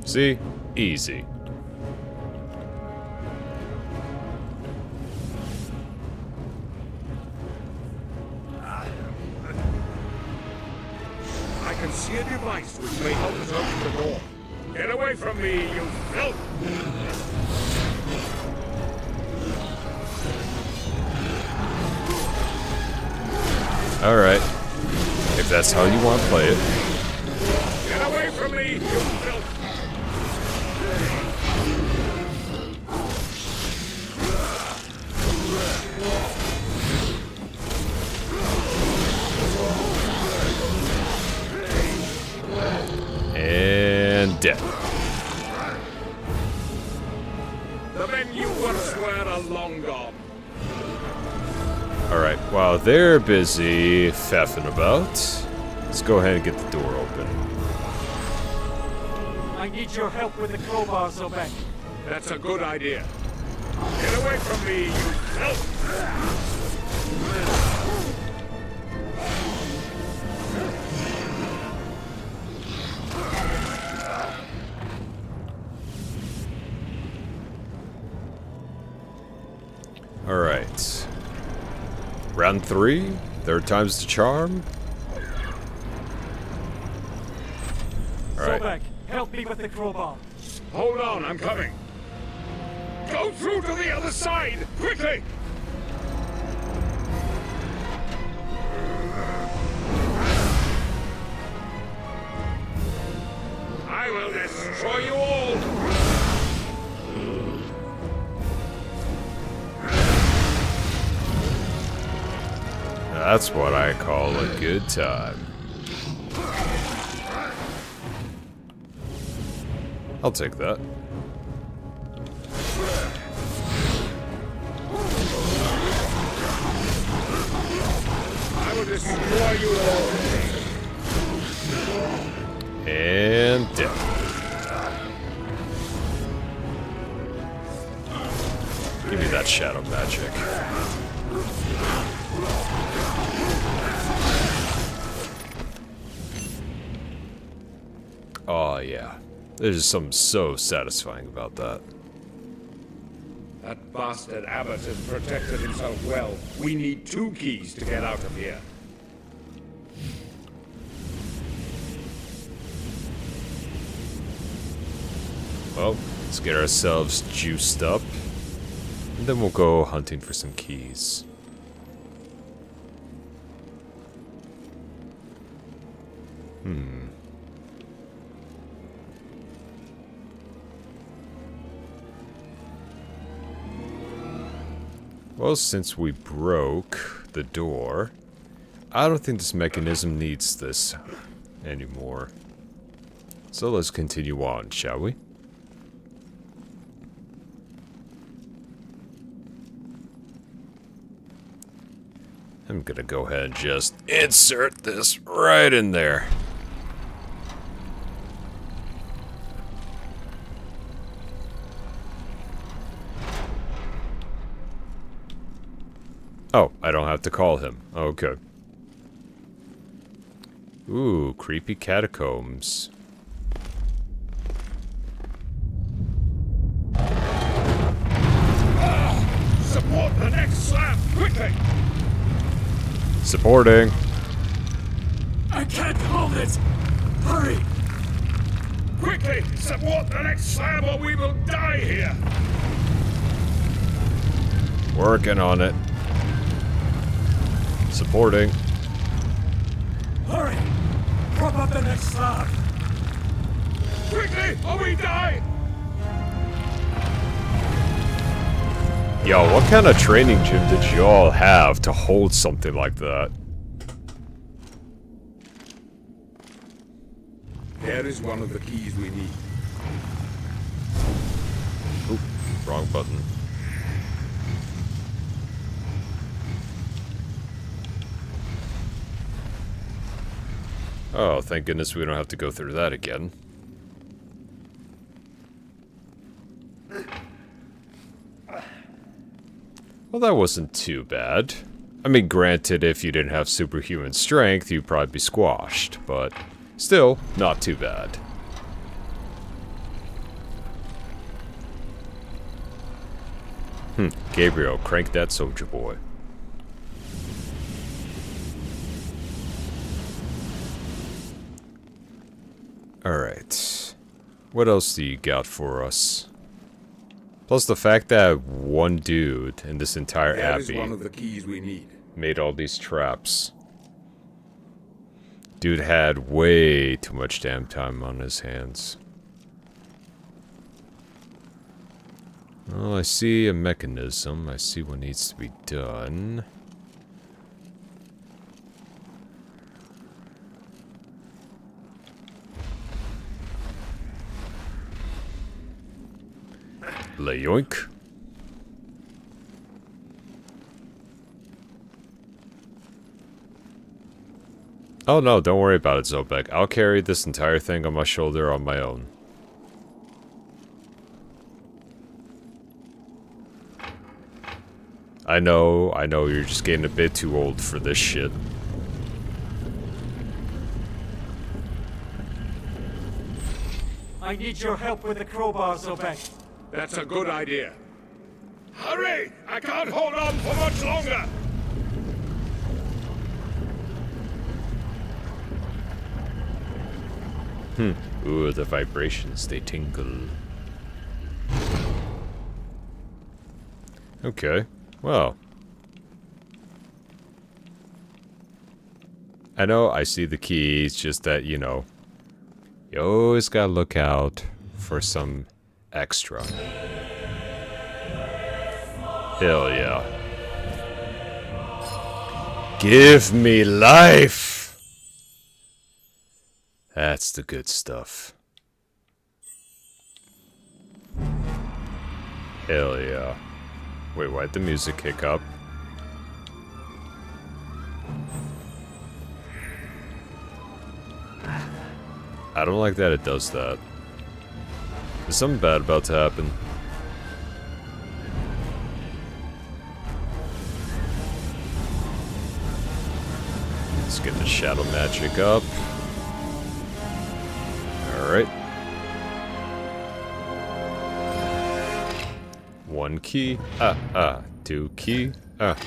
See? Easy. I can see a device which may help us open the door. Get away from me, you filth! Alright. If that's how you want to play it. Get away from me, you filth! And dead. The men you once were are long gone. Alright, while they're busy faffing about, let's go ahead and get the door open. I need your help with the crowbar, Zobek. That's a good idea. Get away from me, you filth! Alright. Round 3, third time's the charm. Alright. Zobek, help me with the crowbar. Hold on, I'm coming. Go through to the other side, quickly! I will destroy you all! That's what I call a good time. I'll take that. And dead. Give me that shadow magic. Oh yeah. There's something so satisfying about that. That bastard abbot has protected himself well. We need 2 keys to get out of here. Well, let's get ourselves juiced up. And then we'll go hunting for some keys. Well, since we broke the door, I don't think this mechanism needs this anymore. So let's continue on, shall we? I'm gonna go ahead and just insert this right in there. Oh, I don't have to call him. Okay. Ooh, creepy catacombs. Support the next slab, quickly! Supporting. I can't hold it! Hurry! Quickly, support the next slab or we will die here! Working on it. Supporting. Hurry! Prop up the next slab! Quickly, or we die! Yo, what kind of training gym did you all have to hold something like that? There is one of the keys we need. Oop, wrong button. Oh, thank goodness we don't have to go through that again. Well, that wasn't too bad. I mean, granted, if you didn't have superhuman strength, you'd probably be squashed, but still, not too bad. Gabriel, crank that soldier boy. Alright. What else do you got for us? Plus the fact that one dude in this entire There is abbey one of the keys we need. made all these traps. Dude had way too much damn time on his hands. Well, I see a mechanism. I see what needs to be done. Yoink. Oh no, don't worry about it, Zobek. I'll carry this entire thing on my shoulder on my own. I know, you're just getting a bit too old for this shit. I need your help with the crowbar, Zobek. That's a good idea. Hurry! I can't hold on for much longer! Ooh, the vibrations, they tingle. Okay, well. I know I see the keys, just that, you know, you always gotta look out for some extra. Hell yeah. Give me life! That's the good stuff. Hell yeah. Wait, why'd the music kick up? I don't like that it does that. There's something bad about to happen. Let's get the shadow magic up. Alright. 1 key. 2 key. Alright.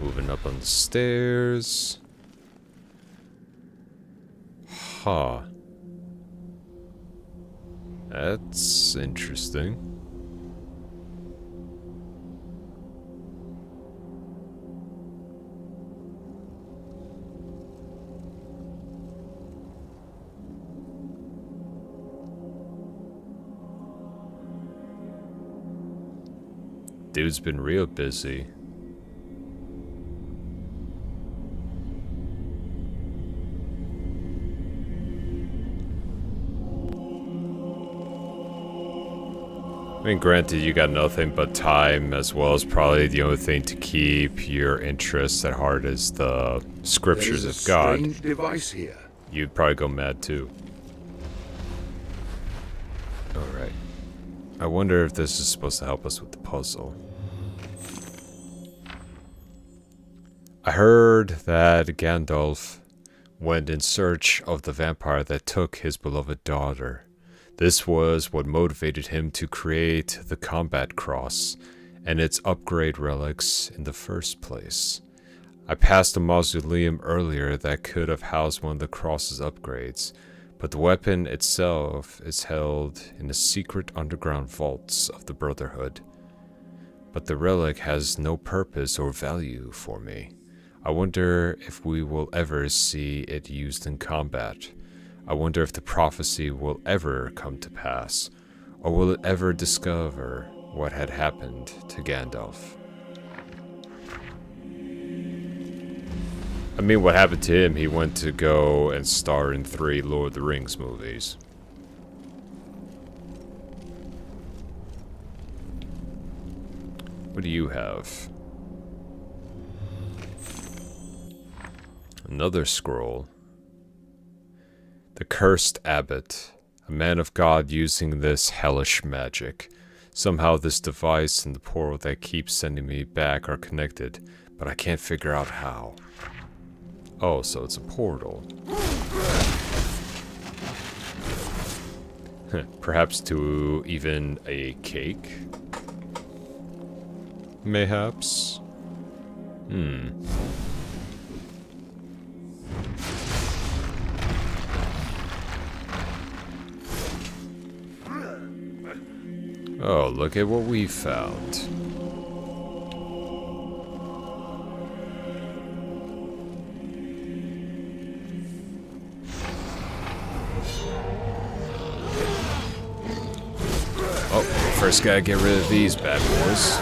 Moving up on the stairs. Huh. That's interesting. Dude's been real busy. I mean, granted, you got nothing but time, as well as probably the only thing to keep your interests at heart is the scriptures of God. There is a strange device here. You'd probably go mad too. Alright. I wonder if this is supposed to help us with the puzzle. I heard that Gandalf went in search of the vampire that took his beloved daughter. This was what motivated him to create the combat cross and its upgrade relics in the first place. I passed a mausoleum earlier that could have housed one of the cross's upgrades, but the weapon itself is held in the secret underground vaults of the Brotherhood. But the relic has no purpose or value for me. I wonder if we will ever see it used in combat. I wonder if the prophecy will ever come to pass, or will it ever discover what had happened to Gandalf? I mean, what happened to him? He went to go and star in 3 Lord of the Rings movies. What do you have? Another scroll. The Cursed Abbot, a man of God using this hellish magic. Somehow this device and the portal that keeps sending me back are connected, but I can't figure out how. Oh, so it's a portal. Perhaps to even a cake? Mayhaps? Oh, look at what we found. Oh, first gotta get rid of these bad boys.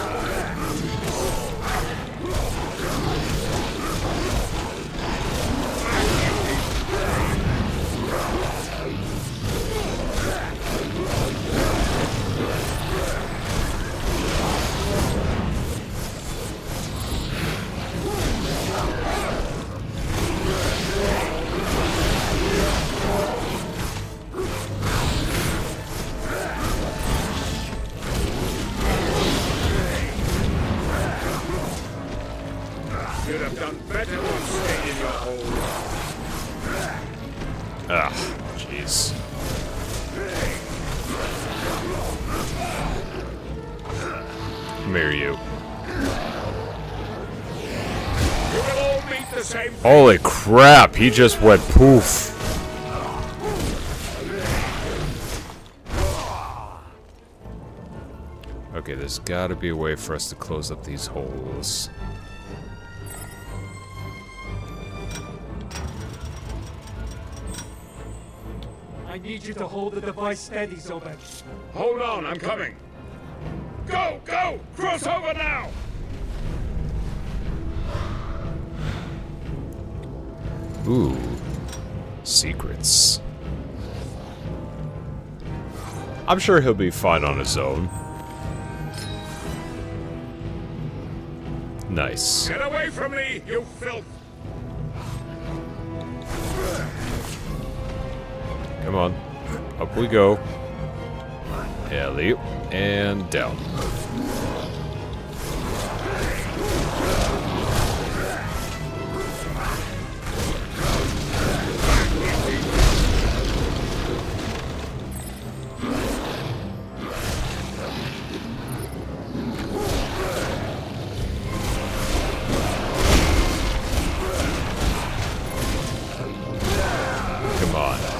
You'd have done better than stay in your hole. Ah, jeez. Come here, you. You will all meet the same fate. Holy crap, he just went poof. Okay, there's gotta be a way for us to close up these holes. I need you to hold the device steady, Zobek. Hold on, I'm coming. Go, go! Cross over now! Ooh. Secrets. I'm sure he'll be fine on his own. Nice. Get away from me, you filth! Come on. Up we go. Alley and down.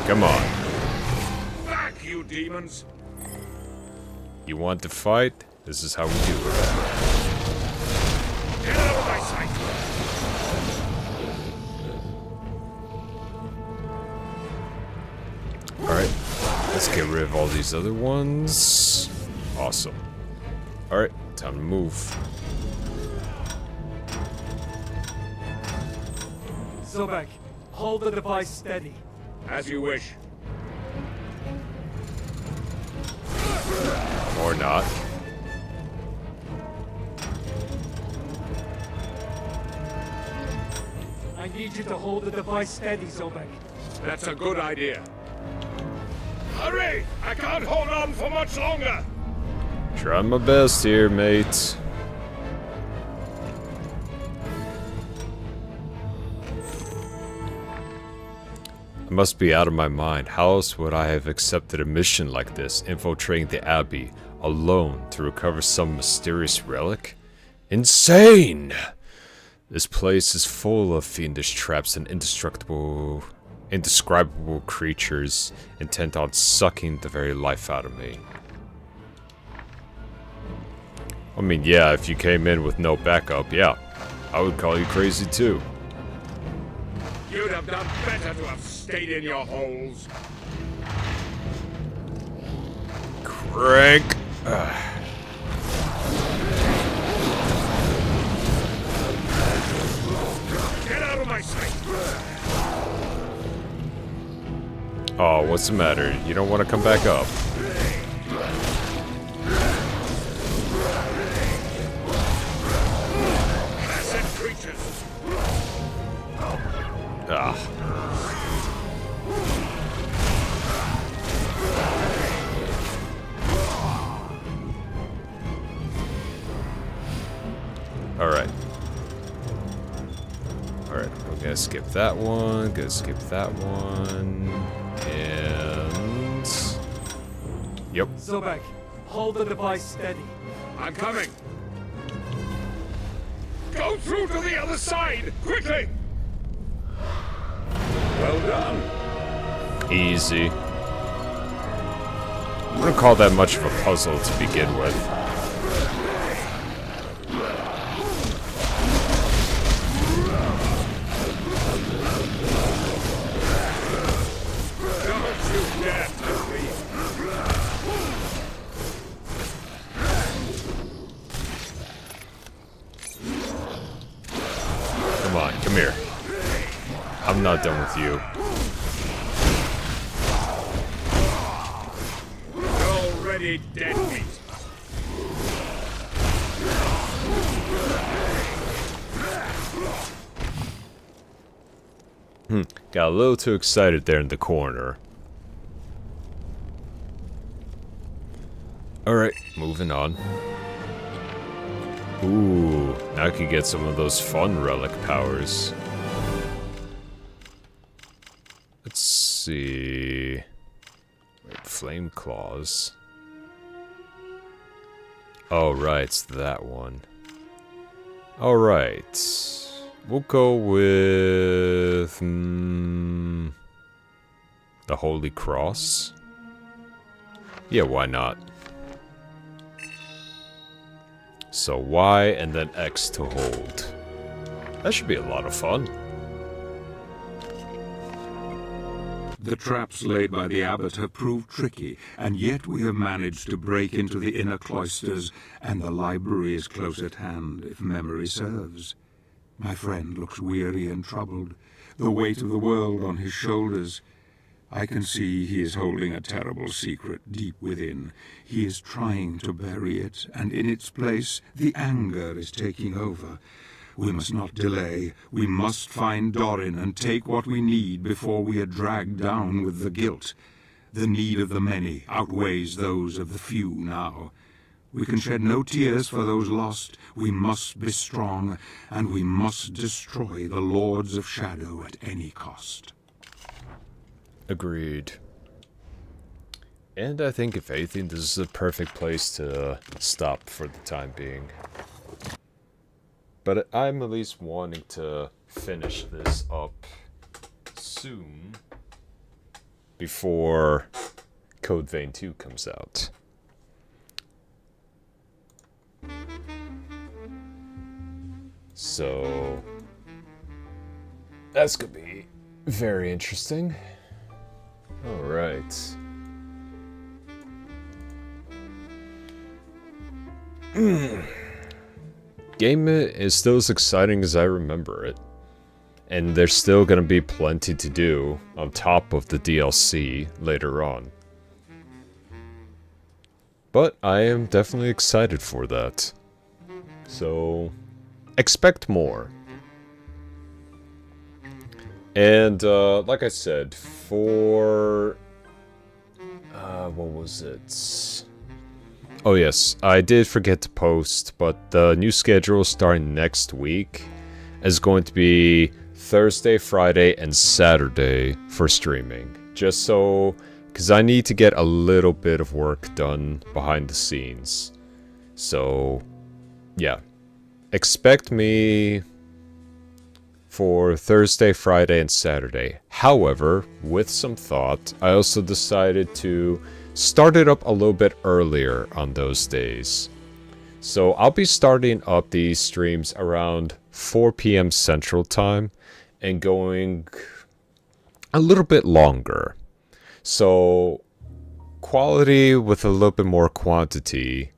Come on. Back, you demons! You want to fight? This is how we do it. Get out of my sight! Alright. Let's get rid of all these other ones. Awesome. Alright, time to move. Zobek, hold the device steady. As you wish. Or not. I need you to hold the device steady, Zobek. That's a good idea. Hurry! I can't hold on for much longer! Trying my best here, mate. I must be out of my mind. How else would I have accepted a mission like this, infiltrating the Abbey, alone, to recover some mysterious relic? Insane! This place is full of fiendish traps and indescribable creatures intent on sucking the very life out of me. I mean, yeah, if you came in with no backup, yeah, I would call you crazy too. You'd have done better to have stayed in your holes. Crank. Get out of my sight! Oh, what's the matter? You don't want to come back up? Acid creatures! Ah. Alright. Alright, we're gonna skip that one, gonna skip that one, and... Yep. Zobek, hold the device steady. I'm coming! Go through to the other side! Quickly! Well done! Easy. I wouldn't call that much of a puzzle to begin with. Don't you dare touch me! Come on, come here. I'm not done with you. You're already dead meat. Got a little too excited there in the corner. Alright, moving on. Ooh, now I can get some of those fun relic powers. Let's see... Wait, flame claws. Oh, right, it's that one. Alright. We'll go with... the Holy Cross? Yeah, why not? So Y and then X to hold. That should be a lot of fun. The traps laid by the abbot have proved tricky, and yet we have managed to break into the inner cloisters, and the library is close at hand, if memory serves. My friend looks weary and troubled, the weight of the world on his shoulders. I can see he is holding a terrible secret deep within. He is trying to bury it, and in its place, the anger is taking over. We must not delay. We must find Dorin and take what we need before we are dragged down with the guilt. The need of the many outweighs those of the few now. We can shed no tears for those lost. We must be strong, and we must destroy the Lords of Shadow at any cost. Agreed. And I think if anything, this is a perfect place to stop for the time being. But I'm at least wanting to finish this up soon before Code Vein 2 comes out. So that's gonna be very interesting. Alright. Game is still as exciting as I remember it. And there's still gonna be plenty to do on top of the DLC later on. But I am definitely excited for that. So expect more. And like I said, for what was it? Oh yes, I did forget to post, but the new schedule starting next week is going to be Thursday, Friday, and Saturday for streaming. Just so, because I need to get a little bit of work done behind the scenes. So, yeah. Expect me for Thursday, Friday, and Saturday. However, with some thought, I also decided to start it up a little bit earlier on those days. So I'll be starting up these streams around 4 p.m. Central Time and going a little bit longer. So quality with a little bit more quantity,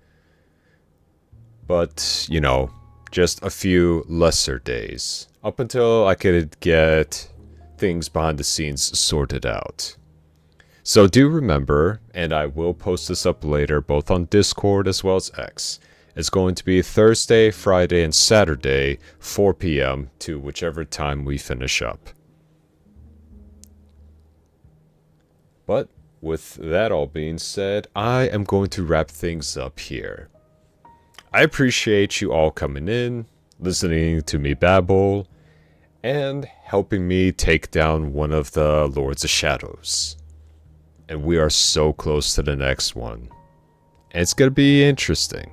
but, you know, just a few lesser days. Up until I could get things behind the scenes sorted out. So do remember, and I will post this up later, both on Discord as well as X. It's going to be Thursday, Friday, and Saturday, 4 p.m. to whichever time we finish up. But with that all being said, I am going to wrap things up here. I appreciate you all coming in, listening to me babble, and helping me take down one of the Lords of Shadows. And we are so close to the next one. And it's going to be interesting.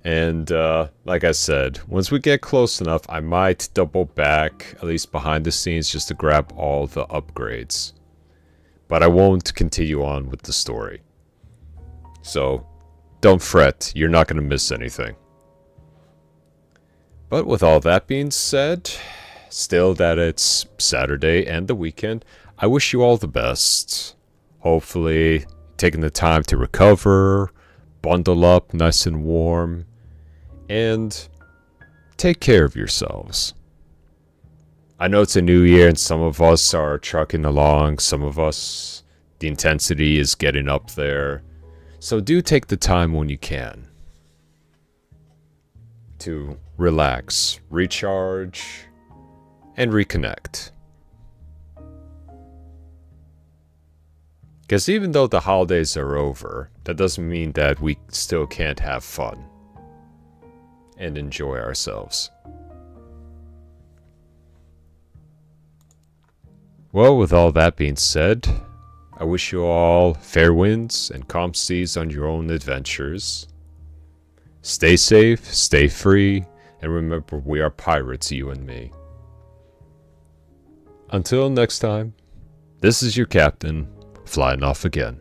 And like I said, once we get close enough, I might double back, at least behind the scenes, just to grab all the upgrades. But I won't continue on with the story. So, don't fret, you're not going to miss anything. But with all that being said, still that it's Saturday and the weekend, I wish you all the best. Hopefully, taking the time to recover, bundle up nice and warm, and take care of yourselves. I know it's a new year and some of us are trucking along, some of us, the intensity is getting up there. So do take the time when you can to relax, recharge, and reconnect. Because even though the holidays are over, that doesn't mean that we still can't have fun and enjoy ourselves. Well, with all that being said, I wish you all fair winds and calm seas on your own adventures. Stay safe, stay free, and remember we are pirates, you and me. Until next time, this is your captain, flying off again.